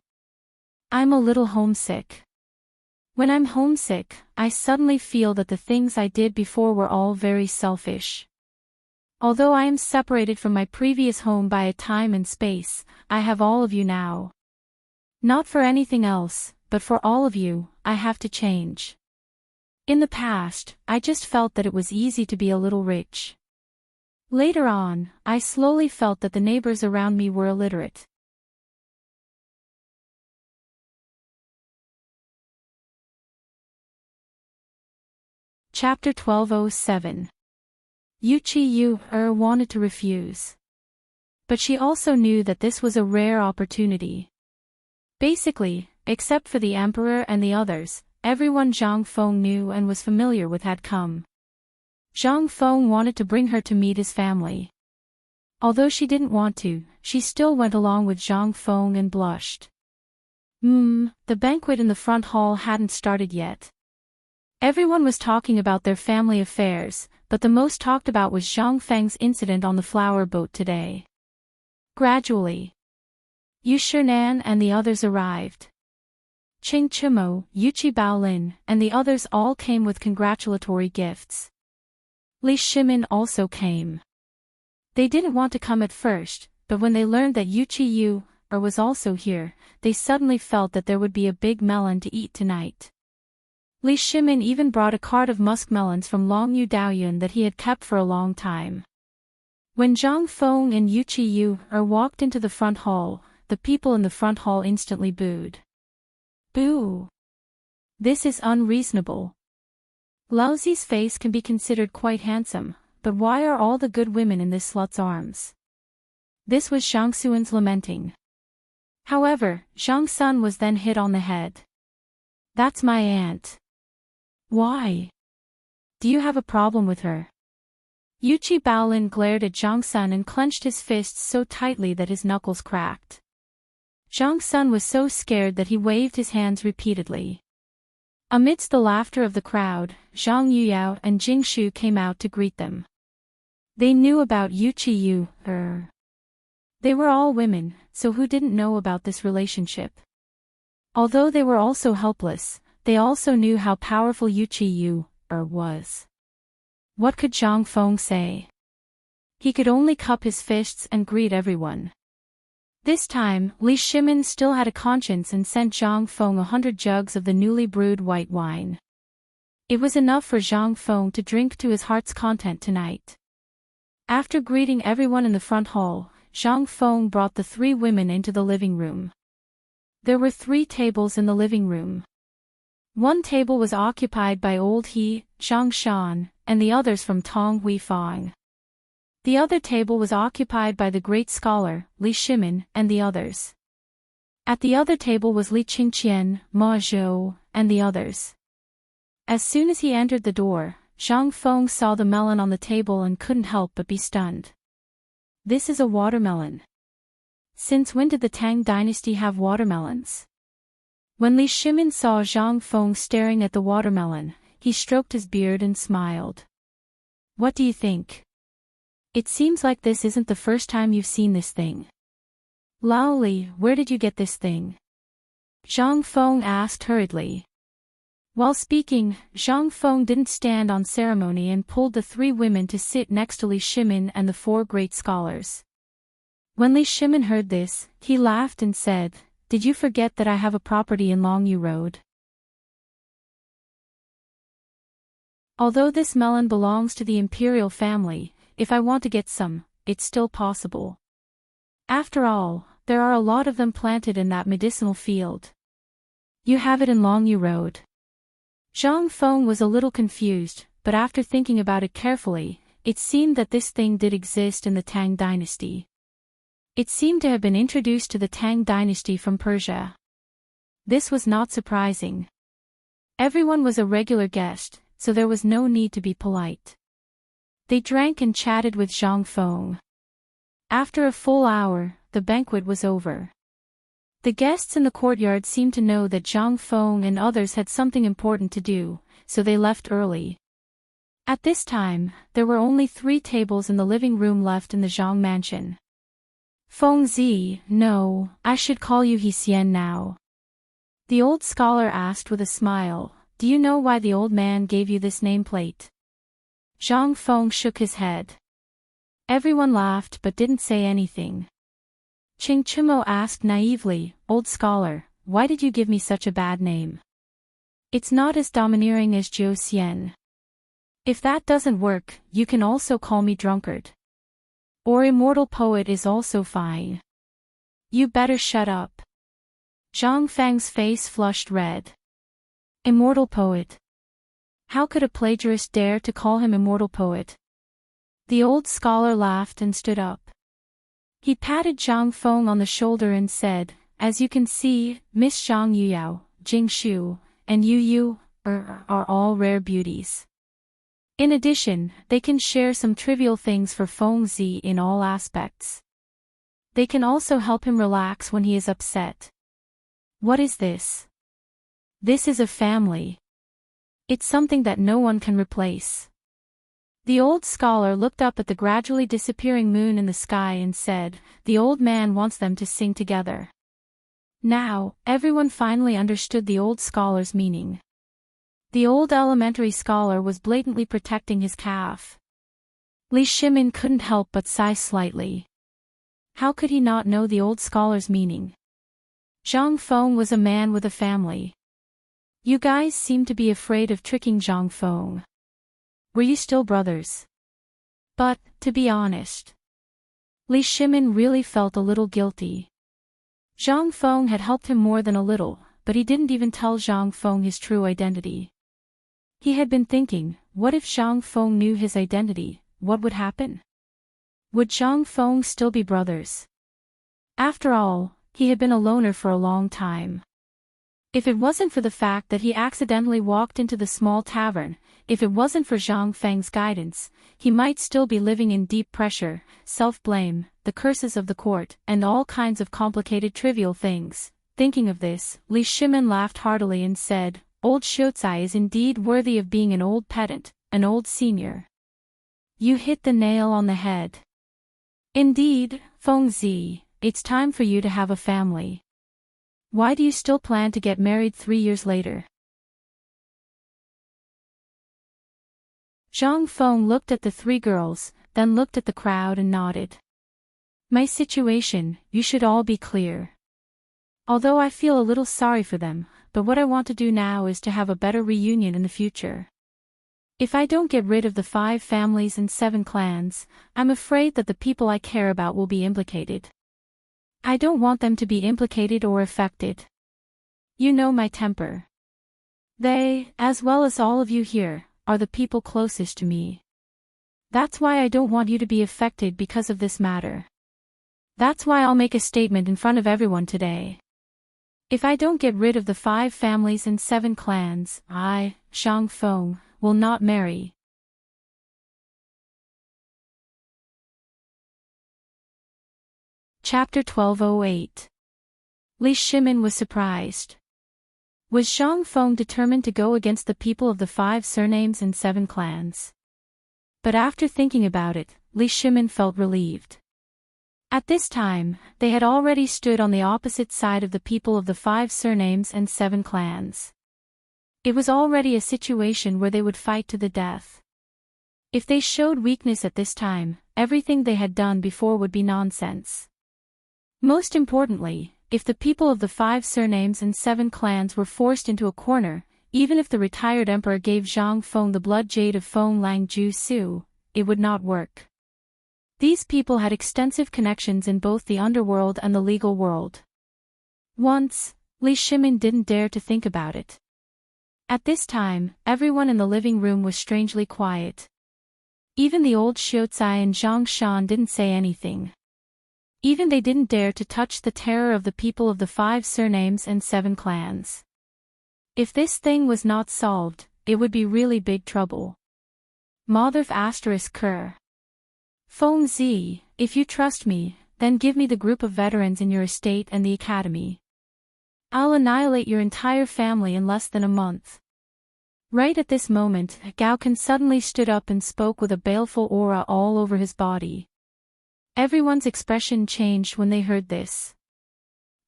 I'm a little homesick. When I'm homesick, I suddenly feel that the things I did before were all very selfish. Although I am separated from my previous home by a time and space, I have all of you now. Not for anything else, but for all of you, I have to change. In the past, I just felt that it was easy to be a little rich. Later on, I slowly felt that the neighbors around me were illiterate. Chapter 1207. Yuqi wanted to refuse. But she also knew that this was a rare opportunity. Basically, except for the emperor and the others, everyone Zhang Feng knew and was familiar with had come. Zhang Feng wanted to bring her to meet his family. Although she didn't want to, she still went along with Zhang Feng and blushed. The banquet in the front hall hadn't started yet. Everyone was talking about their family affairs, but the most talked about was Zhang Feng's incident on the flower boat today. Gradually, Yu Shinan and the others arrived. Qing Chimo, Yuqi Baolin, and the others all came with congratulatory gifts. Li Shimin also came. They didn't want to come at first, but when they learned that Yuqi Yu was also here, they suddenly felt that there would be a big melon to eat tonight. Li Shimin even brought a cart of muskmelons from Longyu Daoyun that he had kept for a long time. When Zhang Feng and Yuqi Yu walked into the front hall, the people in the front hall instantly booed. Boo! This is unreasonable. Laozi's face can be considered quite handsome, but why are all the good women in this slut's arms? This was Zhang Xuan's lamenting. However, Zhang Sun was then hit on the head. That's my aunt. Why? Do you have a problem with her? Yuqi Baolin glared at Zhang Sun and clenched his fists so tightly that his knuckles cracked. Zhang Sun was so scared that he waved his hands repeatedly. Amidst the laughter of the crowd, Zhang Yuyao and Jing Shu came out to greet them. They knew about Yuqi Yu. They were all women, so who didn't know about this relationship? Although they were also helpless, they also knew how powerful Yuqi Yu was. What could Zhang Feng say? He could only cup his fists and greet everyone. This time, Li Shimin still had a conscience and sent Zhang Feng 100 jugs of the newly brewed white wine. It was enough for Zhang Feng to drink to his heart's content tonight. After greeting everyone in the front hall, Zhang Feng brought the 3 women into the living room. There were 3 tables in the living room. One table was occupied by Old He, Zhang Shan, and the others from Tong Hui Fang. The other table was occupied by the great scholar, Li Shimin, and the others. At the other table was Li Qingqian, Ma Zhou, and the others. As soon as he entered the door, Zhang Feng saw the melon on the table and couldn't help but be stunned. This is a watermelon. Since when did the Tang Dynasty have watermelons? When Li Shimin saw Zhang Feng staring at the watermelon, he stroked his beard and smiled. What do you think? It seems like this isn't the first time you've seen this thing. Lao Li, where did you get this thing? Zhang Feng asked hurriedly. While speaking, Zhang Feng didn't stand on ceremony and pulled the 3 women to sit next to Li Shimin and the 4 great scholars. When Li Shimin heard this, he laughed and said, "Did you forget that I have a property in Longyu Road? Although this melon belongs to the imperial family, if I want to get some, it's still possible. After all, there are a lot of them planted in that medicinal field. You have it in Longyu Road." Zhang Feng was a little confused, but after thinking about it carefully, it seemed that this thing did exist in the Tang Dynasty. It seemed to have been introduced to the Tang Dynasty from Persia. This was not surprising. Everyone was a regular guest, so there was no need to be polite. They drank and chatted with Zhang Feng. After a full hour, the banquet was over. The guests in the courtyard seemed to know that Zhang Feng and others had something important to do, so they left early. At this time, there were only 3 tables in the living room left in the Zhang mansion. Feng Zi, no, I should call you He Xian now. The old scholar asked with a smile, "Do you know why the old man gave you this nameplate?" Zhang Feng shook his head. Everyone laughed but didn't say anything. Qing Chimo asked naively, "Old scholar, why did you give me such a bad name? It's not as domineering as Jiu Xian. If that doesn't work, you can also call me drunkard. Or immortal poet is also fine. You better shut up." Zhang Feng's face flushed red. Immortal poet. How could a plagiarist dare to call him immortal poet? The old scholar laughed and stood up. He patted Zhang Feng on the shoulder and said, "As you can see, Miss Zhang Yuyao, Jing Shu, and Yu Yu are all rare beauties. In addition, they can share some trivial things for Feng Zi in all aspects. They can also help him relax when he is upset. What is this? This is a family. It's something that no one can replace. The old scholar looked up at the gradually disappearing moon in the sky and said, "The old man wants them to sing together." Now, everyone finally understood the old scholar's meaning. The old elementary scholar was blatantly protecting his calf. Li Shimin couldn't help but sigh slightly. How could he not know the old scholar's meaning? Zhang Feng was a man with a family. You guys seem to be afraid of tricking Zhang Feng. Were you still brothers? But, to be honest, Li Shimin really felt a little guilty. Zhang Feng had helped him more than a little, but he didn't even tell Zhang Feng his true identity. He had been thinking, what if Zhang Feng knew his identity, what would happen? Would Zhang Feng still be brothers? After all, he had been a loner for a long time. If it wasn't for the fact that he accidentally walked into the small tavern, if it wasn't for Zhang Feng's guidance, he might still be living in deep pressure, self-blame, the curses of the court, and all kinds of complicated trivial things. Thinking of this, Li Shimin laughed heartily and said, "Old Xiaocai is indeed worthy of being an old pedant, an old senior." You hit the nail on the head. Indeed, Feng Zi, it's time for you to have a family. Why do you still plan to get married 3 years later? Zhang Feng looked at the three girls, then looked at the crowd and nodded. My situation, you should all be clear. Although I feel a little sorry for them, but what I want to do now is to have a better reunion in the future. If I don't get rid of the 5 families and 7 clans, I'm afraid that the people I care about will be implicated. I don't want them to be implicated or affected. You know my temper. They, as well as all of you here, are the people closest to me. That's why I don't want you to be affected because of this matter. That's why I'll make a statement in front of everyone today. If I don't get rid of the 5 families and 7 clans, I, Zhang Feng, will not marry. Chapter 1208. Li Shimin was surprised. Was Zhang Feng determined to go against the people of the 5 surnames and 7 clans? But after thinking about it, Li Shimin felt relieved. At this time, they had already stood on the opposite side of the people of the 5 surnames and 7 clans. It was already a situation where they would fight to the death. If they showed weakness at this time, everything they had done before would be nonsense. Most importantly, if the people of the 5 surnames and 7 clans were forced into a corner, even if the retired emperor gave Zhang Feng the blood jade of Feng Lang Ju Su, it would not work. These people had extensive connections in both the underworld and the legal world. Once, Li Shimin didn't dare to think about it. At this time, everyone in the living room was strangely quiet. Even the old Xiaocai and Zhang Shan didn't say anything. Even they didn't dare to touch the terror of the people of the 5 surnames and 7 clans. If this thing was not solved, it would be really big trouble. Motherf *****. Feng Zi, if you trust me, then give me the group of veterans in your estate and the academy. I'll annihilate your entire family in less than a month. Right at this moment, Gao Kan suddenly stood up and spoke with a baleful aura all over his body. Everyone's expression changed when they heard this.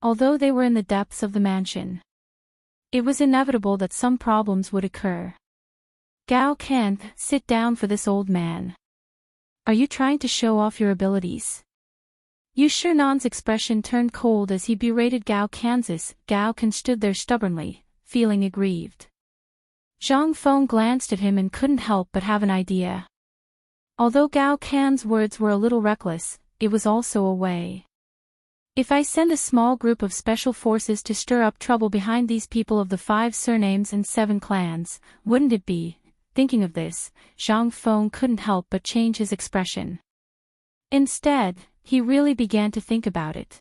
Although they were in the depths of the mansion, it was inevitable that some problems would occur. Gao Kan, sit down for this old man. Are you trying to show off your abilities? Yu Shernan's expression turned cold as he berated Gao Kan's. Gao Kan stood there stubbornly, feeling aggrieved. Zhang Feng glanced at him and couldn't help but have an idea. Although Gao Kan's words were a little reckless, it was also a way. If I send a small group of special forces to stir up trouble behind these people of the 5 surnames and 7 clans, wouldn't it be? Thinking of this, Zhang Feng couldn't help but change his expression. Instead, he really began to think about it.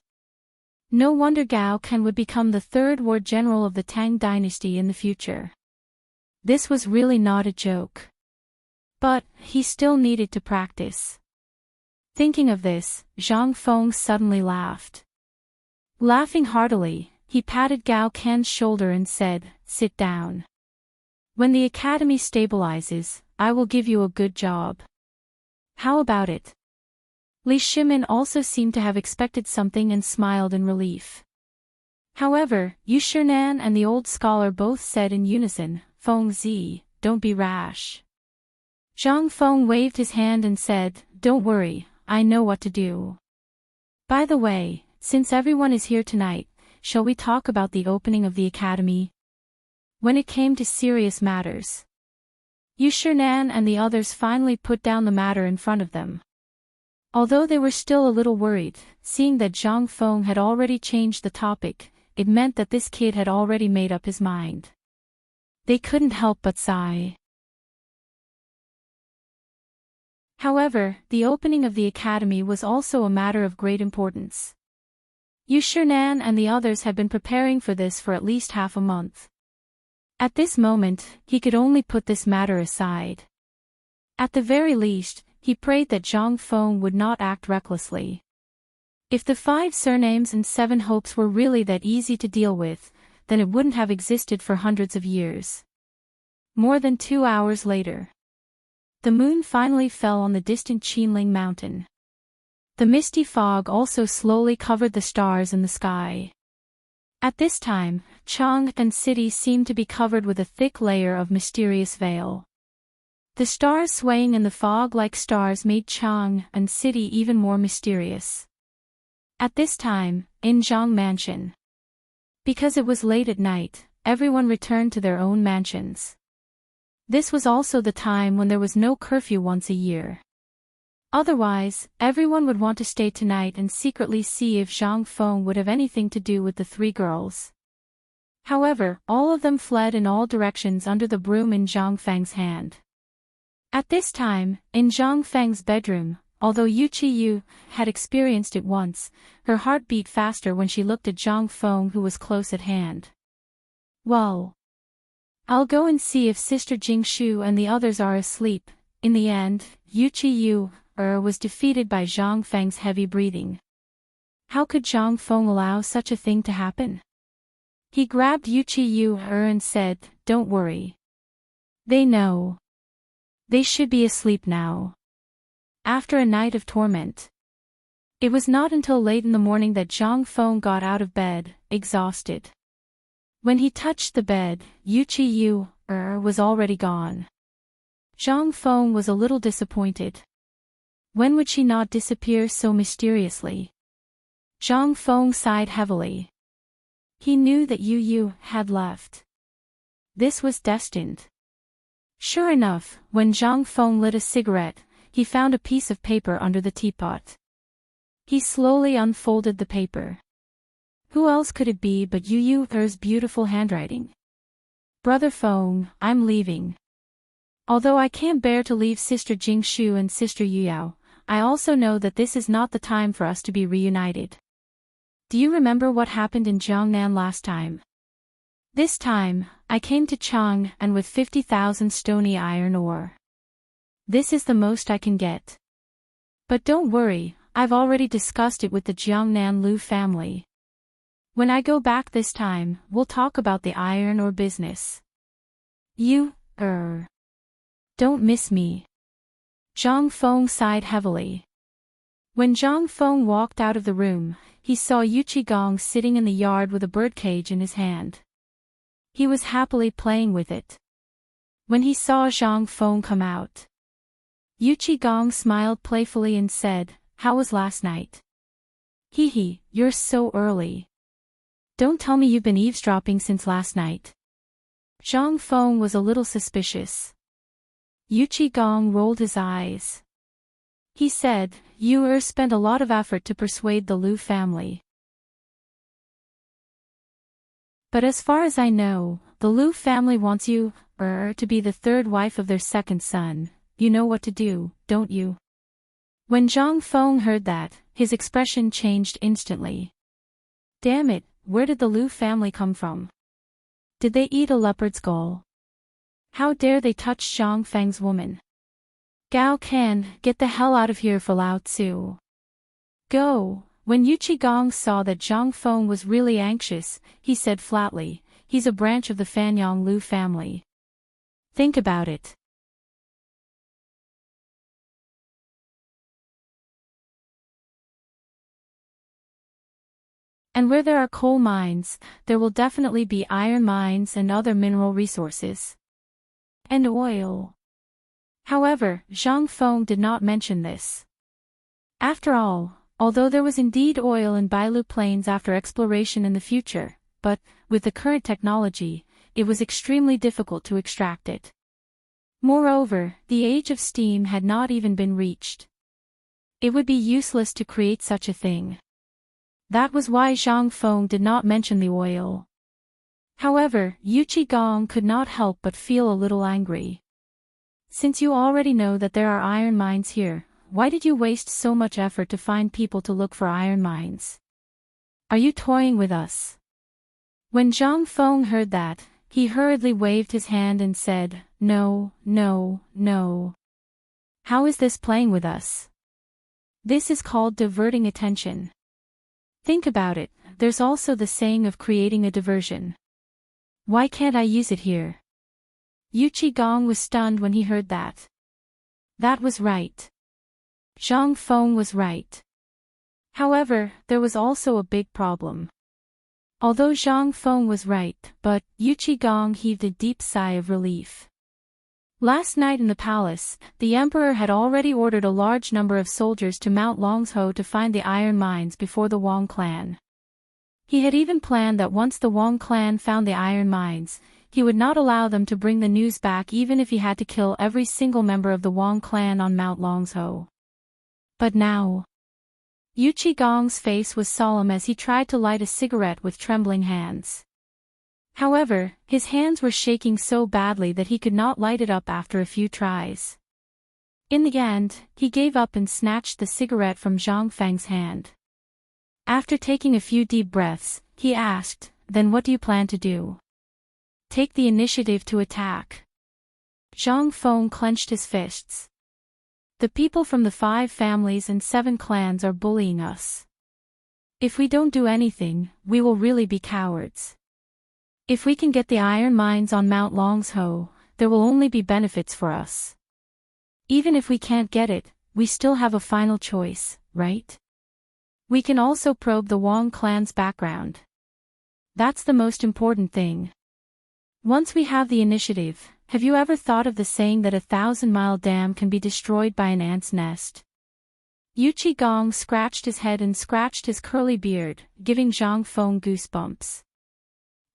No wonder Gao Kan would become the 3rd War General of the Tang Dynasty in the future. This was really not a joke. But he still needed to practice. Thinking of this, Zhang Feng suddenly laughed. Laughing heartily, he patted Gao Ken's shoulder and said, "Sit down. When the academy stabilizes, I will give you a good job. How about it?" Li Shimin also seemed to have expected something and smiled in relief. However, Yu Shinan and the old scholar both said in unison, "Feng Zi, don't be rash." Zhang Feng waved his hand and said, "Don't worry, I know what to do. By the way, since everyone is here tonight, shall we talk about the opening of the academy?" When it came to serious matters, Yu Shinan and the others finally put down the matter in front of them. Although they were still a little worried, seeing that Zhang Feng had already changed the topic, it meant that this kid had already made up his mind. They couldn't help but sigh. However, the opening of the academy was also a matter of great importance. Yu Shinan and the others had been preparing for this for at least half a month. At this moment, he could only put this matter aside. At the very least, he prayed that Zhang Feng would not act recklessly. If the 5 surnames and 7 hopes were really that easy to deal with, then it wouldn't have existed for hundreds of years. More than 2 hours later, the moon finally fell on the distant Qinling mountain. The misty fog also slowly covered the stars in the sky. At this time, Chang and city seemed to be covered with a thick layer of mysterious veil. The stars swaying in the fog like stars made Chang and city even more mysterious. At this time, in Zhang Mansion, because it was late at night, everyone returned to their own mansions. This was also the time when there was no curfew once a year. Otherwise, everyone would want to stay tonight and secretly see if Zhang Feng would have anything to do with the 3 girls. However, all of them fled in all directions under the broom in Zhang Feng's hand. At this time, in Zhang Feng's bedroom, although Yu Qiyu had experienced it once, her heart beat faster when she looked at Zhang Feng, who was close at hand. "Well, I'll go and see if Sister Jingshu and the others are asleep." In the end, Yu Qiyu was defeated by Zhang Feng's heavy breathing. How could Zhang Feng allow such a thing to happen? He grabbed Yu Qiyu and said, "Don't worry. They know. They should be asleep now." After a night of torment, it was not until late in the morning that Zhang Feng got out of bed, exhausted. When he touched the bed, Yu Qiyu was already gone. Zhang Feng was a little disappointed. When would she not disappear so mysteriously? Zhang Feng sighed heavily. He knew that Yu Yu had left. This was destined. Sure enough, when Zhang Feng lit a cigarette, he found a piece of paper under the teapot. He slowly unfolded the paper. Who else could it be but Yu Yu's beautiful handwriting? "Brother Feng, I'm leaving. Although I can't bear to leave Sister Jingshu and Sister Yuyao, I also know that this is not the time for us to be reunited. Do you remember what happened in Jiangnan last time? This time, I came to Chang and with 50,000 stony iron ore. This is the most I can get. But don't worry, I've already discussed it with the Jiangnan Lu family. When I go back this time, we'll talk about the iron ore business. You, don't miss me." Zhang Feng sighed heavily. When Zhang Feng walked out of the room, he saw Yu Qigong sitting in the yard with a birdcage in his hand. He was happily playing with it. When he saw Zhang Feng come out, Yu Qigong smiled playfully and said, "How was last night?" "Hee, you're so early. Don't tell me you've been eavesdropping since last night." Zhang Feng was a little suspicious. Yu Qigong rolled his eyes. He said, "You spent a lot of effort to persuade the Lu family. But as far as I know, the Lu family wants you, to be the 3rd wife of their 2nd son. You know what to do, don't you?" When Zhang Feng heard that, his expression changed instantly. Damn it, where did the Lu family come from? Did they eat a leopard's skull? How dare they touch Zhang Feng's woman? Gao Kan, get the hell out of here for Lao Tzu. Go. When Yu Qigong saw that Zhang Feng was really anxious, he said flatly, he's a branch of the Fanyang Lu family. Think about it. And where there are coal mines, there will definitely be iron mines and other mineral resources. And oil. However, Zhang Feng did not mention this. After all, although there was indeed oil in Bailu Plains after exploration in the future, but, with the current technology, it was extremely difficult to extract it. Moreover, the age of steam had not even been reached. It would be useless to create such a thing. That was why Zhang Feng did not mention the oil. However, Yu Qigong could not help but feel a little angry. Since you already know that there are iron mines here, why did you waste so much effort to find people to look for iron mines? Are you toying with us? When Zhang Feng heard that, he hurriedly waved his hand and said, No, no, no. How is this playing with us? This is called diverting attention. Think about it, there's also the saying of creating a diversion. Why can't I use it here? Yu Qigong was stunned when he heard that. That was right. Zhang Feng was right. However, there was also a big problem. Although Zhang Feng was right, but Yu Qigong heaved a deep sigh of relief. Last night in the palace, the emperor had already ordered a large number of soldiers to Mount Longsho to find the iron mines before the Wang clan. He had even planned that once the Wang clan found the iron mines, he would not allow them to bring the news back even if he had to kill every single member of the Wang clan on Mount Longsho. But now, Yu Qigong's face was solemn as he tried to light a cigarette with trembling hands. However, his hands were shaking so badly that he could not light it up after a few tries. In the end, he gave up and snatched the cigarette from Zhang Feng's hand. After taking a few deep breaths, he asked, Then what do you plan to do? Take the initiative to attack. Zhang Feng clenched his fists. The people from the 5 families and 7 clans are bullying us. If we don't do anything, we will really be cowards. If we can get the iron mines on Mount Longsho, there will only be benefits for us. Even if we can't get it, we still have a final choice, right? We can also probe the Wang clan's background. That's the most important thing. Once we have the initiative, have you ever thought of the saying that a 1,000-mile dam can be destroyed by an ant's nest? Yu Qigong scratched his head and scratched his curly beard, giving Zhang Feng goosebumps.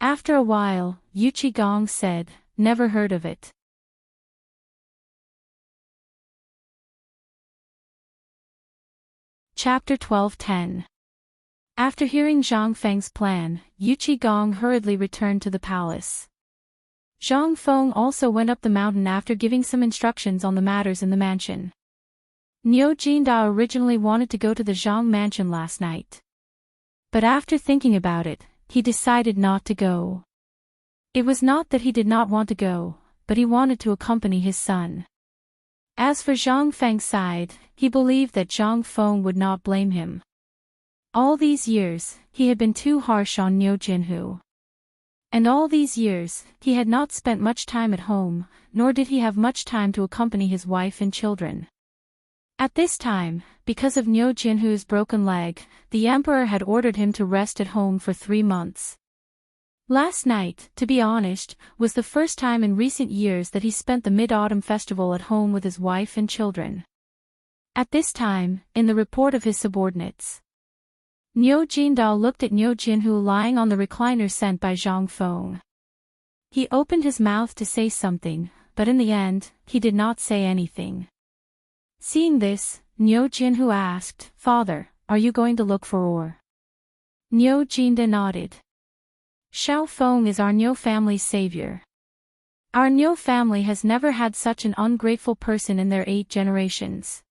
After a while, Yu Qigong said, Never heard of it. Chapter 12:10. After hearing Zhang Feng's plan, Yu Qigong hurriedly returned to the palace. Zhang Feng also went up the mountain after giving some instructions on the matters in the mansion. Niu Jinda originally wanted to go to the Zhang mansion last night. But after thinking about it, he decided not to go. It was not that he did not want to go, but he wanted to accompany his son. As for Zhang Feng's side, he believed that Zhang Feng would not blame him. All these years, he had been too harsh on Niu Jinhu. And all these years, he had not spent much time at home, nor did he have much time to accompany his wife and children. At this time, because of Niu Jinhu's broken leg, the emperor had ordered him to rest at home for 3 months. Last night, to be honest, was the first time in recent years that he spent the Mid-Autumn Festival at home with his wife and children. At this time, in the report of his subordinates, Niu Jindao looked at Niu Jinhu lying on the recliner sent by Zhang Feng. He opened his mouth to say something, but in the end, he did not say anything. Seeing this, Niu Jinhu asked, Father, are you going to look for ore? Niu Jinda nodded. Xiao Feng is our Niu family's savior. Our Niu family has never had such an ungrateful person in their 8 generations.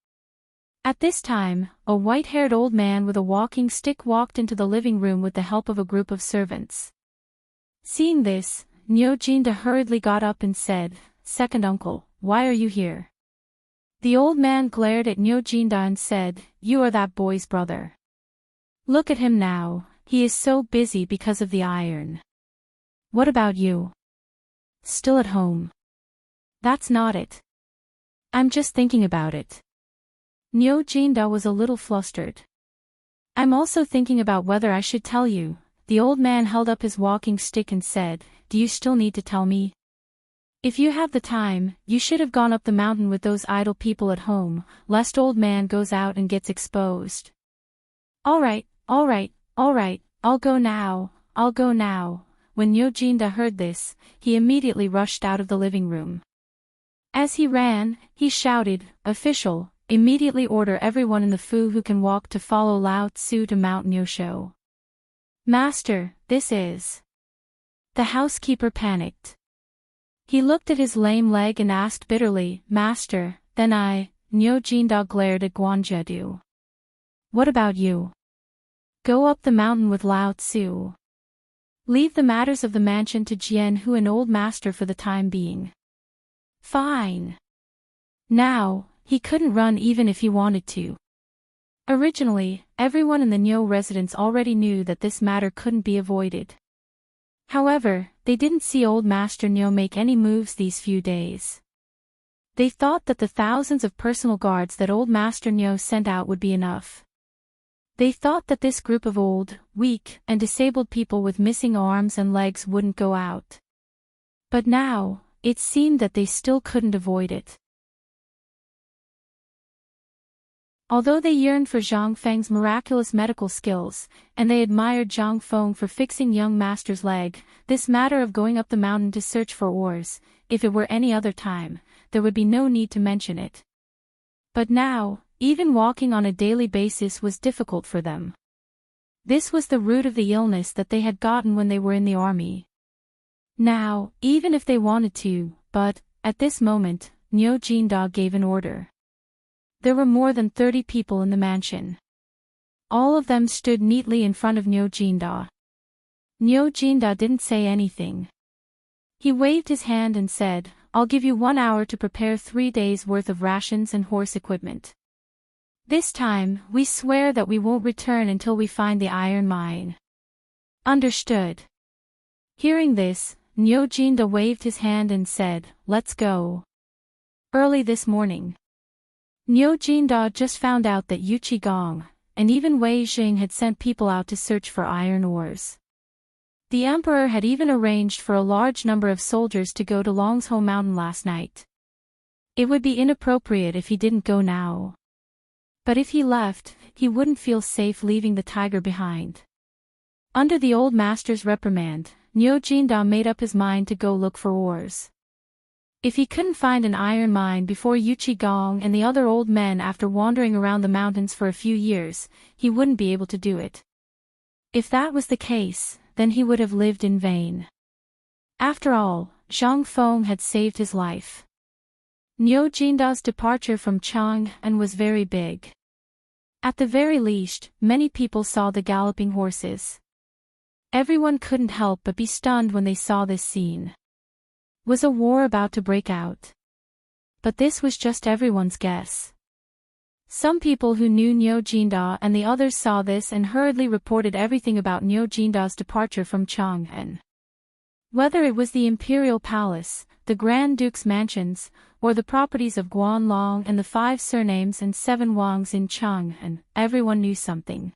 At this time, a white-haired old man with a walking stick walked into the living room with the help of a group of servants. Seeing this, Niu Jinda hurriedly got up and said, Second uncle, why are you here? The old man glared at Nyo Jinda and said, "You are that boy's brother. Look at him now, he is so busy because of the iron. What about you? Still at home?" "That's not it. I'm just thinking about it." Nyo Jinda was a little flustered. "I'm also thinking about whether I should tell you." The old man held up his walking stick and said, "Do you still need to tell me? If you have the time, you should have gone up the mountain with those idle people at home, lest old man goes out and gets exposed." All right, I'll go now." When Nyo Jinda heard this, he immediately rushed out of the living room. As he ran, he shouted, "Official, immediately order everyone in the Fu who can walk to follow Lao Tzu to Mount Nyosho." "Master, this is..." The housekeeper panicked. He looked at his lame leg and asked bitterly, "Master, then Nyo Jinda glared at Guanjedu. "What about you? Go up the mountain with Lao Tzu. Leave the matters of the mansion to Jian Hu and old master for the time being." "Fine." Now, he couldn't run even if he wanted to. Originally, everyone in the Nyo residence already knew that this matter couldn't be avoided. However, they didn't see old Master Nyo make any moves these few days. They thought that the thousands of personal guards that old Master Nyo sent out would be enough. They thought that this group of old, weak, and disabled people with missing arms and legs wouldn't go out. But now, it seemed that they still couldn't avoid it. Although they yearned for Zhang Feng's miraculous medical skills, and they admired Zhang Feng for fixing young master's leg, this matter of going up the mountain to search for ores, if it were any other time, there would be no need to mention it. But now, even walking on a daily basis was difficult for them. This was the root of the illness that they had gotten when they were in the army. Now, even if they wanted to, at this moment, Nyo Jinda gave an order. There were more than 30 people in the mansion. All of them stood neatly in front of Nyo Jinda. Nyo Jinda didn't say anything. He waved his hand and said, "I'll give you 1 hour to prepare 3 days' worth of rations and horse equipment. This time, we swear that we won't return until we find the iron mine." "Understood." Hearing this, Nyo Jinda waved his hand and said, "Let's go." Early this morning, Nyo Jinda just found out that Yu Qigong, and even Wei Jing had sent people out to search for iron ores. The emperor had even arranged for a large number of soldiers to go to Longzhou Mountain last night. It would be inappropriate if he didn't go now. But if he left, he wouldn't feel safe leaving the tiger behind. Under the old master's reprimand, Nyo Jinda made up his mind to go look for ores. If he couldn't find an iron mine before Yu Qigong and the other old men after wandering around the mountains for a few years, he wouldn't be able to do it. If that was the case, then he would have lived in vain. After all, Zhang Feng had saved his life. Nyo Jinda's departure from Chang'an was very big. At the very least, many people saw the galloping horses. Everyone couldn't help but be stunned when they saw this scene. Was a war about to break out? But this was just everyone's guess. Some people who knew Nyo Jinda and the others saw this and hurriedly reported everything about Nyo Jinda's departure from Chang'an. Whether it was the imperial palace, the Grand Duke's mansions, or the properties of Guanlong and the 5 surnames and 7 Wangs in Chang'an, everyone knew something.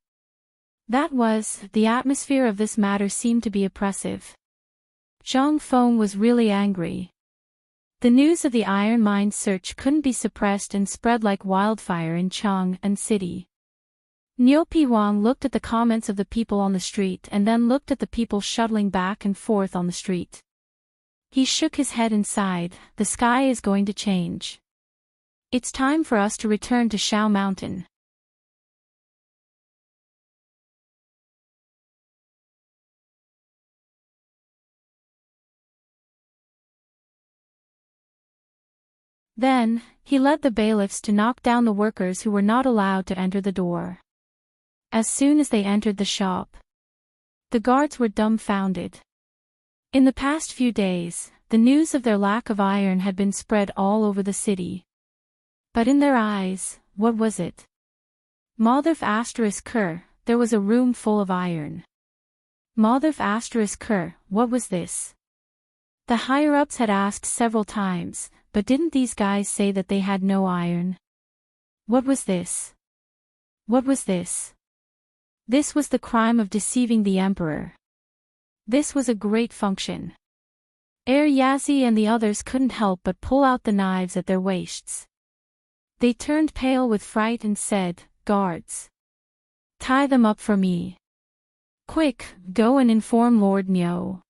That was, the atmosphere of this matter seemed to be oppressive. Zhang Feng was really angry. The news of the iron mine search couldn't be suppressed and spread like wildfire in Chang'an City. Niu Piwang looked at the comments of the people on the street and then looked at the people shuttling back and forth on the street. He shook his head and sighed, "The sky is going to change. It's time for us to return to Shao Mountain." Then, he led the bailiffs to knock down the workers who were not allowed to enter the door. As soon as they entered the shop, the guards were dumbfounded. In the past few days, the news of their lack of iron had been spread all over the city. But in their eyes, what was it? Motherf asterisk cur, there was a room full of iron. Motherf asterisk cur, what was this? The higher-ups had asked several times, but didn't these guys say that they had no iron? What was this? What was this? This was the crime of deceiving the emperor. This was a great function. Yazi and the others couldn't help but pull out the knives at their waists. They turned pale with fright and said, "Guards! Tie them up for me. Quick, go and inform Lord Nyo."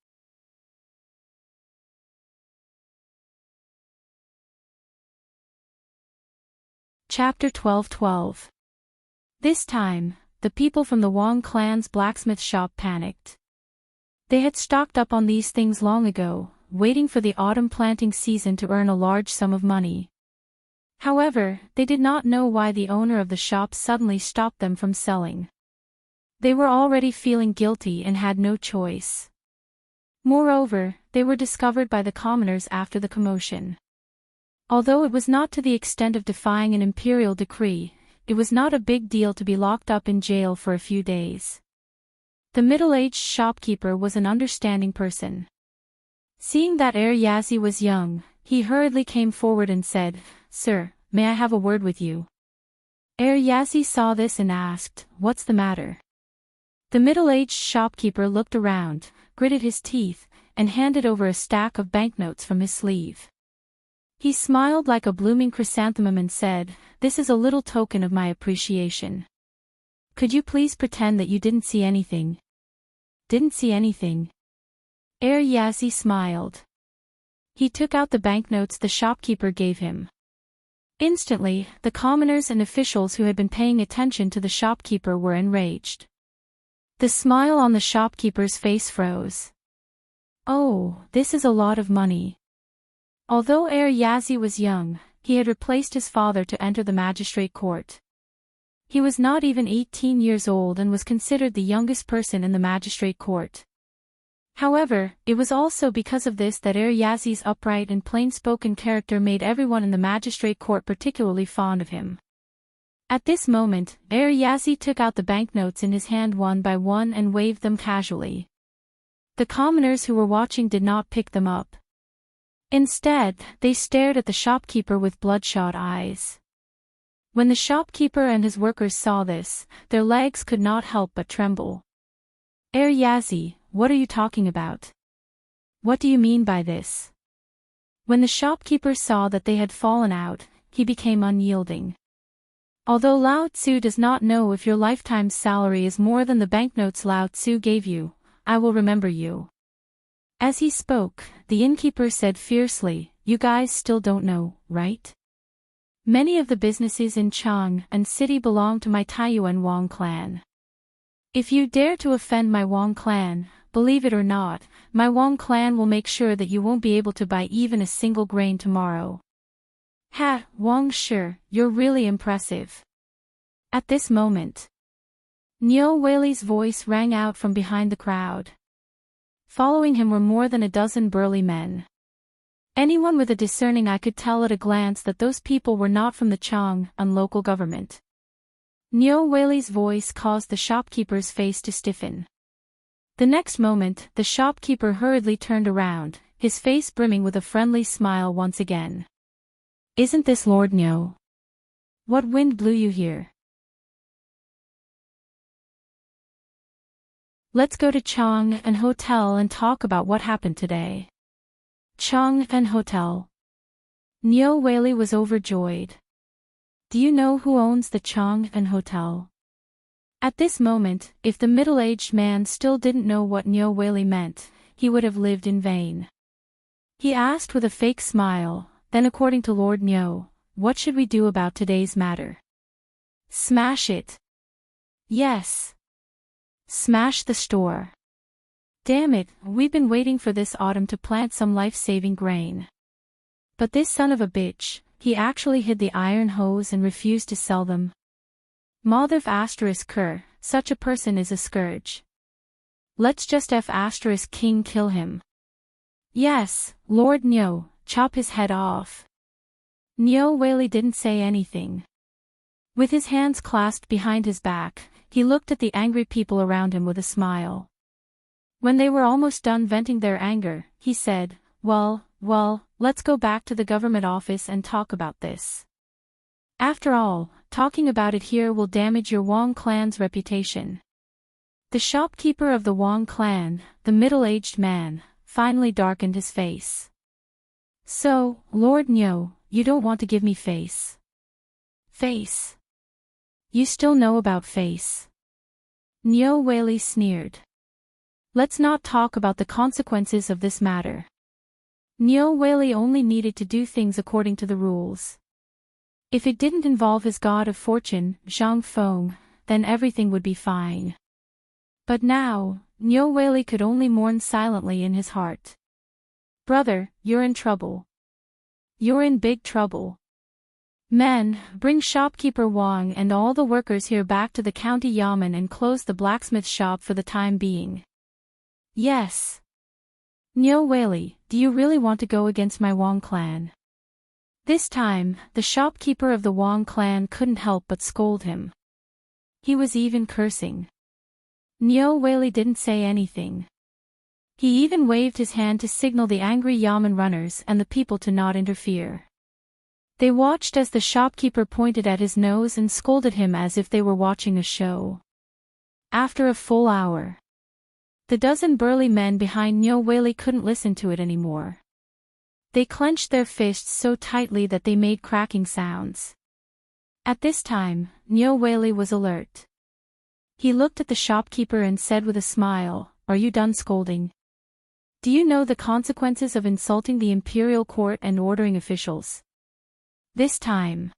Chapter 12:12. This time, the people from the Wang clan's blacksmith shop panicked. They had stocked up on these things long ago, waiting for the autumn planting season to earn a large sum of money. However, they did not know why the owner of the shop suddenly stopped them from selling. They were already feeling guilty and had no choice. Moreover, they were discovered by the commoners after the commotion. Although it was not to the extent of defying an imperial decree, it was not a big deal to be locked up in jail for a few days. The middle-aged shopkeeper was an understanding person. Seeing that Yazi was young, he hurriedly came forward and said, "Sir, may I have a word with you?" Yazi saw this and asked, "What's the matter?" The middle-aged shopkeeper looked around, gritted his teeth, and handed over a stack of banknotes from his sleeve. He smiled like a blooming chrysanthemum and said, "This is a little token of my appreciation. Could you please pretend that you didn't see anything?" "Didn't see anything?" Yazi smiled. He took out the banknotes the shopkeeper gave him. Instantly, the commoners and officials who had been paying attention to the shopkeeper were enraged. The smile on the shopkeeper's face froze. "Oh, this is a lot of money." Although Yazi was young, he had replaced his father to enter the magistrate court. He was not even 18 years old and was considered the youngest person in the magistrate court. However, it was also because of this that Yazi's upright and plain-spoken character made everyone in the magistrate court particularly fond of him. At this moment, Yazi took out the banknotes in his hand one by one and waved them casually. The commoners who were watching did not pick them up. Instead, they stared at the shopkeeper with bloodshot eyes. When the shopkeeper and his workers saw this, their legs could not help but tremble. Yazi, what are you talking about? What do you mean by this?" When the shopkeeper saw that they had fallen out, he became unyielding. "Although Lao Tzu does not know if your lifetime salary is more than the banknotes Lao Tzu gave you, I will remember you." As he spoke, the innkeeper said fiercely, "You guys still don't know, right? Many of the businesses in Chang and city belong to my Taiyuan Wang clan. If you dare to offend my Wang clan, believe it or not, my Wang clan will make sure that you won't be able to buy even a single grain tomorrow." "Ha, Wang Shi, you're really impressive." At this moment, Nyo Weili's voice rang out from behind the crowd. Following him were more than a dozen burly men. Anyone with a discerning eye could tell at a glance that those people were not from the Chang and local government. Nyo Weili's voice caused the shopkeeper's face to stiffen. The next moment, the shopkeeper hurriedly turned around, his face brimming with a friendly smile once again. "Isn't this Lord Nyo? What wind blew you here? Let's go to Chang and Hotel and talk about what happened today." Chang and Hotel. Nyo Weili was overjoyed. "Do you know who owns the Chang and Hotel?" At this moment, if the middle-aged man still didn't know what Nyo Weili meant, he would have lived in vain. He asked with a fake smile, "Then according to Lord Nyo, what should we do about today's matter?" "Smash it." "Yes. Smash the store. Damn it, we've been waiting for this autumn to plant some life-saving grain. But this son of a bitch, he actually hid the iron hose and refused to sell them. Motherf asterisk cur, such a person is a scourge. Let's just F asterisk king kill him. Yes, Lord Nyo, chop his head off." Niu Weili didn't say anything. With his hands clasped behind his back, he looked at the angry people around him with a smile. When they were almost done venting their anger, he said, well, let's go back to the government office and talk about this. After all, talking about it here will damage your Wang clan's reputation. The shopkeeper of the Wang clan, the middle-aged man, finally darkened his face. So, Lord Niu, you don't want to give me face? Face? You still know about face? Niu Weili sneered. Let's not talk about the consequences of this matter. Niu Weili only needed to do things according to the rules. If it didn't involve his god of fortune, Zhang Feng, then everything would be fine. But now, Niu Weili could only mourn silently in his heart. Brother, you're in trouble. You're in big trouble. Men, bring shopkeeper Wang and all the workers here back to the county yamen and close the blacksmith shop for the time being. Yes. Niu Weili, do you really want to go against my Wang clan? This time, the shopkeeper of the Wang clan couldn't help but scold him. He was even cursing. Niu Weili didn't say anything. He even waved his hand to signal the angry yamen runners and the people to not interfere. They watched as the shopkeeper pointed at his nose and scolded him as if they were watching a show. After a full hour, the dozen burly men behind Niu Weili couldn't listen to it anymore. They clenched their fists so tightly that they made cracking sounds. At this time, Niu Weili was alert. He looked at the shopkeeper and said with a smile, "Are you done scolding? Do you know the consequences of insulting the imperial court and ordering officials?" This time,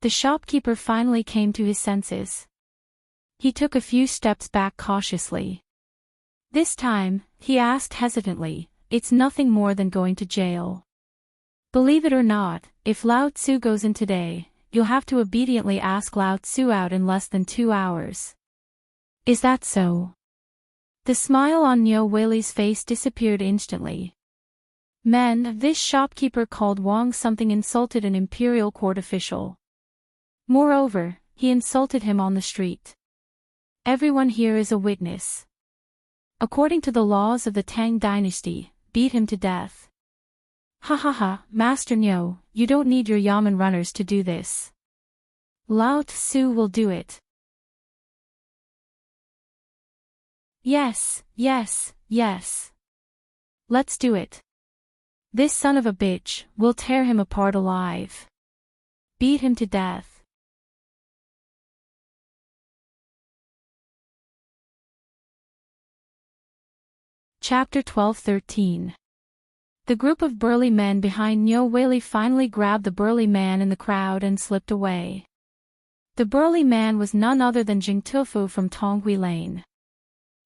the shopkeeper finally came to his senses. He took a few steps back cautiously. This time, he asked hesitantly, "It's nothing more than going to jail. Believe it or not, if Lao Tzu goes in today, you'll have to obediently ask Lao Tzu out in less than 2 hours. Is that so?" The smile on Niu Weili's face disappeared instantly. Men, this shopkeeper called Wang something insulted an imperial court official. Moreover, he insulted him on the street. Everyone here is a witness. According to the laws of the Tang Dynasty, beat him to death. Ha ha ha, Master Niu, you don't need your yamen runners to do this. Lao Tzu will do it. Yes. Let's do it. This son of a bitch, will tear him apart alive. Beat him to death. Chapter 12-13. The group of burly men behind Niu Weili finally grabbed the burly man in the crowd and slipped away. The burly man was none other than Jing Tufu from Tonghui Lane.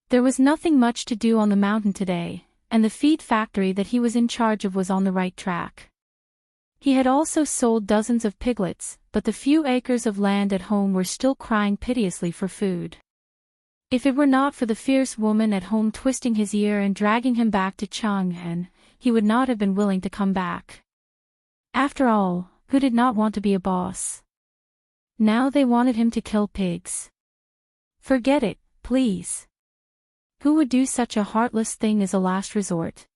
There was nothing much to do on the mountain today, and the feed factory that he was in charge of was on the right track. He had also sold dozens of piglets, but the few acres of land at home were still crying piteously for food. If it were not for the fierce woman at home twisting his ear and dragging him back to Chang'an, he would not have been willing to come back. After all, who did not want to be a boss? Now they wanted him to kill pigs. Forget it, please. Who would do such a heartless thing as a last resort?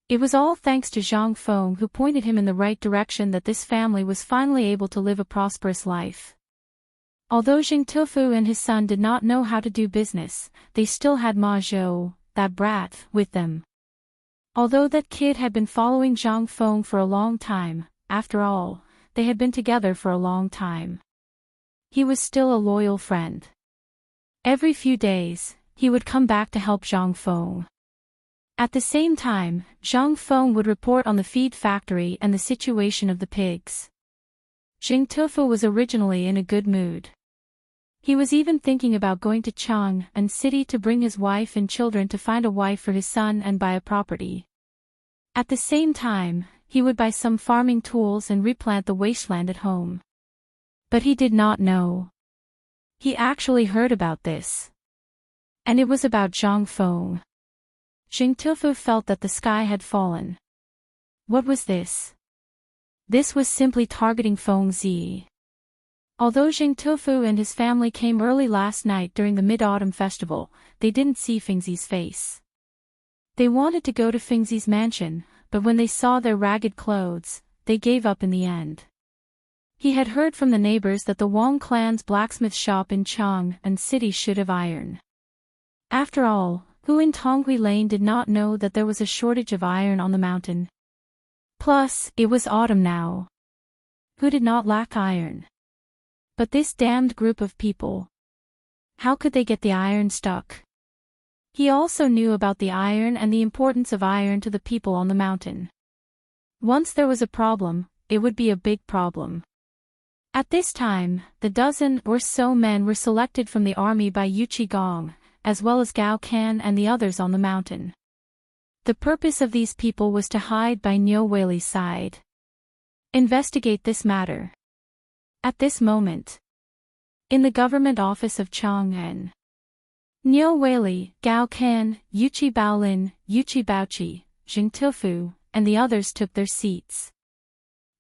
It was all thanks to Zhang Feng who pointed him in the right direction that this family was finally able to live a prosperous life. Although Jing Tufu and his son did not know how to do business, they still had Ma Zhou, that brat, with them. Although that kid had been following Zhang Feng for a long time, after all, they had been together for a long time. He was still a loyal friend. Every few days, he would come back to help Zhang Feng. At the same time, Zhang Feng would report on the feed factory and the situation of the pigs. Jing Tufu was originally in a good mood. He was even thinking about going to Chang'an City to bring his wife and children to find a wife for his son and buy a property. At the same time, he would buy some farming tools and replant the wasteland at home. But he did not know. He actually heard about this. And it was about Zhang Feng. Jing Tufu felt that the sky had fallen. What was this? This was simply targeting Feng Zi. Although Jing Tofu and his family came early last night during the Mid-Autumn Festival, they didn't see Feng Zi's face. They wanted to go to Feng Zi's mansion, but when they saw their ragged clothes, they gave up in the end. He had heard from the neighbors that the Wang clan's blacksmith shop in Chang'an City should have iron. After all, who in Tonghui Lane did not know that there was a shortage of iron on the mountain? Plus, it was autumn now. Who did not lack iron? But this damned group of people. How could they get the iron stuck? He also knew about the iron and the importance of iron to the people on the mountain. Once there was a problem, it would be a big problem. At this time, the dozen or so men were selected from the army by Yu Qigong, as well as Gao Can and the others on the mountain. The purpose of these people was to hide by Niu Weili's side. Investigate this matter. At this moment, in the government office of Chang'an, Niu Weili, Gao Can, Yuqi Baolin, Yuqi Baoqi, Jing Tofu, and the others took their seats.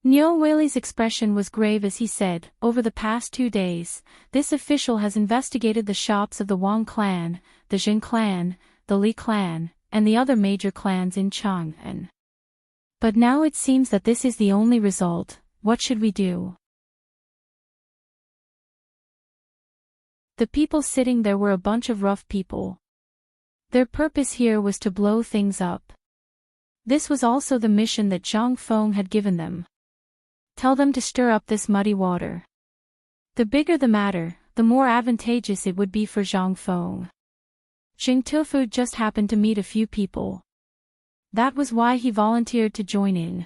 Niu Weili's expression was grave as he said, "Over the past 2 days, this official has investigated the shops of the Wang clan, the Jing clan, the Li clan, and the other major clans in Chang'an. But now it seems that this is the only result. What should we do?" The people sitting there were a bunch of rough people. Their purpose here was to blow things up. This was also the mission that Zhang Feng had given them. Tell them to stir up this muddy water. The bigger the matter, the more advantageous it would be for Zhang Feng. Jing Tofu just happened to meet a few people. That was why he volunteered to join in.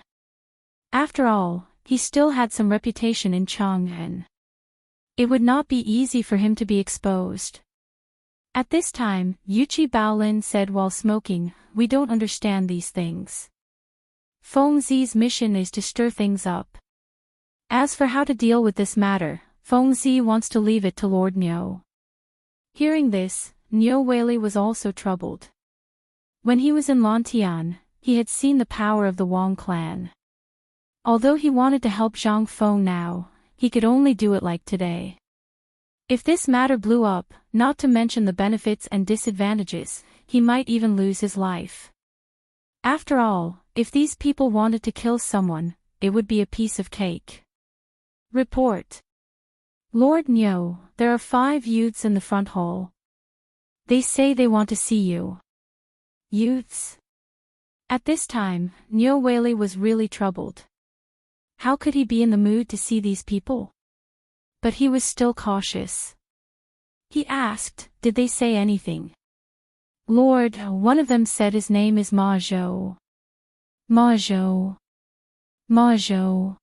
After all, he still had some reputation in Chang'an. It would not be easy for him to be exposed. At this time, Yuqi Baolin said while smoking, "We don't understand these things. Feng Zi's mission is to stir things up. As for how to deal with this matter, Feng Zi wants to leave it to Lord Niu." Hearing this, Niu Weili was also troubled. When he was in Lantian, he had seen the power of the Wang clan. Although he wanted to help Zhang Feng now, he could only do it like today. If this matter blew up, not to mention the benefits and disadvantages, he might even lose his life. After all, if these people wanted to kill someone, it would be a piece of cake. Report. Lord Niu, there are 5 youths in the front hall. They say they want to see you. Youths? At this time, Niu Weili was really troubled. How could he be in the mood to see these people? But he was still cautious. He asked, "Did they say anything?" "Lord, one of them said his name is Ma Zhou." Ma Zhou. Ma Zhou.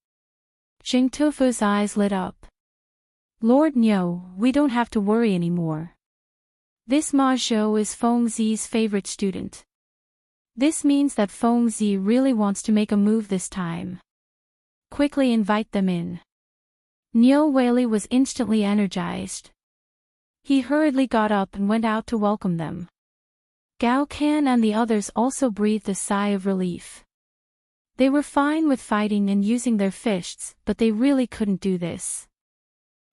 Jing Tofu's eyes lit up. "Lord Niu, we don't have to worry anymore. This Ma Zhou is Feng Zi's favorite student. This means that Feng Zi really wants to make a move this time. Quickly invite them in." Niu Weili was instantly energized. He hurriedly got up and went out to welcome them. Gao Can and the others also breathed a sigh of relief. They were fine with fighting and using their fists, but they really couldn't do this.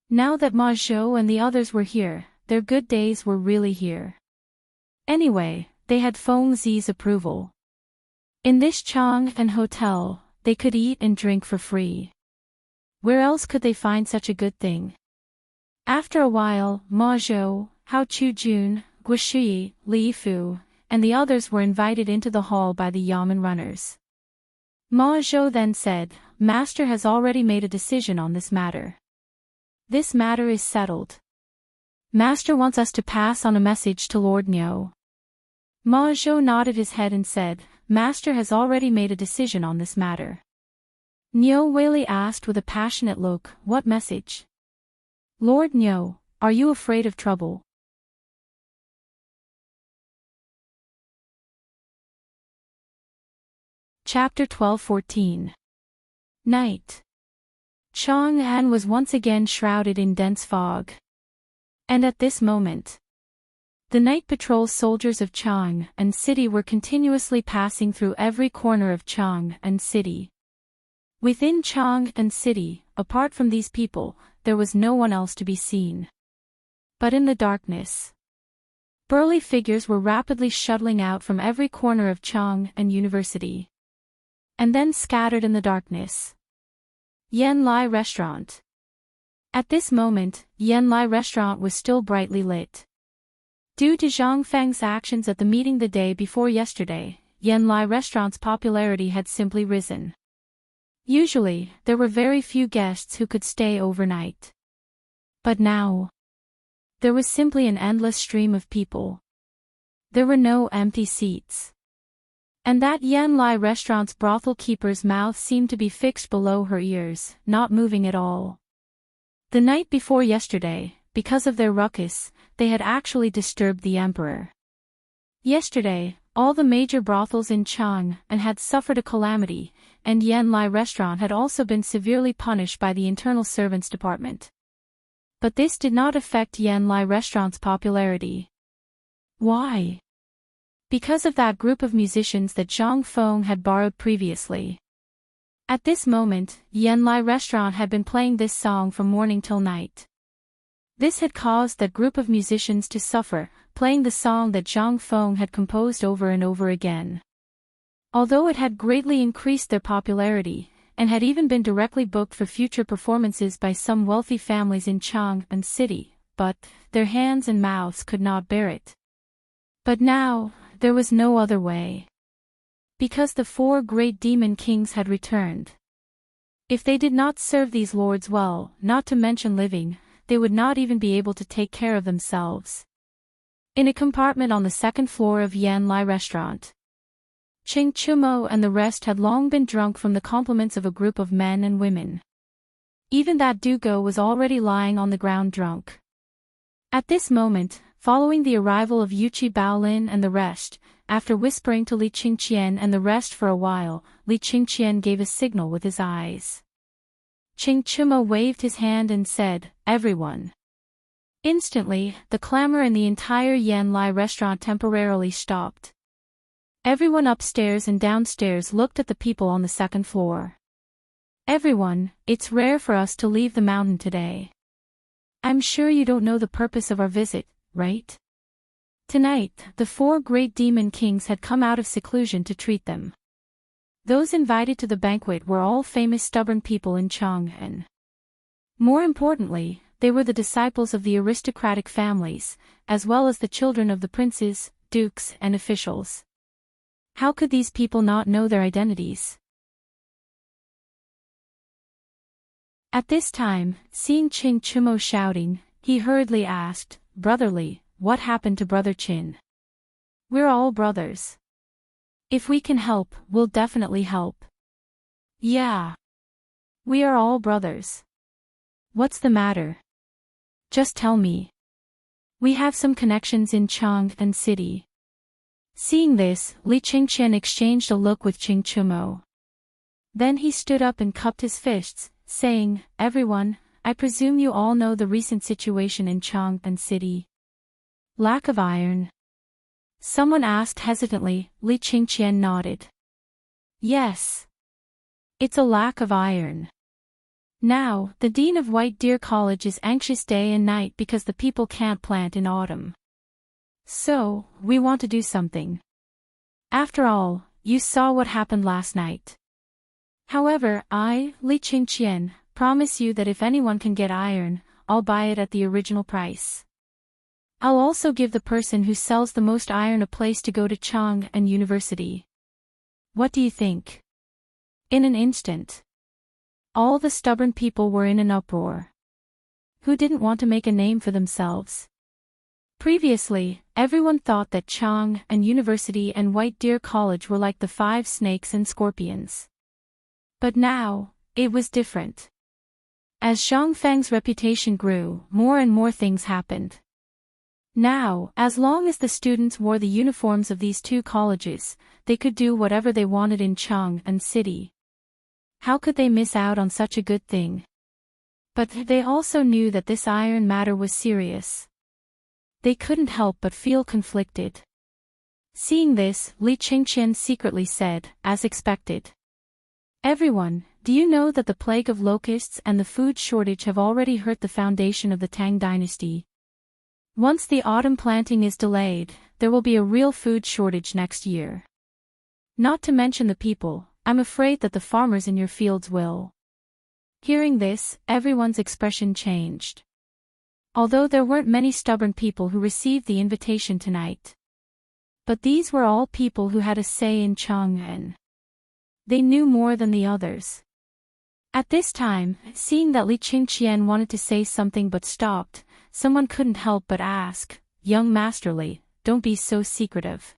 Now that Ma Zhou and the others were here, their good days were really here. Anyway, they had Feng Zi's approval. In this Chang'an hotel, they could eat and drink for free. Where else could they find such a good thing? After a while, Ma Zhou, Hao Qujun, Guishui, Li Fu, and the others were invited into the hall by the Yamen runners. Ma Zhou then said, "Master has already made a decision on this matter. This matter is settled. Master wants us to pass on a message to Lord Niu." Ma Zhou nodded his head and said, "Master has already made a decision on this matter." Niu Weili asked with a passionate look, "What message?" "Lord Niu, are you afraid of trouble?" Chapter 12-14. Night. Chang'an was once again shrouded in dense fog. And at this moment, the night patrol soldiers of Chang'an City were continuously passing through every corner of Chang'an City. Within Chang and city, apart from these people, there was no one else to be seen. But in the darkness, burly figures were rapidly shuttling out from every corner of Chang and University. And then scattered in the darkness. Yan Lai Restaurant. At this moment, Yan Lai Restaurant was still brightly lit. Due to Zhang Feng's actions at the meeting the day before yesterday, Yan Lai Restaurant's popularity had simply risen. Usually, there were very few guests who could stay overnight. But now, there was simply an endless stream of people. There were no empty seats. And that Yan Lai Restaurant's brothel keeper's mouth seemed to be fixed below her ears, not moving at all. The night before yesterday, because of their ruckus, they had actually disturbed the emperor. Yesterday, all the major brothels in Chang and had suffered a calamity, and Yan Lai Restaurant had also been severely punished by the internal servants department. But this did not affect Yan Lai Restaurant's popularity. Why? Because of that group of musicians that Zhang Feng had borrowed previously. At this moment, Yan Lai Restaurant had been playing this song from morning till night. This had caused that group of musicians to suffer, playing the song that Zhang Feng had composed over and over again. Although it had greatly increased their popularity, and had even been directly booked for future performances by some wealthy families in Chang and city, but their hands and mouths could not bear it. But now, there was no other way. Because the 4 great demon kings had returned. If they did not serve these lords well, not to mention living, they would not even be able to take care of themselves. In a compartment on the 2nd floor of Yan Lai Restaurant, Ching Chumo and the rest had long been drunk from the compliments of a group of men and women. Even that Dugo was already lying on the ground drunk. At this moment, following the arrival of Yuchi Baolin and the rest, after whispering to Li Qingqian and the rest for a while, Li Qingqian gave a signal with his eyes. Ching Chumo waved his hand and said, "Everyone." Instantly, the clamor in the entire Yan Lai Restaurant temporarily stopped. Everyone upstairs and downstairs looked at the people on the 2nd floor. "Everyone, it's rare for us to leave the mountain today. I'm sure you don't know the purpose of our visit, right? Tonight, the 4 great demon kings had come out of seclusion to treat them. Those invited to the banquet were all famous stubborn people in Chang'an. More importantly, they were the disciples of the aristocratic families, as well as the children of the princes, dukes, and officials. How could these people not know their identities? At this time, seeing Ching Chumo shouting, he hurriedly asked, "Brotherly, what happened to Brother Chin? We're all brothers. If we can help, we'll definitely help." "Yeah. We are all brothers. What's the matter? Just tell me. We have some connections in Chang and city." Seeing this, Li Qingqian exchanged a look with Ching Chumo. Then he stood up and cupped his fists, saying, "Everyone, I presume you all know the recent situation in Chang and city. Lack of iron?" Someone asked hesitantly. Li Qingqian nodded. "Yes. It's a lack of iron. Now, the dean of White Deer College is anxious day and night because the people can't plant in autumn. So, we want to do something. After all, you saw what happened last night. However, I, Li Qingqian, promise you that if anyone can get iron, I'll buy it at the original price. I'll also give the person who sells the most iron a place to go to Chang and University. What do you think?" In an instant, all the stubborn people were in an uproar. Who didn't want to make a name for themselves? Previously, everyone thought that Chang and University and White Deer College were like the 5 snakes and scorpions. But now, it was different. As Zhang Feng's reputation grew, more and more things happened. Now, as long as the students wore the uniforms of these 2 colleges, they could do whatever they wanted in Chang and city. How could they miss out on such a good thing? But they also knew that this iron matter was serious. They couldn't help but feel conflicted. Seeing this, Li Qingqian secretly said, as expected, "Everyone, do you know that the plague of locusts and the food shortage have already hurt the foundation of the Tang Dynasty? Once the autumn planting is delayed, there will be a real food shortage next year. Not to mention the people, I'm afraid that the farmers in your fields will. Hearing this, everyone's expression changed. Although there weren't many stubborn people who received the invitation tonight. But these were all people who had a say in Chang'an. They knew more than the others. At this time, seeing that Li Qingqian wanted to say something but stopped, someone couldn't help but ask, "Young Master Li, don't be so secretive.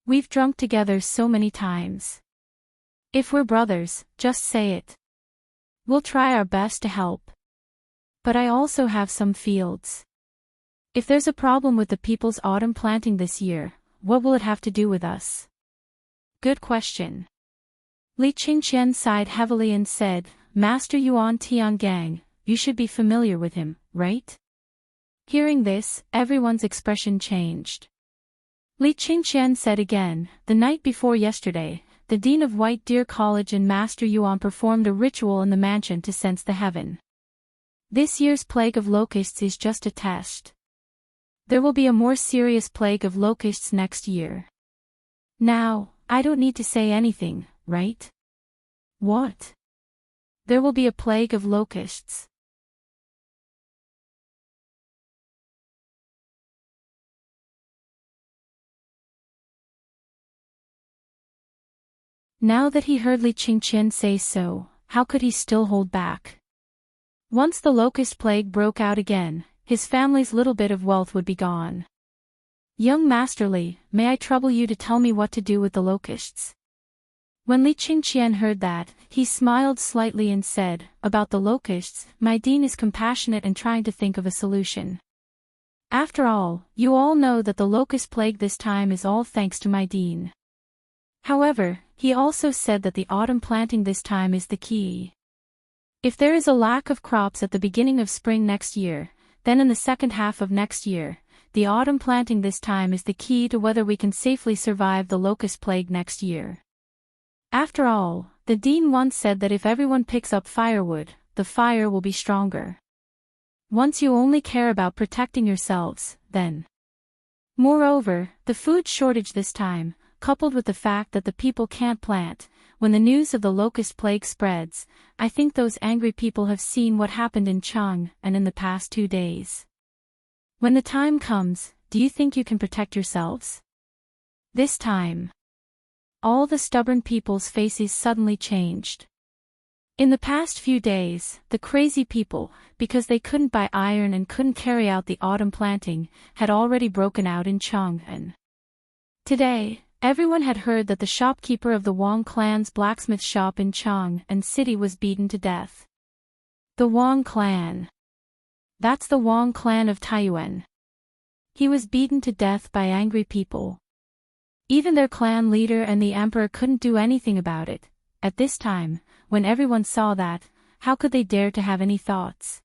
We've drunk together so many times. If we're brothers, just say it. We'll try our best to help. But I also have some fields. If there's a problem with the people's autumn planting this year, what will it have to do with us?" Good question. Li Qingqian sighed heavily and said, "Master Yuan Tiangang, you should be familiar with him, right?" Hearing this, everyone's expression changed. Li Qingqian said again, "The night before yesterday, the Dean of White Deer College and Master Yuan performed a ritual in the mansion to sense the heaven. This year's plague of locusts is just a test. There will be a more serious plague of locusts next year. Now, I don't need to say anything, right?" "What?" "There will be a plague of locusts." Now that he heard Li Qingqian say so, how could he still hold back? Once the locust plague broke out again, his family's little bit of wealth would be gone. "Young Master Li, may I trouble you to tell me what to do with the locusts?" When Li Qingqian heard that, he smiled slightly and said, "About the locusts, my dean is compassionate and trying to think of a solution. After all, you all know that the locust plague this time is all thanks to my dean. However, he also said that the autumn planting this time is the key. If there is a lack of crops at the beginning of spring next year, then in the second half of next year, the autumn planting this time is the key to whether we can safely survive the locust plague next year. After all, the dean once said that if everyone picks up firewood, the fire will be stronger. Once you only care about protecting yourselves, then. Moreover, the food shortage this time, coupled with the fact that the people can't plant, when the news of the locust plague spreads, I think those angry people have seen what happened in Chang and in the past 2 days. When the time comes, do you think you can protect yourselves?" This time, all the stubborn people's faces suddenly changed. In the past few days, the crazy people, because they couldn't buy iron and couldn't carry out the autumn planting, had already broken out in Chang'an. Today, everyone had heard that the shopkeeper of the Wang clan's blacksmith shop in Chang'an City was beaten to death. The Wang clan. That's the Wang clan of Taiyuan. He was beaten to death by angry people. Even their clan leader and the emperor couldn't do anything about it. At this time, when everyone saw that, how could they dare to have any thoughts?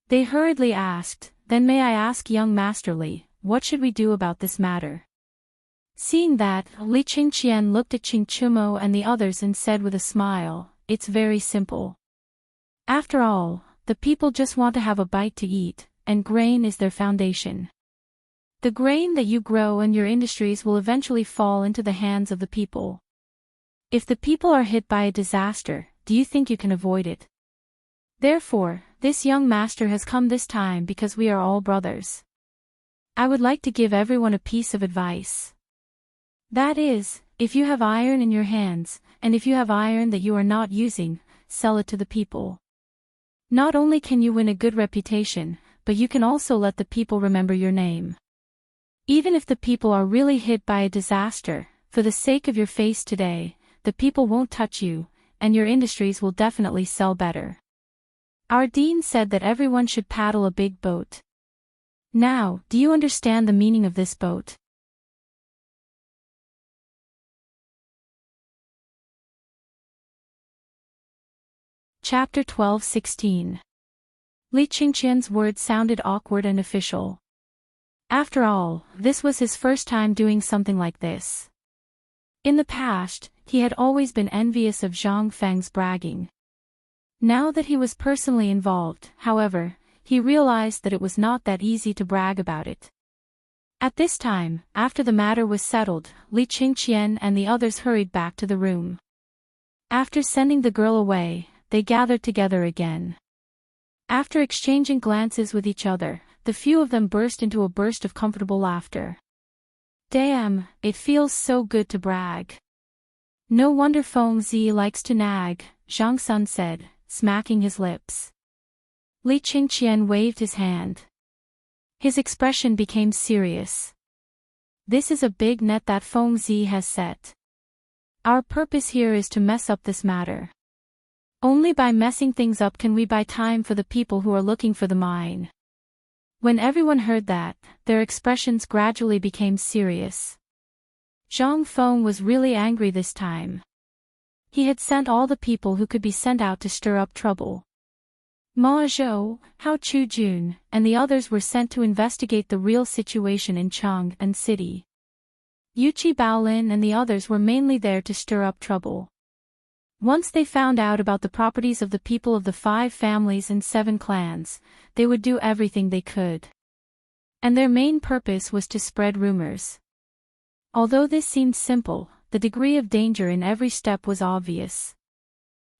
They hurriedly asked, "Then may I ask young Master Li, what should we do about this matter?" Seeing that, Li Qingqian looked at Qingchumo and the others and said with a smile, "It's very simple. After all, the people just want to have a bite to eat, and grain is their foundation. The grain that you grow and your industries will eventually fall into the hands of the people. If the people are hit by a disaster, do you think you can avoid it? Therefore, this young master has come this time because we are all brothers. I would like to give everyone a piece of advice. That is, if you have iron in your hands, and if you have iron that you are not using, sell it to the people. Not only can you win a good reputation, but you can also let the people remember your name. Even if the people are really hit by a disaster, for the sake of your face today, the people won't touch you, and your industries will definitely sell better." Our dean said that everyone should paddle a big boat. Now, do you understand the meaning of this boat? Chapter 12:16. Li Qingqian's words sounded awkward and official. After all, this was his first time doing something like this. In the past, he had always been envious of Zhang Feng's bragging. Now that he was personally involved, however, he realized that it was not that easy to brag about it. At this time, after the matter was settled, Li Qingqian and the others hurried back to the room. After sending the girl away, they gathered together again. After exchanging glances with each other, the few of them burst into a burst of comfortable laughter. Damn, it feels so good to brag. No wonder Feng Zi likes to nag, Zhang Sun said, smacking his lips. Li Qingqian waved his hand. His expression became serious. This is a big net that Feng Zi has set. Our purpose here is to mess up this matter. Only by messing things up can we buy time for the people who are looking for the mine. When everyone heard that, their expressions gradually became serious. Zhang Feng was really angry this time. He had sent all the people who could be sent out to stir up trouble. Ma Zhou, Hao Chujun, and the others were sent to investigate the real situation in Chang'an City. Yuqi Baolin and the others were mainly there to stir up trouble. Once they found out about the properties of the people of the 5 families and 7 clans, they would do everything they could. And their main purpose was to spread rumors. Although this seemed simple, the degree of danger in every step was obvious.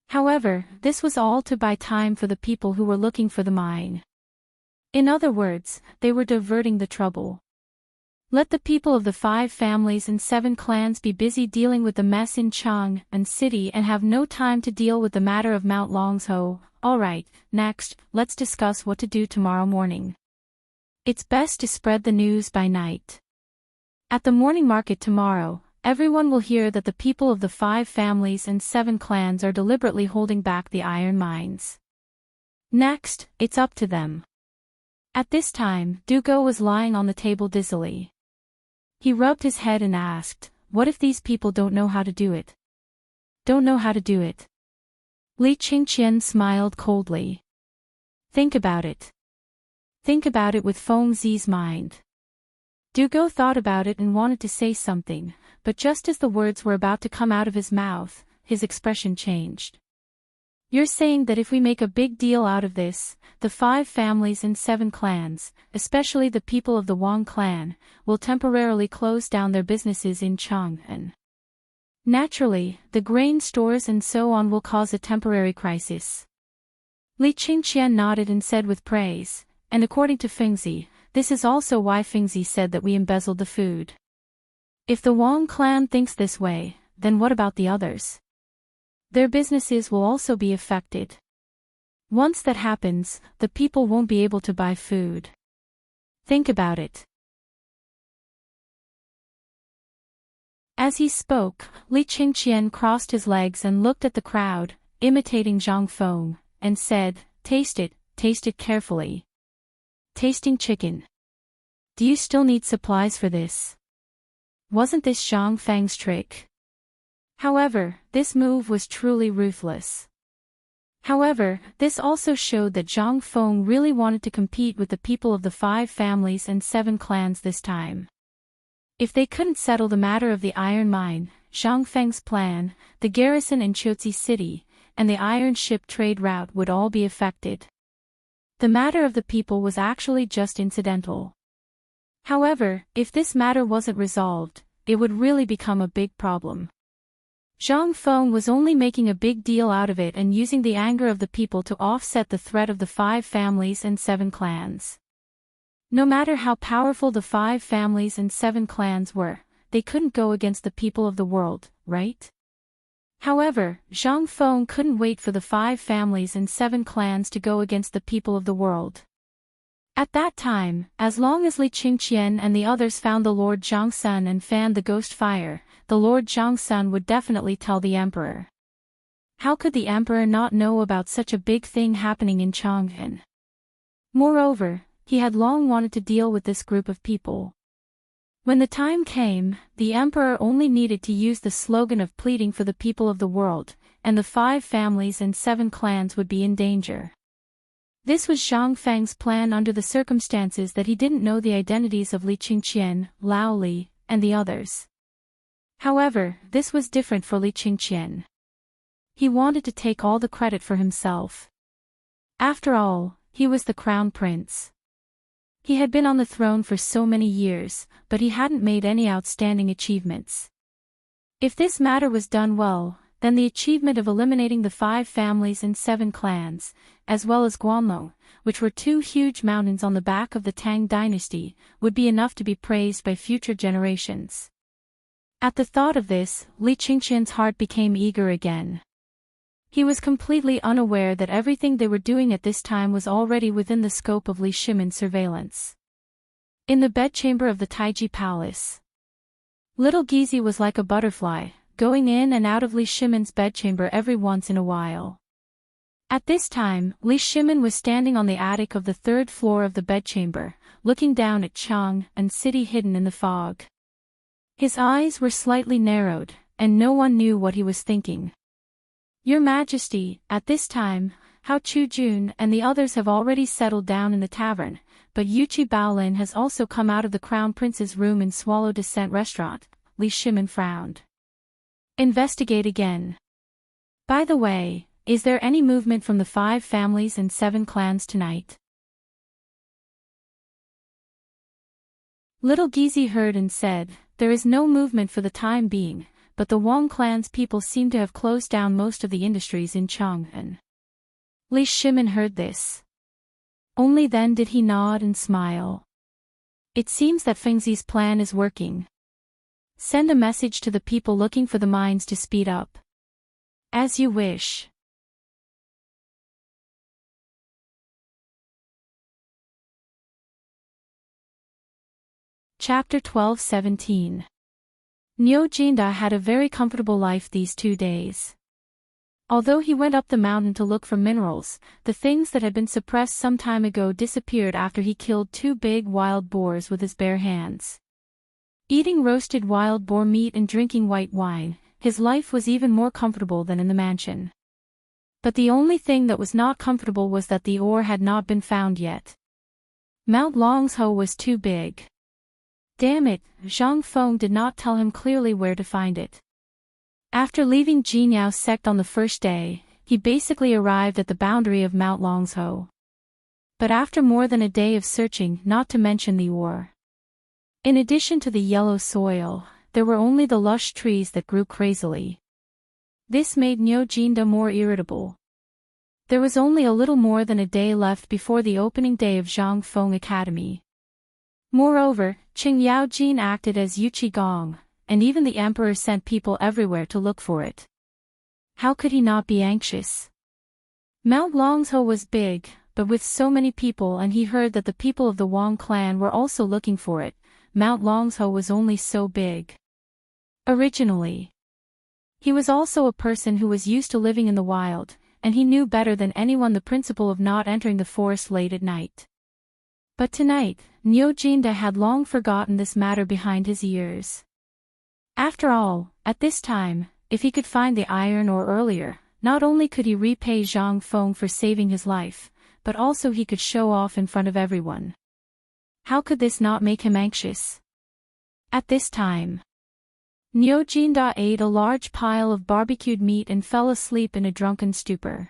However, this was all to buy time for the people who were looking for the mine. In other words, they were diverting the trouble. Let the people of the 5 families and 7 clans be busy dealing with the mess in Chang'an City and have no time to deal with the matter of Mount Longzhou. Alright, next, let's discuss what to do tomorrow morning. It's best to spread the news by night. At the morning market tomorrow, everyone will hear that the people of the 5 families and 7 clans are deliberately holding back the iron mines. Next, it's up to them. At this time, Dugo was lying on the table dizzily. He rubbed his head and asked, what if these people don't know how to do it? Don't know how to do it. Li Qingqian smiled coldly. Think about it. Think about it with Feng Zi's mind. Dugo thought about it and wanted to say something, but just as the words were about to come out of his mouth, his expression changed. You're saying that if we make a big deal out of this, the 5 families and 7 clans, especially the people of the Wang clan, will temporarily close down their businesses in Chang'an. Naturally, the grain stores and so on will cause a temporary crisis. Li Qingqian nodded and said with praise, and according to Fengzi, this is also why Fengzi said that we embezzled the food. If the Wang clan thinks this way, then what about the others? Their businesses will also be affected. Once that happens, the people won't be able to buy food. Think about it. As he spoke, Li Qingqian crossed his legs and looked at the crowd, imitating Zhang Feng, and said, taste it carefully. Tasting chicken. Do you still need supplies for this? Wasn't this Zhang Feng's trick? However, this move was truly ruthless. However, this also showed that Zhang Feng really wanted to compete with the people of the 5 families and 7 clans this time. If they couldn't settle the matter of the iron mine, Zhang Feng's plan, the garrison in Chotzi City, and the iron ship trade route would all be affected. The matter of the people was actually just incidental. However, if this matter wasn't resolved, it would really become a big problem. Zhang Feng was only making a big deal out of it and using the anger of the people to offset the threat of the 5 families and 7 clans. No matter how powerful the 5 families and 7 clans were, they couldn't go against the people of the world, right? However, Zhang Feng couldn't wait for the 5 families and 7 clans to go against the people of the world. At that time, as long as Li Qingqian and the others found the Lord Zhangsun and fanned the ghost fire, the Lord Zhangsun would definitely tell the Emperor. How could the Emperor not know about such a big thing happening in Chang'an? Moreover, he had long wanted to deal with this group of people. When the time came, the Emperor only needed to use the slogan of pleading for the people of the world, and the 5 families and 7 clans would be in danger. This was Zhang Feng's plan under the circumstances that he didn't know the identities of Li Qingqian, Lao Li, and the others. However, this was different for Li Qingqian. He wanted to take all the credit for himself. After all, he was the crown prince. He had been on the throne for so many years, but he hadn't made any outstanding achievements. If this matter was done well, then the achievement of eliminating the 5 families and 7 clans, as well as Guanlo, which were 2 huge mountains on the back of the Tang Dynasty, would be enough to be praised by future generations. At the thought of this, Li Qingqian's heart became eager again. He was completely unaware that everything they were doing at this time was already within the scope of Li Shimin's surveillance. In the bedchamber of the Taiji Palace, little Gizi was like a butterfly, going in and out of Li Shimin's bedchamber every once in a while. At this time, Li Shimin was standing on the attic of the 3rd floor of the bedchamber, looking down at Chang and city hidden in the fog. His eyes were slightly narrowed, and no one knew what he was thinking. Your Majesty, at this time, Hao Chujun and the others have already settled down in the tavern, but Yuchi Baolin has also come out of the Crown Prince's room in Swallow Descent Restaurant. Li Shimin frowned. Investigate again. By the way, is there any movement from the 5 families and 7 clans tonight? Little Gizi heard and said, there is no movement for the time being, but the Wang clan's people seem to have closed down most of the industries in Chang'an. Li Shimin heard this. Only then did he nod and smile. It seems that Fengzi's plan is working. Send a message to the people looking for the mines to speed up. As you wish. Chapter 12-17. Niu Jinda had a very comfortable life these 2 days. Although he went up the mountain to look for minerals, the things that had been suppressed some time ago disappeared after he killed 2 big wild boars with his bare hands. Eating roasted wild boar meat and drinking white wine, his life was even more comfortable than in the mansion. But the only thing that was not comfortable was that the ore had not been found yet. Mount Longsho was too big. Damn it, Zhang Feng did not tell him clearly where to find it. After leaving Jinyao sect on the first day, he basically arrived at the boundary of Mount Longsho. But after more than a day of searching, not to mention the ore. In addition to the yellow soil, there were only the lush trees that grew crazily. This made Niu Jinda more irritable. There was only a little more than a day left before the opening day of Zhang Feng Academy. Moreover, Qing Yaojin acted as Yuchi Gong, and even the emperor sent people everywhere to look for it. How could he not be anxious? Mount Longsho was big, but with so many people, and he heard that the people of the Wang clan were also looking for it, Mount Longsho was only so big. Originally, he was also a person who was used to living in the wild, and he knew better than anyone the principle of not entering the forest late at night. But tonight, Niu Jinda had long forgotten this matter behind his ears. After all, at this time, if he could find the iron ore earlier, not only could he repay Zhang Feng for saving his life, but also he could show off in front of everyone. How could this not make him anxious? At this time, Niu Jinda ate a large pile of barbecued meat and fell asleep in a drunken stupor.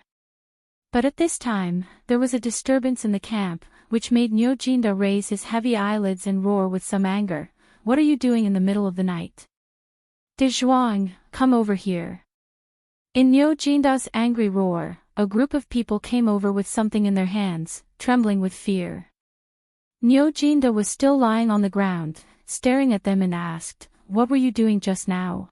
But at this time, there was a disturbance in the camp, which made Niu Jinda raise his heavy eyelids and roar with some anger. What are you doing in the middle of the night? De Zhuang, come over here. In Niu Jinda's angry roar, a group of people came over with something in their hands, trembling with fear. Niu Jinda was still lying on the ground, staring at them and asked, "What were you doing just now?"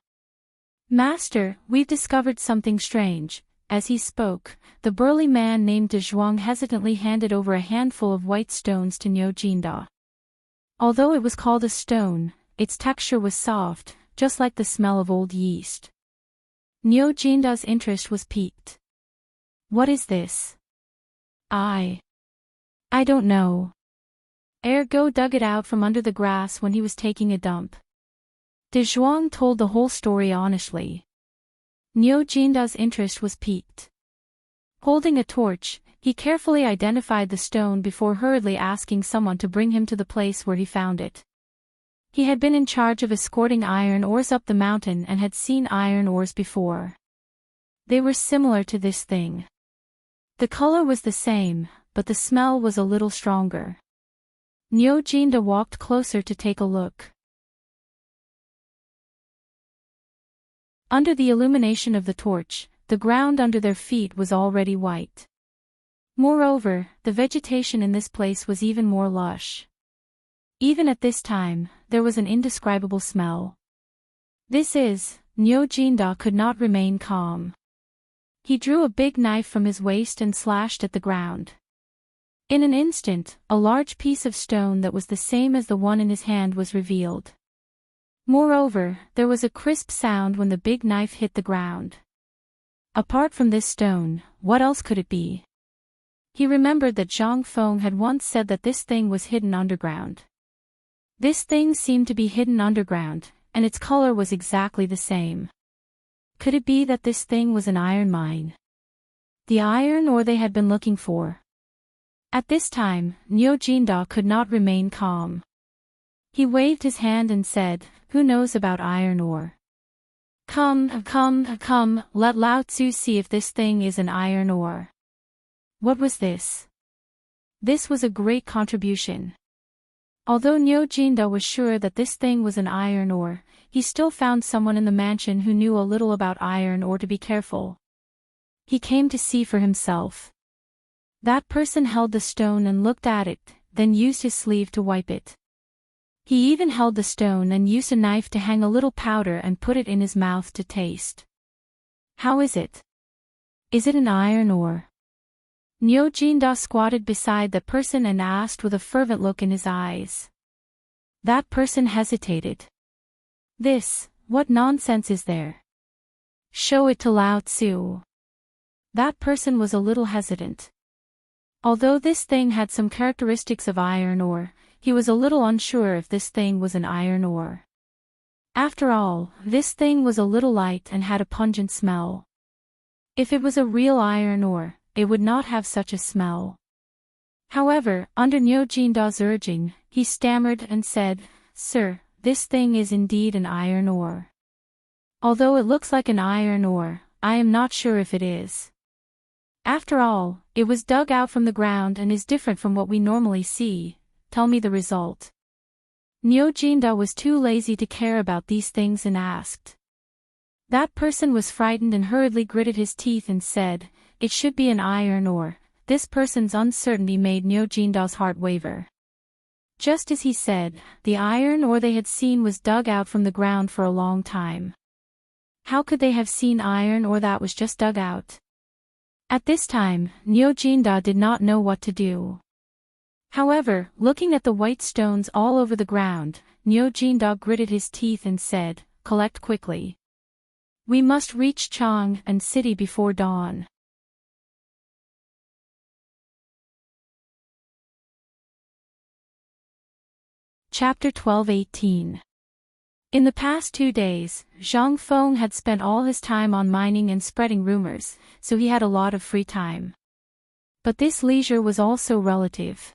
"Master, we've discovered something strange." As he spoke, the burly man named De Zhuang hesitantly handed over a handful of white stones to Niu Jinda. Although it was called a stone, its texture was soft, just like the smell of old yeast. Niu Jinda's interest was piqued. "What is this?" I don't know." Ergo dug it out from under the grass when he was taking a dump. De Zhuang told the whole story honestly. Niu Jinda's interest was piqued. Holding a torch, he carefully identified the stone before hurriedly asking someone to bring him to the place where he found it. He had been in charge of escorting iron ores up the mountain and had seen iron ores before. They were similar to this thing. The color was the same, but the smell was a little stronger. Nyo Jinda walked closer to take a look. Under the illumination of the torch, the ground under their feet was already white. Moreover, the vegetation in this place was even more lush. Even at this time, there was an indescribable smell. Nyo Jinda could not remain calm. He drew a big knife from his waist and slashed at the ground. In an instant, a large piece of stone that was the same as the one in his hand was revealed. Moreover, there was a crisp sound when the big knife hit the ground. Apart from this stone, what else could it be? He remembered that Zhang Feng had once said that this thing was hidden underground. This thing seemed to be hidden underground, and its color was exactly the same. Could it be that this thing was an iron mine? The iron ore they had been looking for. At this time, Nyo Jinda could not remain calm. He waved his hand and said, "Who knows about iron ore? Come, let Lao Tzu see if this thing is an iron ore." What was this? This was a great contribution. Although Nyo Jinda was sure that this thing was an iron ore, he still found someone in the mansion who knew a little about iron ore to be careful. He came to see for himself. That person held the stone and looked at it, then used his sleeve to wipe it. He even held the stone and used a knife to hang a little powder and put it in his mouth to taste. How is it? Is it an iron ore? Nyo Jinda squatted beside the person and asked with a fervent look in his eyes. That person hesitated. What nonsense is there? Show it to Lao Tzu. That person was a little hesitant. Although this thing had some characteristics of iron ore, he was a little unsure if this thing was an iron ore. After all, this thing was a little light and had a pungent smell. If it was a real iron ore, it would not have such a smell. However, under Nyo Jinda's urging, he stammered and said, "Sir, this thing is indeed an iron ore. Although it looks like an iron ore, I am not sure if it is. After all, it was dug out from the ground and is different from what we normally see. Tell me the result." Nyo Jinda was too lazy to care about these things and asked. That person was frightened and hurriedly gritted his teeth and said, "It should be an iron ore." This person's uncertainty made Nyo Jinda's heart waver. Just as he said, the iron ore they had seen was dug out from the ground for a long time. How could they have seen iron ore that was just dug out? At this time, Nyo Jinda did not know what to do. However, looking at the white stones all over the ground, Nyo Jinda gritted his teeth and said, "Collect quickly. We must reach Chang and city before dawn." Chapter 12:18. In the past 2 days, Zhang Feng had spent all his time on mining and spreading rumors, so he had a lot of free time. But this leisure was also relative.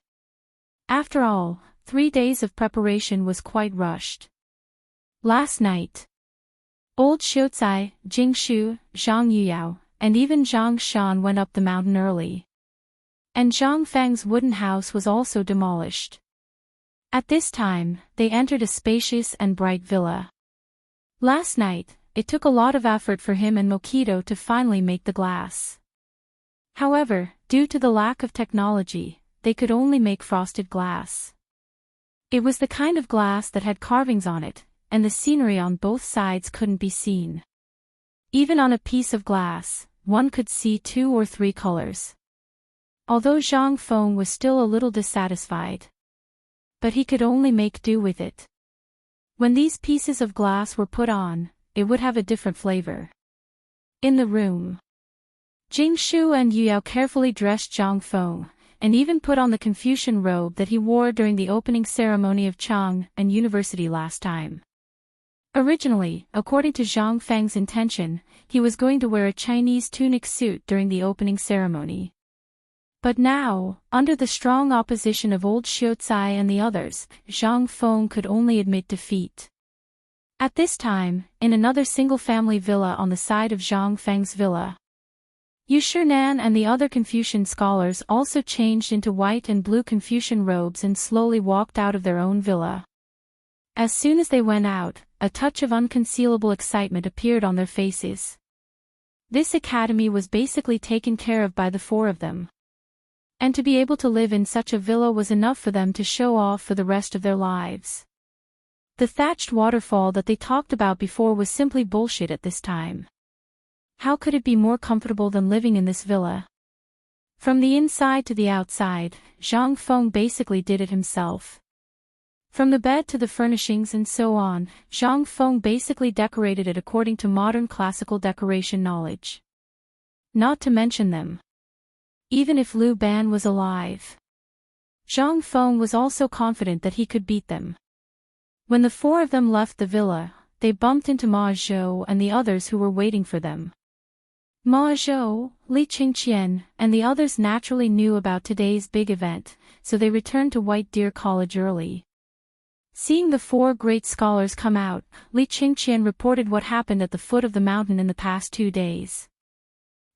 After all, 3 days of preparation was quite rushed. Last night, old Xiuzai, Jingshu, Zhang Yuyao, and even Zhang Shan went up the mountain early. And Zhang Feng's wooden house was also demolished. At this time, they entered a spacious and bright villa. Last night, it took a lot of effort for him and Mokido to finally make the glass. However, due to the lack of technology, they could only make frosted glass. It was the kind of glass that had carvings on it, and the scenery on both sides couldn't be seen. Even on a piece of glass, one could see 2 or 3 colors. Although Zhang Feng was still a little dissatisfied. But he could only make do with it. When these pieces of glass were put on, it would have a different flavor. In the room, Jingshu and Yuyao carefully dressed Zhang Feng, and even put on the Confucian robe that he wore during the opening ceremony of Chang and University last time. Originally, according to Zhang Feng's intention, he was going to wear a Chinese tunic suit during the opening ceremony. But now, under the strong opposition of old Xiaocai and the others, Zhang Feng could only admit defeat. At this time, in another single-family villa on the side of Zhang Feng's villa, Yu Shinan and the other Confucian scholars also changed into white and blue Confucian robes and slowly walked out of their own villa. As soon as they went out, a touch of unconcealable excitement appeared on their faces. This academy was basically taken care of by the four of them. And to be able to live in such a villa was enough for them to show off for the rest of their lives. The thatched waterfall that they talked about before was simply bullshit at this time. How could it be more comfortable than living in this villa? From the inside to the outside, Zhang Feng basically did it himself. From the bed to the furnishings and so on, Zhang Feng basically decorated it according to modern classical decoration knowledge. Not to mention them. Even if Liu Ban was alive, Zhang Feng was also confident that he could beat them. When the four of them left the villa, they bumped into Ma Zhou and the others who were waiting for them. Ma Zhou, Li Qingqian, and the others naturally knew about today's big event, so they returned to White Deer College early. Seeing the four great scholars come out, Li Qingqian reported what happened at the foot of the mountain in the past 2 days.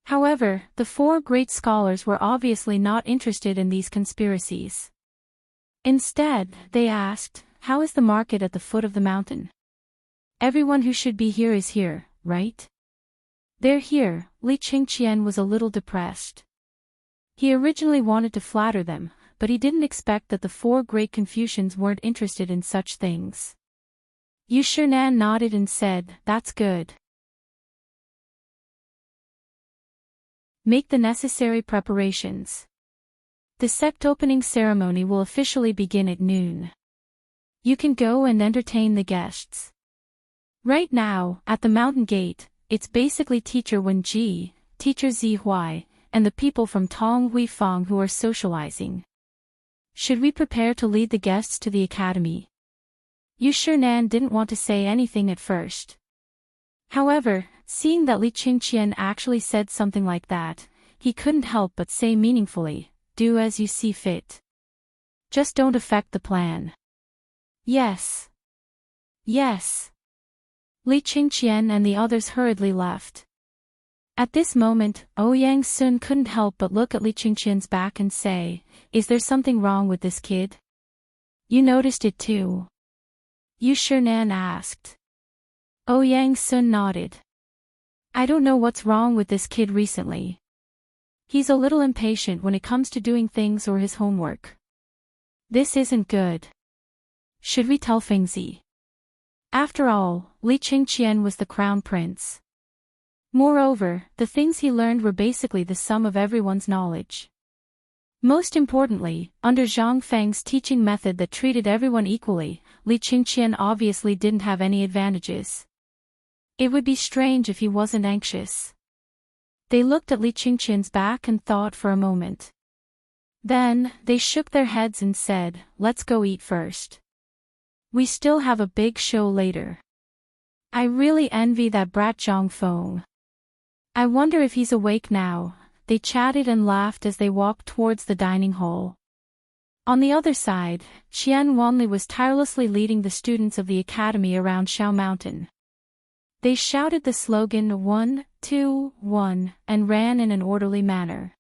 However, the four great scholars were obviously not interested in these conspiracies. Instead, they asked, "How is the market at the foot of the mountain? Everyone who should be here is here, right?" "They're here." Li Qingqian was a little depressed. He originally wanted to flatter them, but he didn't expect that the four great Confucians weren't interested in such things. Yu Shinan nodded and said, "That's good. Make the necessary preparations. The sect opening ceremony will officially begin at noon. You can go and entertain the guests." Right now, at the mountain gate, it's basically Teacher Wen Ji, Teacher Zi Huai, and the people from Tong Hui Fang who are socializing. Should we prepare to lead the guests to the academy? Yu Shinan didn't want to say anything at first. However, seeing that Li Qingqian actually said something like that, he couldn't help but say meaningfully, "Do as you see fit. Just don't affect the plan." "Yes. Yes." Li Qingqian and the others hurriedly left. At this moment, Ouyang Sun couldn't help but look at Li Qingqian's back and say, "Is there something wrong with this kid? You noticed it too?" Yu Shinan asked. Ouyang Sun nodded. "I don't know what's wrong with this kid recently. He's a little impatient when it comes to doing things or his homework. This isn't good. Should we tell Fengzi?" After all, Li Qingqian was the crown prince. Moreover, the things he learned were basically the sum of everyone's knowledge. Most importantly, under Zhang Feng's teaching method that treated everyone equally, Li Qingqian obviously didn't have any advantages. It would be strange if he wasn't anxious. They looked at Li Qingqian's back and thought for a moment. Then, they shook their heads and said, "Let's go eat first. We still have a big show later. I really envy that brat Zhang Feng. I wonder if he's awake now." They chatted and laughed as they walked towards the dining hall. On the other side, Qian Wanli was tirelessly leading the students of the academy around Xiao Mountain. They shouted the slogan 1, 2, 1, and ran in an orderly manner.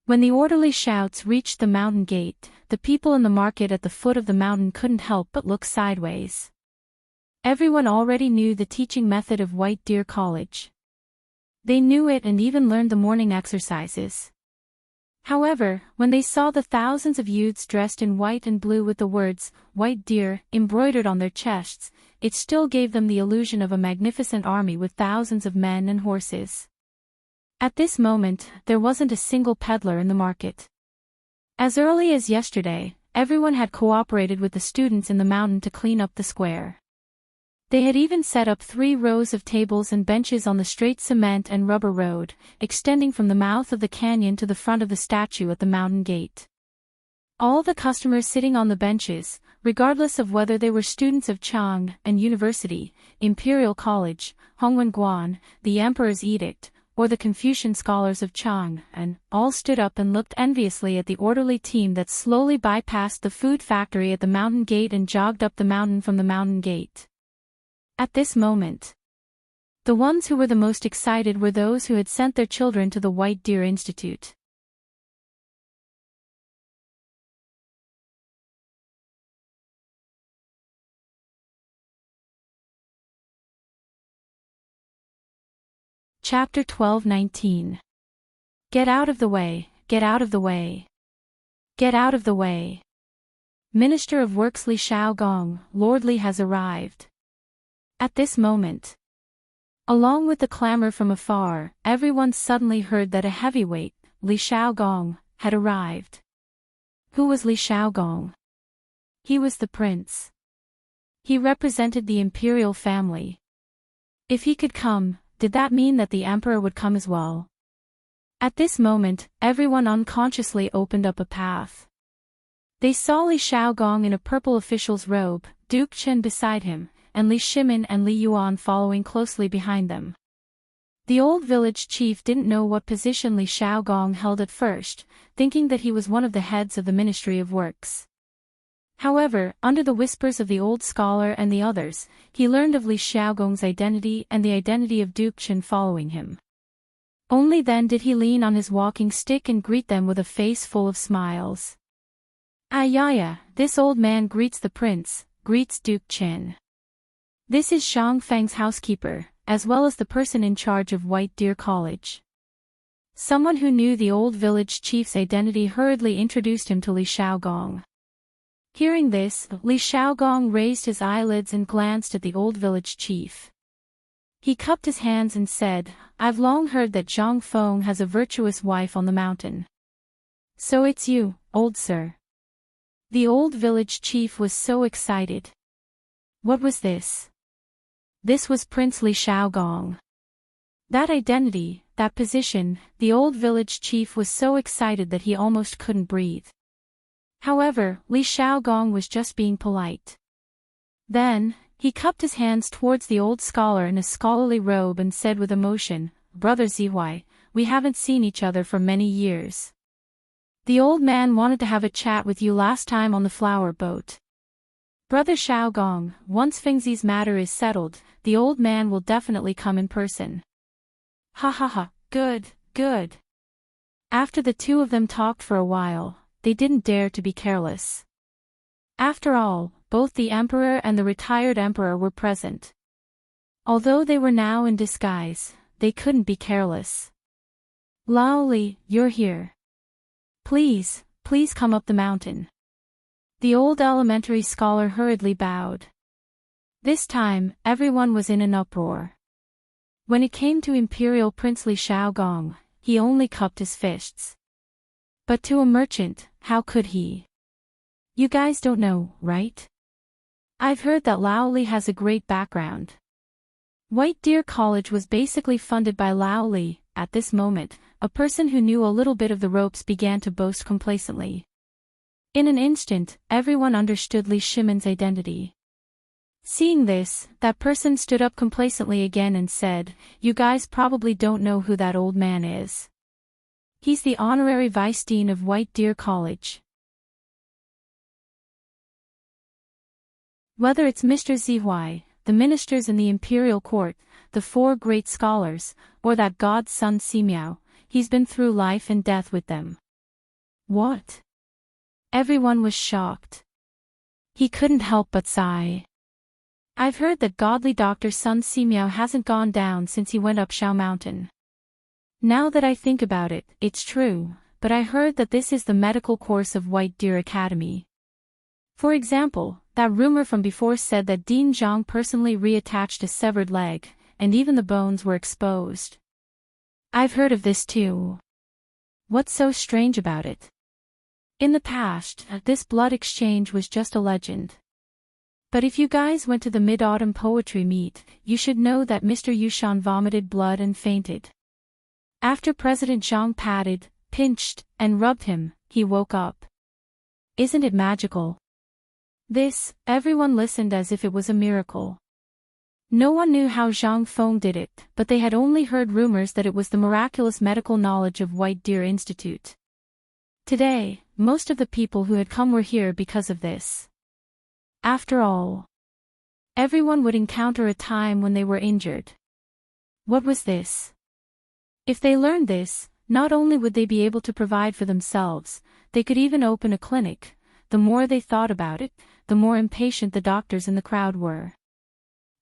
When the orderly shouts reached the mountain gate, the people in the market at the foot of the mountain couldn't help but look sideways. Everyone already knew the teaching method of White Deer College. They knew it and even learned the morning exercises. However, when they saw the thousands of youths dressed in white and blue with the words, "White Deer," embroidered on their chests, it still gave them the illusion of a magnificent army with thousands of men and horses. At this moment, there wasn't a single peddler in the market. As early as yesterday, everyone had cooperated with the students in the mountain to clean up the square. They had even set up 3 rows of tables and benches on the straight cement and rubber road, extending from the mouth of the canyon to the front of the statue at the mountain gate. All the customers sitting on the benches, regardless of whether they were students of Chang and University, Imperial College, Hongwen Guan, the Emperor's Edict, or the Confucian scholars of Chang, and all stood up and looked enviously at the orderly team that slowly bypassed the food factory at the mountain gate and jogged up the mountain from the mountain gate. At this moment, the ones who were the most excited were those who had sent their children to the White Deer Institute. Chapter 12:19. Get out of the way, get out of the way. Get out of the way. Minister of Works Li Shaogong, Lord Li has arrived. At this moment, along with the clamor from afar, everyone suddenly heard that a heavyweight, Li Shaogong, had arrived. Who was Li Shaogong? He was the prince. He represented the imperial family. If he could come, did that mean that the emperor would come as well? At this moment, everyone unconsciously opened up a path. They saw Li Shaogong in a purple official's robe, Duke Chen beside him, and Li Shimin and Li Yuan following closely behind them. The old village chief didn't know what position Li Shaogong held at first, thinking that he was one of the heads of the Ministry of Works. However, under the whispers of the old scholar and the others, he learned of Li Shaogong's identity and the identity of Duke Chen following him. Only then did he lean on his walking stick and greet them with a face full of smiles. Ayaya, this old man greets the prince, greets Duke Chen. This is Zhang Feng's housekeeper, as well as the person in charge of White Deer College. Someone who knew the old village chief's identity hurriedly introduced him to Li Shaogong. Hearing this, Li Shaogong raised his eyelids and glanced at the old village chief. He cupped his hands and said, I've long heard that Zhang Feng has a virtuous wife on the mountain. So it's you, old sir. The old village chief was so excited. What was this? This was Prince Li Shaogong. That identity, that position, the old village chief was so excited that he almost couldn't breathe. However, Li Shaogong was just being polite. Then, he cupped his hands towards the old scholar in a scholarly robe and said with emotion, Brother Zihuai, we haven't seen each other for many years. The old man wanted to have a chat with you last time on the flower boat. Brother Shaogong, once Fengzi's matter is settled, the old man will definitely come in person. Ha ha ha, good, good. After the two of them talked for a while, they didn't dare to be careless. After all, both the emperor and the retired emperor were present. Although they were now in disguise, they couldn't be careless. Lao Li, you're here. Please, please come up the mountain. The old elementary scholar hurriedly bowed. This time, everyone was in an uproar. When it came to Imperial Prince Li Shaogong, he only cupped his fists. But to a merchant, how could he? You guys don't know, right? I've heard that Lao Li has a great background. White Deer College was basically funded by Lao Li. At this moment, a person who knew a little bit of the ropes began to boast complacently. In an instant, everyone understood Li Shimin's identity. Seeing this, that person stood up complacently again and said, You guys probably don't know who that old man is. He's the honorary vice dean of White Deer College. Whether it's Mr. Zihuai, the ministers in the imperial court, the four great scholars, or that god's son Simiao, he's been through life and death with them. What? Everyone was shocked. He couldn't help but sigh. I've heard that godly Dr. Sun Simiao hasn't gone down since he went up Shao Mountain. Now that I think about it, it's true, but I heard that this is the medical course of White Deer Academy. For example, that rumor from before said that Dean Zhang personally reattached a severed leg, and even the bones were exposed. I've heard of this too. What's so strange about it? In the past, this blood exchange was just a legend. But if you guys went to the Mid-Autumn Poetry Meet, you should know that Mr. Yushan vomited blood and fainted. After President Zhang patted, pinched, and rubbed him, he woke up. Isn't it magical? This, everyone listened as if it was a miracle. No one knew how Zhang Feng did it, but they had only heard rumors that it was the miraculous medical knowledge of White Deer Institute. Today, most of the people who had come were here because of this. After all, everyone would encounter a time when they were injured. What was this? If they learned this, not only would they be able to provide for themselves, they could even open a clinic. The more they thought about it, the more impatient the doctors in the crowd were.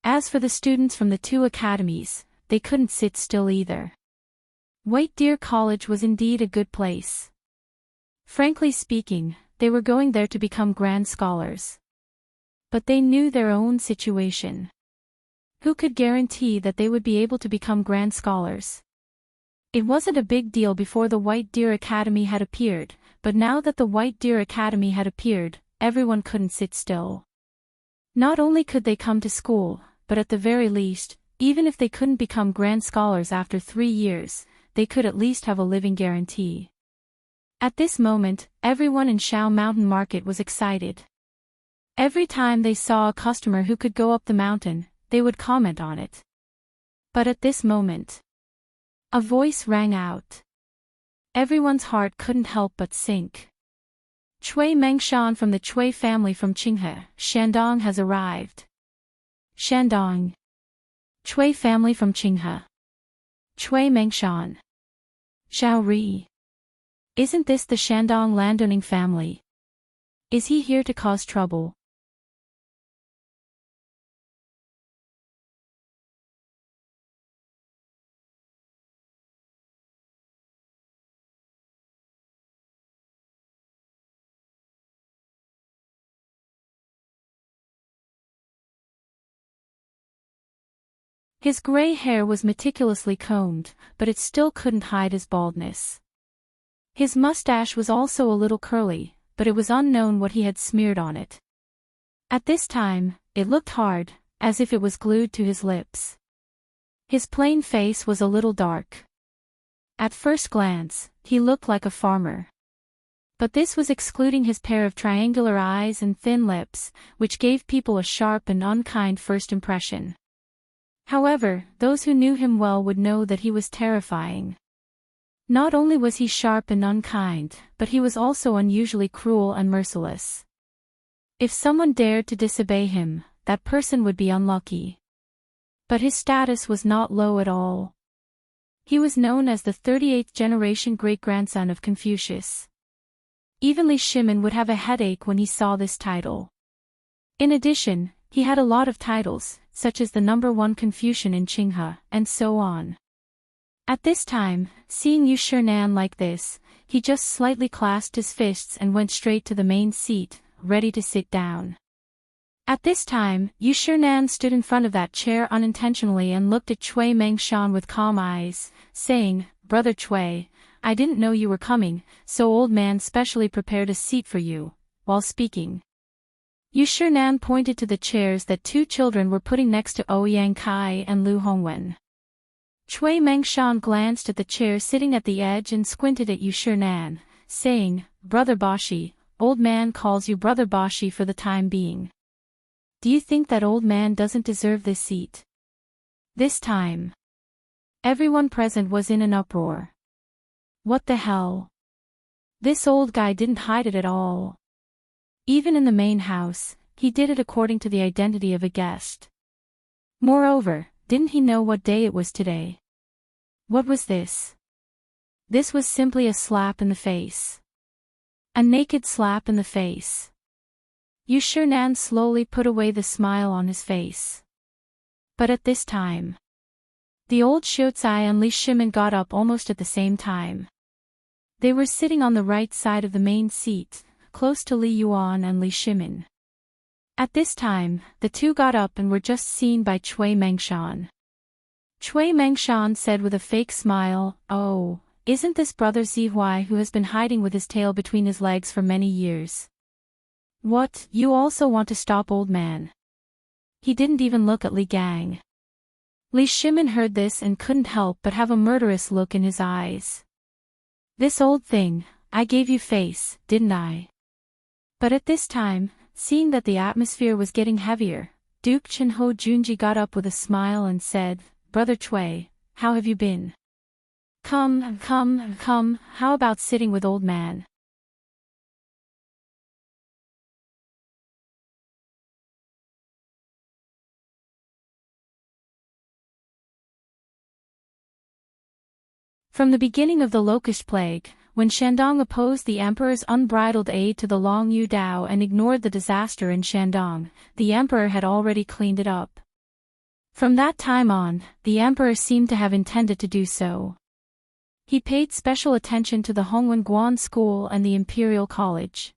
As for the students from the two academies, they couldn't sit still either. White Deer College was indeed a good place. Frankly speaking, they were going there to become grand scholars. But they knew their own situation. Who could guarantee that they would be able to become grand scholars? It wasn't a big deal before the White Deer Academy had appeared, but now that the White Deer Academy had appeared, everyone couldn't sit still. Not only could they come to school, but at the very least, even if they couldn't become grand scholars after 3 years, they could at least have a living guarantee. At this moment, everyone in Shao Mountain Market was excited. Every time they saw a customer who could go up the mountain, they would comment on it. But at this moment, a voice rang out. Everyone's heart couldn't help but sink. Cui Mengshan from the Cui family from Qinghe, Shandong has arrived. Shandong. Cui family from Qinghe. Cui Mengshan. Zhao Ri. Isn't this the Shandong landowning family? Is he here to cause trouble? His gray hair was meticulously combed, but it still couldn't hide his baldness. His mustache was also a little curly, but it was unknown what he had smeared on it. At this time, it looked hard, as if it was glued to his lips. His plain face was a little dark. At first glance, he looked like a farmer. But this was excluding his pair of triangular eyes and thin lips, which gave people a sharp and unkind first impression. However, those who knew him well would know that he was terrifying. Not only was he sharp and unkind, but he was also unusually cruel and merciless. If someone dared to disobey him, that person would be unlucky. But his status was not low at all. He was known as the 38th generation great-grandson of Confucius. Even Li Shimin would have a headache when he saw this title. In addition, he had a lot of titles, such as the #1 Confucian in Qinghe, and so on. At this time, seeing Yu Shinan like this, he just slightly clasped his fists and went straight to the main seat, ready to sit down. At this time, Yu Shinan stood in front of that chair unintentionally and looked at Cui Mengshan with calm eyes, saying, "Brother Cui, I didn't know you were coming, so old man specially prepared a seat for you." While speaking, Yu Shinan pointed to the chairs that two children were putting next to Ouyang Kai and Lu Hongwen. Cui Mengshan glanced at the chair sitting at the edge and squinted at Yu Shinan, saying, "Brother Bashi, old man calls you Brother Bashi for the time being. Do you think that old man doesn't deserve this seat?" This time, everyone present was in an uproar. What the hell? This old guy didn't hide it at all. Even in the main house, he did it according to the identity of a guest. Moreover, didn't he know what day it was today? What was this? This was simply a slap in the face. A naked slap in the face. Yu Shinan slowly put away the smile on his face. But at this time, the old Xiuzai and Li Shimin got up almost at the same time. They were sitting on the right side of the main seat, close to Li Yuan and Li Shimin. At this time, the two got up and were just seen by Cui Mengshan. Cui Mengshan said with a fake smile, "Oh, isn't this brother Zihuai who has been hiding with his tail between his legs for many years? What, you also want to stop old man?" He didn't even look at Li Gang. Li Shimin heard this and couldn't help but have a murderous look in his eyes. "This old thing, I gave you face, didn't I?" But at this time, seeing that the atmosphere was getting heavier, Duke Chenho Junji got up with a smile and said, "Brother Chui, how have you been? Come, how about sitting with old man?" From the beginning of the Locust Plague, when Shandong opposed the emperor's unbridled aid to the Long Yu Dao and ignored the disaster in Shandong, the emperor had already cleaned it up. From that time on, the emperor seemed to have intended to do so. He paid special attention to the Hongwen Guan School and the Imperial College.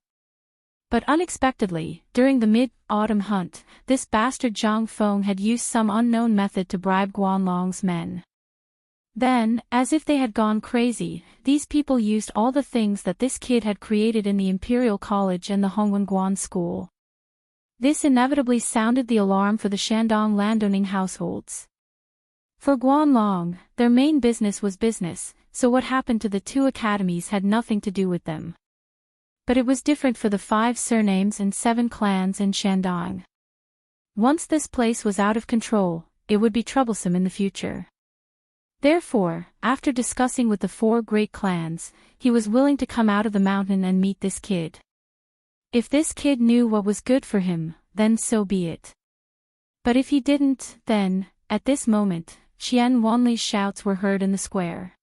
But unexpectedly, during the mid-autumn hunt, this bastard Zhang Feng had used some unknown method to bribe Guanlong's men. Then, as if they had gone crazy, these people used all the things that this kid had created in the Imperial College and the Hongwen Guan School. This inevitably sounded the alarm for the Shandong landowning households. For Guanlong, their main business was business, so what happened to the two academies had nothing to do with them. But it was different for the 5 surnames and 7 clans in Shandong. Once this place was out of control, it would be troublesome in the future. Therefore, after discussing with the 4 great clans, he was willing to come out of the mountain and meet this kid. If this kid knew what was good for him, then so be it. But if he didn't, then, at this moment, Qian Wanli's shouts were heard in the square.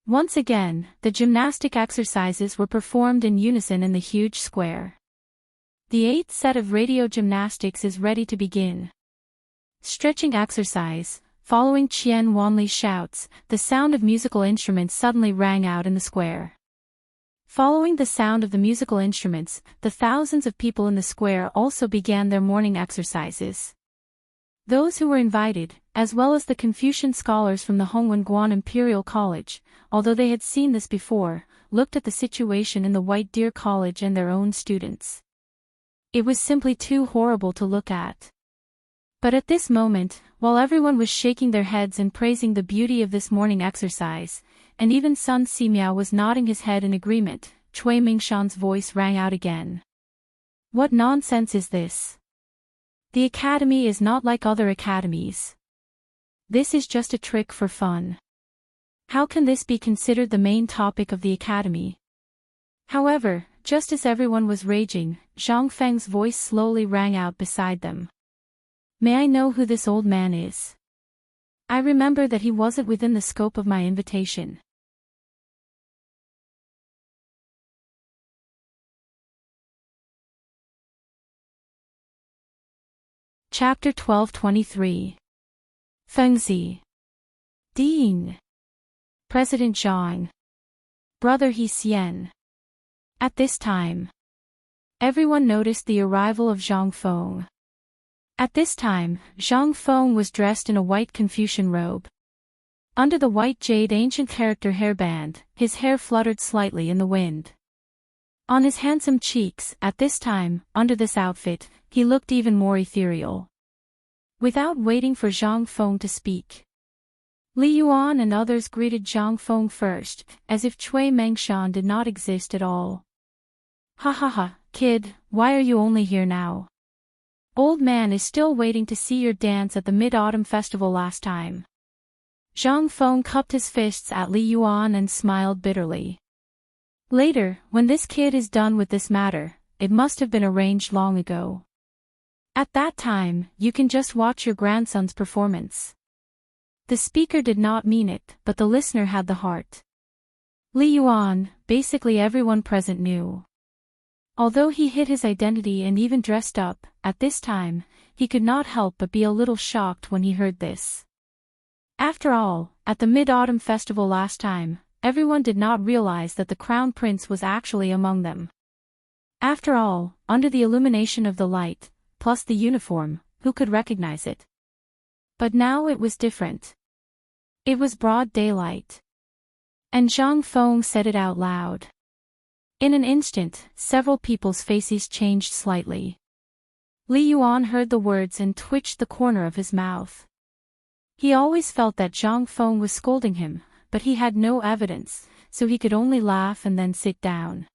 Once again, the gymnastic exercises were performed in unison in the huge square. The 8th set of radio gymnastics is ready to begin. Stretching exercise. Following Qian Wanli's shouts, the sound of musical instruments suddenly rang out in the square. Following the sound of the musical instruments, the thousands of people in the square also began their morning exercises. Those who were invited, as well as the Confucian scholars from the Hongwen Guan Imperial College, although they had seen this before, looked at the situation in the White Deer College and their own students. It was simply too horrible to look at. But at this moment, while everyone was shaking their heads and praising the beauty of this morning exercise, and even Sun Simiao was nodding his head in agreement, Chui Mingshan's voice rang out again. "What nonsense is this? The academy is not like other academies. This is just a trick for fun. How can this be considered the main topic of the academy?" However, just as everyone was raging, Zhang Feng's voice slowly rang out beside them. "May I know who this old man is? I remember that he wasn't within the scope of my invitation." Chapter 1223. Fengzi. Ding. President Zhang. Brother He Xian. At this time, everyone noticed the arrival of Zhang Feng. At this time, Zhang Feng was dressed in a white Confucian robe. Under the white jade ancient character hairband, his hair fluttered slightly in the wind. On his handsome cheeks, at this time, under this outfit, he looked even more ethereal. Without waiting for Zhang Feng to speak, Li Yuan and others greeted Zhang Feng first, as if Chui Mengshan did not exist at all. "Ha ha ha, kid, why are you only here now? Old man is still waiting to see your dance at the Mid-Autumn Festival last time." Zhang Feng cupped his fists at Li Yuan and smiled bitterly. "Later, when this kid is done with this matter, it must have been arranged long ago. At that time, you can just watch your grandson's performance." The speaker did not mean it, but the listener had the heart. Li Yuan, basically everyone present knew. Although he hid his identity and even dressed up, at this time, he could not help but be a little shocked when he heard this. After all, at the Mid-Autumn Festival last time, everyone did not realize that the Crown Prince was actually among them. After all, under the illumination of the light, plus the uniform, who could recognize it? But now it was different. It was broad daylight. And Zhang Feng said it out loud. In an instant, several people's faces changed slightly. Li Yuan heard the words and twitched the corner of his mouth. He always felt that Zhang Feng was scolding him, but he had no evidence, so he could only laugh and then sit down.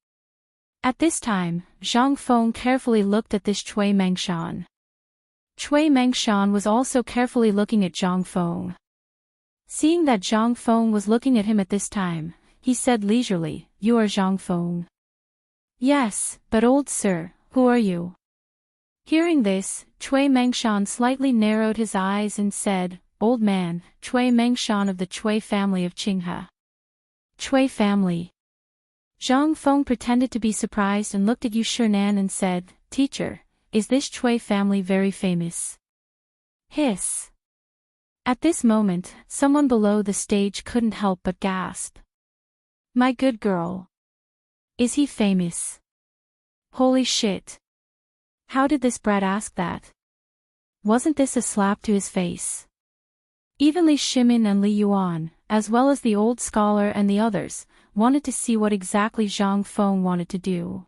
At this time, Zhang Feng carefully looked at this Chui Mengshan. Cui Mengshan was also carefully looking at Zhang Feng. Seeing that Zhang Feng was looking at him at this time, he said leisurely, "You are Zhang Feng." "Yes, but old sir, who are you?" Hearing this, Cui Mengshan slightly narrowed his eyes and said, "Old man, Cui Mengshan of the Cui family of Qinghe." "Cui family?" Zhang Feng pretended to be surprised and looked at Yu Shinan and said, "Teacher, is this Cui family very famous?" Hiss. At this moment, someone below the stage couldn't help but gasp. "My good girl. Is he famous? Holy shit. How did this brat ask that? Wasn't this a slap to his face?" Even Li Shimin and Li Yuan, as well as the old scholar and the others, wanted to see what exactly Zhang Feng wanted to do.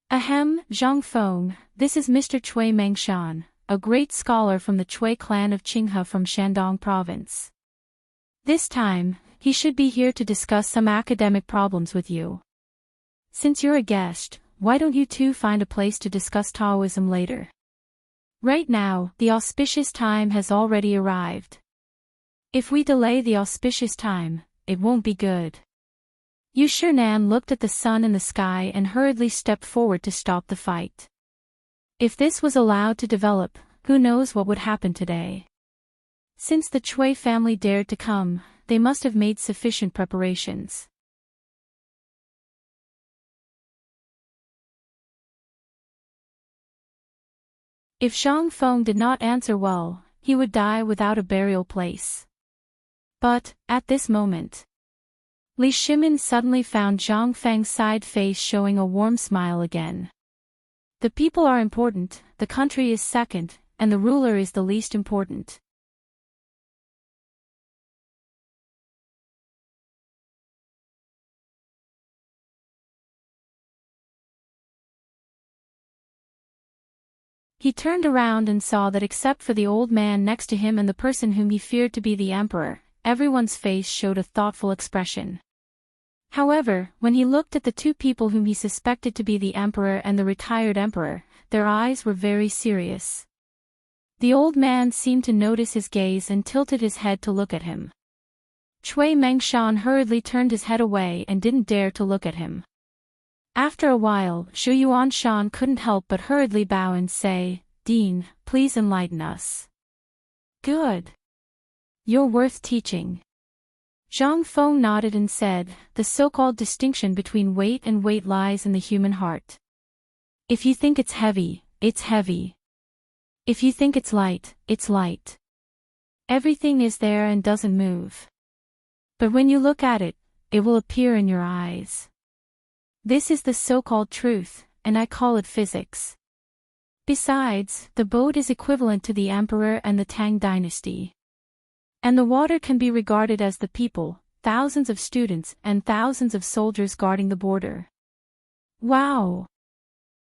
"Ahem, Zhang Feng, this is Mr. Cui Mengshan, a great scholar from the Cui clan of Qinghe from Shandong province. This time, he should be here to discuss some academic problems with you. Since you're a guest, why don't you two find a place to discuss Taoism later? Right now, the auspicious time has already arrived. If we delay the auspicious time, it won't be good." Yu Shinan looked at the sun in the sky and hurriedly stepped forward to stop the fight. If this was allowed to develop, who knows what would happen today. Since the Cui family dared to come, they must have made sufficient preparations. If Zhang Feng did not answer well, he would die without a burial place. But, at this moment, Li Shimin suddenly found Zhang Feng's side face showing a warm smile again. The people are important, the country is second, and the ruler is the least important. He turned around and saw that except for the old man next to him and the person whom he feared to be the emperor, everyone's face showed a thoughtful expression. However, when he looked at the two people whom he suspected to be the emperor and the retired emperor, their eyes were very serious. The old man seemed to notice his gaze and tilted his head to look at him. Cui Mengshan hurriedly turned his head away and didn't dare to look at him. After a while, Zhu Yuanshan couldn't help but hurriedly bow and say, "Dean, please enlighten us." "Good. You're worth teaching." Zhang Feng nodded and said, "The so-called distinction between weight and weight lies in the human heart. If you think it's heavy, it's heavy. If you think it's light, it's light. Everything is there and doesn't move. But when you look at it, it will appear in your eyes. This is the so-called truth, and I call it physics. Besides, the boat is equivalent to the emperor and the Tang dynasty. And the water can be regarded as the people, thousands of students and thousands of soldiers guarding the border." Wow!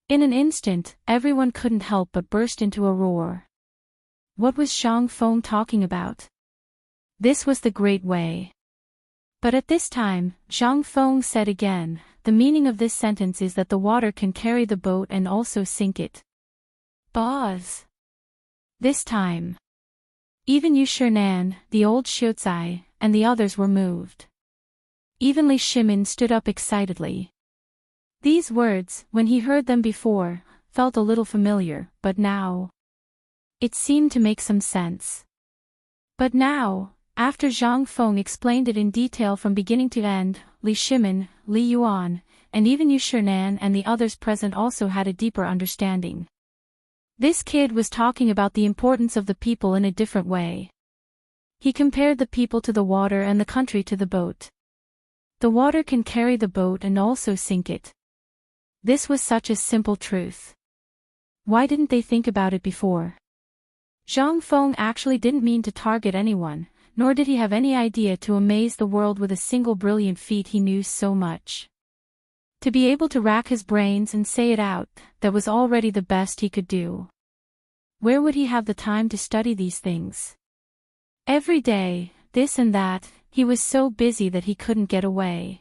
In an instant, everyone couldn't help but burst into a roar. What was Zhang Feng talking about? This was the Great Way. But at this time, Zhang Feng said again, "The meaning of this sentence is that the water can carry the boat and also sink it." Buzz! This time, even Yu Shinan, the old Xiuzai, and the others were moved. Even Li Shimin stood up excitedly. These words, when he heard them before, felt a little familiar, but now it seemed to make some sense. But now, after Zhang Feng explained it in detail from beginning to end, Li Shimin, Li Yuan, and even Yu Shinan and the others present also had a deeper understanding. This kid was talking about the importance of the people in a different way. He compared the people to the water and the country to the boat. The water can carry the boat and also sink it. This was such a simple truth. Why didn't they think about it before? Zhang Feng actually didn't mean to target anyone, nor did he have any idea to amaze the world with a single brilliant feat he knew so much. To be able to rack his brains and say it out, that was already the best he could do. Where would he have the time to study these things? Every day, this and that, he was so busy that he couldn't get away.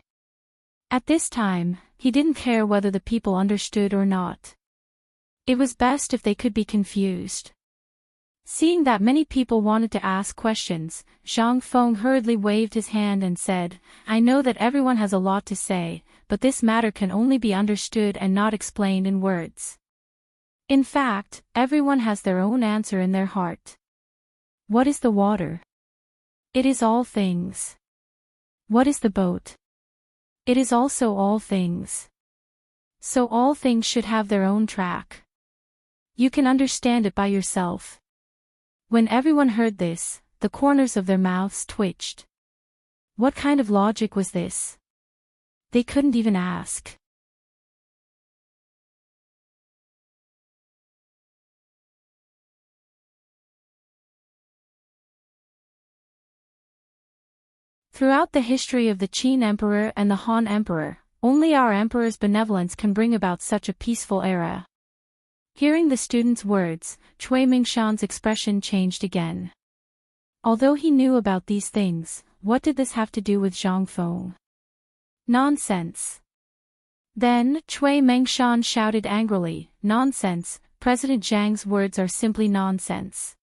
At this time, he didn't care whether the people understood or not. It was best if they could be confused. Seeing that many people wanted to ask questions, Zhang Feng hurriedly waved his hand and said, I know that everyone has a lot to say, but this matter can only be understood and not explained in words. In fact, everyone has their own answer in their heart. What is the water? It is all things. What is the boat? It is also all things. So all things should have their own track. You can understand it by yourself. When everyone heard this, the corners of their mouths twitched. What kind of logic was this? They couldn't even ask. Throughout the history of the Qin Emperor and the Han Emperor, only our emperor's benevolence can bring about such a peaceful era. Hearing the student's words, Cui Mingshan's expression changed again. Although he knew about these things, what did this have to do with Zhang Feng? Nonsense. Then, Cui Mingshan shouted angrily, Nonsense, President Zhang's words are simply nonsense.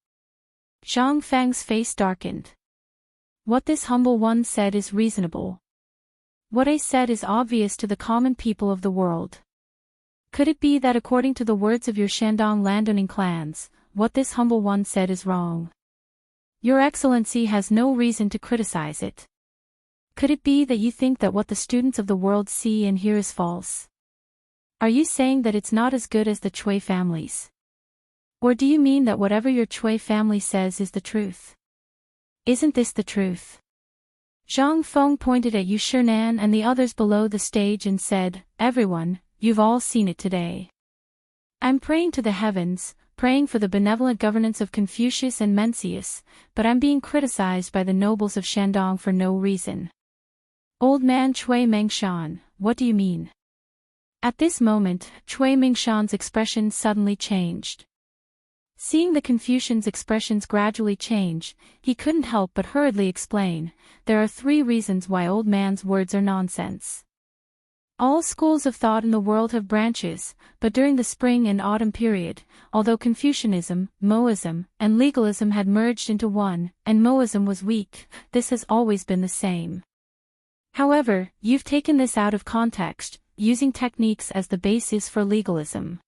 Zhang Feng's face darkened. What this humble one said is reasonable. What I said is obvious to the common people of the world. Could it be that according to the words of your Shandong landowning clans, what this humble one said is wrong? Your Excellency has no reason to criticize it. Could it be that you think that what the students of the world see and hear is false? Are you saying that it's not as good as the Cui families? Or do you mean that whatever your Cui family says is the truth? Isn't this the truth? Zhang Feng pointed at Yu Shinan and the others below the stage and said, Everyone, you've all seen it today. I'm praying to the heavens, praying for the benevolent governance of Confucius and Mencius, but I'm being criticized by the nobles of Shandong for no reason. Old man Cui Mingshan, what do you mean? At this moment, Cui Mingshan's expression suddenly changed. Seeing the Confucian's expressions gradually change, he couldn't help but hurriedly explain, there are 3 reasons why old man's words are nonsense. All schools of thought in the world have branches, but during the spring and autumn period, although Confucianism, Moism, and legalism had merged into one, and Moism was weak, this has always been the same. However, you've taken this out of context, using techniques as the basis for legalism.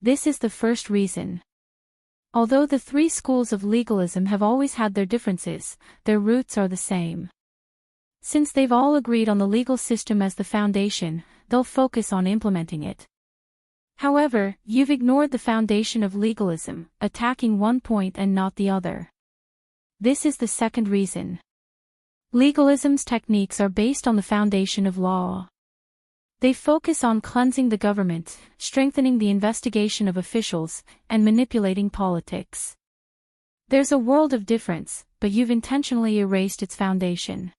This is the first reason. Although the 3 schools of legalism have always had their differences, their roots are the same. Since they've all agreed on the legal system as the foundation, they'll focus on implementing it. However, you've ignored the foundation of legalism, attacking one point and not the other. This is the second reason. Legalism's techniques are based on the foundation of law. They focus on cleansing the government, strengthening the investigation of officials, and manipulating politics. There's a world of difference, but you've intentionally erased its foundation.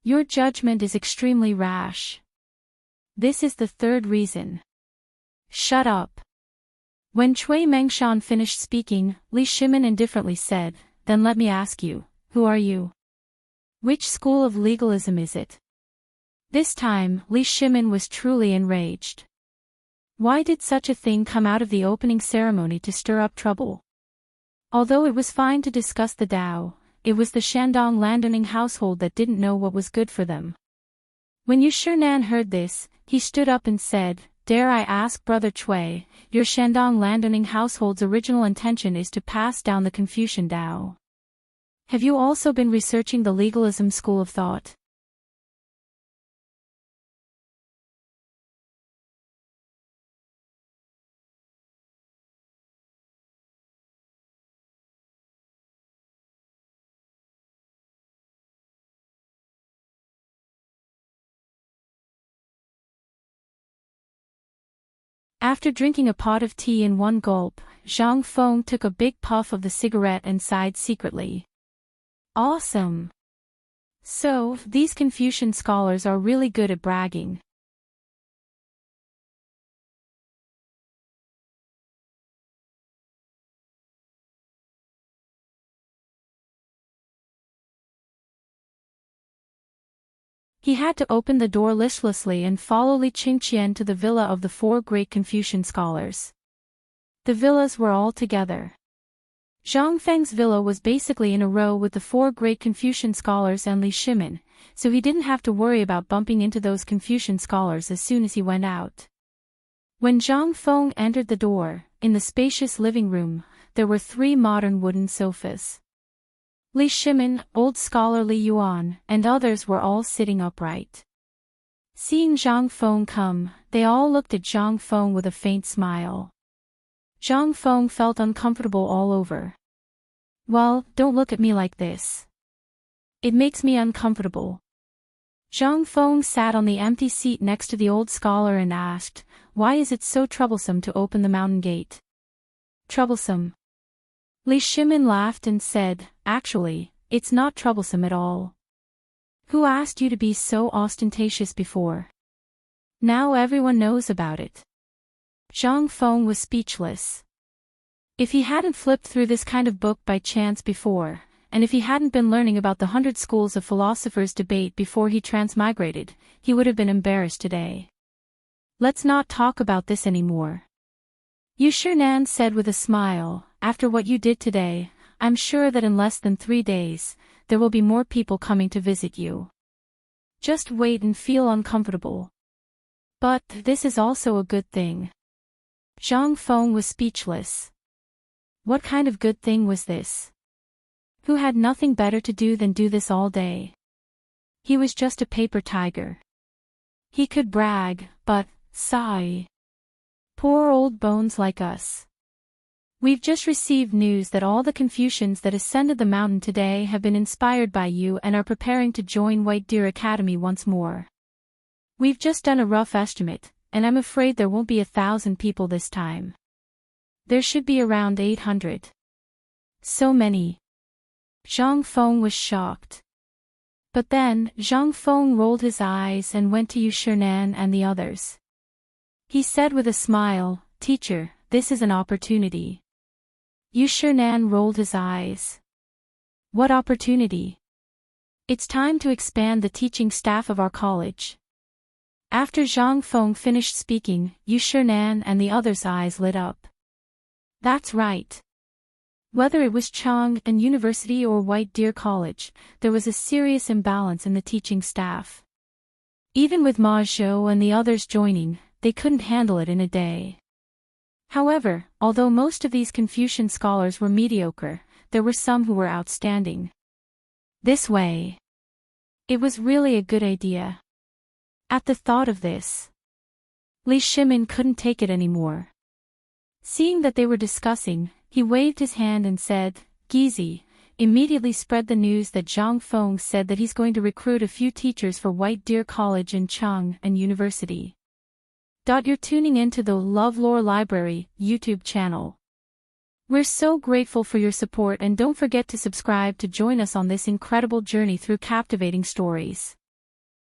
Your judgment is extremely rash. This is the third reason. Shut up. When Cui Mingshan finished speaking, Li Shimin indifferently said, Then let me ask you, who are you? Which school of legalism is it? This time, Li Shimin was truly enraged. Why did such a thing come out of the opening ceremony to stir up trouble? Although it was fine to discuss the Tao, it was the Shandong landowning household that didn't know what was good for them. When Yu Shinan heard this, he stood up and said, Dare I ask Brother Cui, your Shandong landowning household's original intention is to pass down the Confucian Tao. Have you also been researching the legalism school of thought? After drinking a pot of tea in one gulp, Zhang Feng took a big puff of the cigarette and sighed secretly. Awesome! So, these Confucian scholars are really good at bragging. He had to open the door listlessly and follow Li Qingqian to the villa of the 4 great Confucian scholars. The villas were all together. Zhang Feng's villa was basically in a row with the 4 great Confucian scholars and Li Shimin, so he didn't have to worry about bumping into those Confucian scholars as soon as he went out. When Zhang Feng entered the door, in the spacious living room, there were 3 modern wooden sofas. Li Shimin, old scholar Li Yuan, and others were all sitting upright. Seeing Zhang Feng come, they all looked at Zhang Feng with a faint smile. Zhang Feng felt uncomfortable all over. Well, don't look at me like this. It makes me uncomfortable. Zhang Feng sat on the empty seat next to the old scholar and asked, why is it so troublesome to open the mountain gate? Troublesome? Li Shimin laughed and said, actually, it's not troublesome at all. Who asked you to be so ostentatious before? Now everyone knows about it. Zhang Feng was speechless. If he hadn't flipped through this kind of book by chance before, and if he hadn't been learning about the 100 schools of philosophers' debate before he transmigrated, he would have been embarrassed today. Let's not talk about this anymore. Yu Shinan said with a smile, after what you did today, I'm sure that in less than 3 days, there will be more people coming to visit you. Just wait and feel uncomfortable. But this is also a good thing. Zhang Feng was speechless. What kind of good thing was this? Who had nothing better to do than do this all day? He was just a paper tiger. He could brag, but, sigh. Poor old bones like us. We've just received news that all the Confucians that ascended the mountain today have been inspired by you and are preparing to join White Deer Academy once more. We've just done a rough estimate, and I'm afraid there won't be 1,000 people this time. There should be around 800. So many. Zhang Feng was shocked. But then, Zhang Feng rolled his eyes and went to Yu Shinan and the others. He said with a smile, Teacher, this is an opportunity. Yu Shinan rolled his eyes. What opportunity? It's time to expand the teaching staff of our college. After Zhang Feng finished speaking, Yu Shinan and the others' eyes lit up. That's right. Whether it was Chang'an University or White Deer College, there was a serious imbalance in the teaching staff. Even with Ma Zhou and the others joining, they couldn't handle it in a day. However, although most of these Confucian scholars were mediocre, there were some who were outstanding. This way. It was really a good idea. At the thought of this, Li Shimin couldn't take it anymore. Seeing that they were discussing, he waved his hand and said, Gizi, immediately spread the news that Zhang Feng said that he's going to recruit a few teachers for White Deer College and Chang'an University. You're tuning into the LoveLore Library YouTube channel. We're so grateful for your support and don't forget to subscribe to join us on this incredible journey through captivating stories.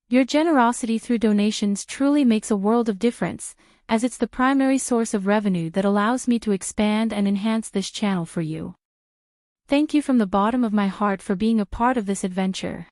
Your generosity through donations truly makes a world of difference, as it's the primary source of revenue that allows me to expand and enhance this channel for you. Thank you from the bottom of my heart for being a part of this adventure.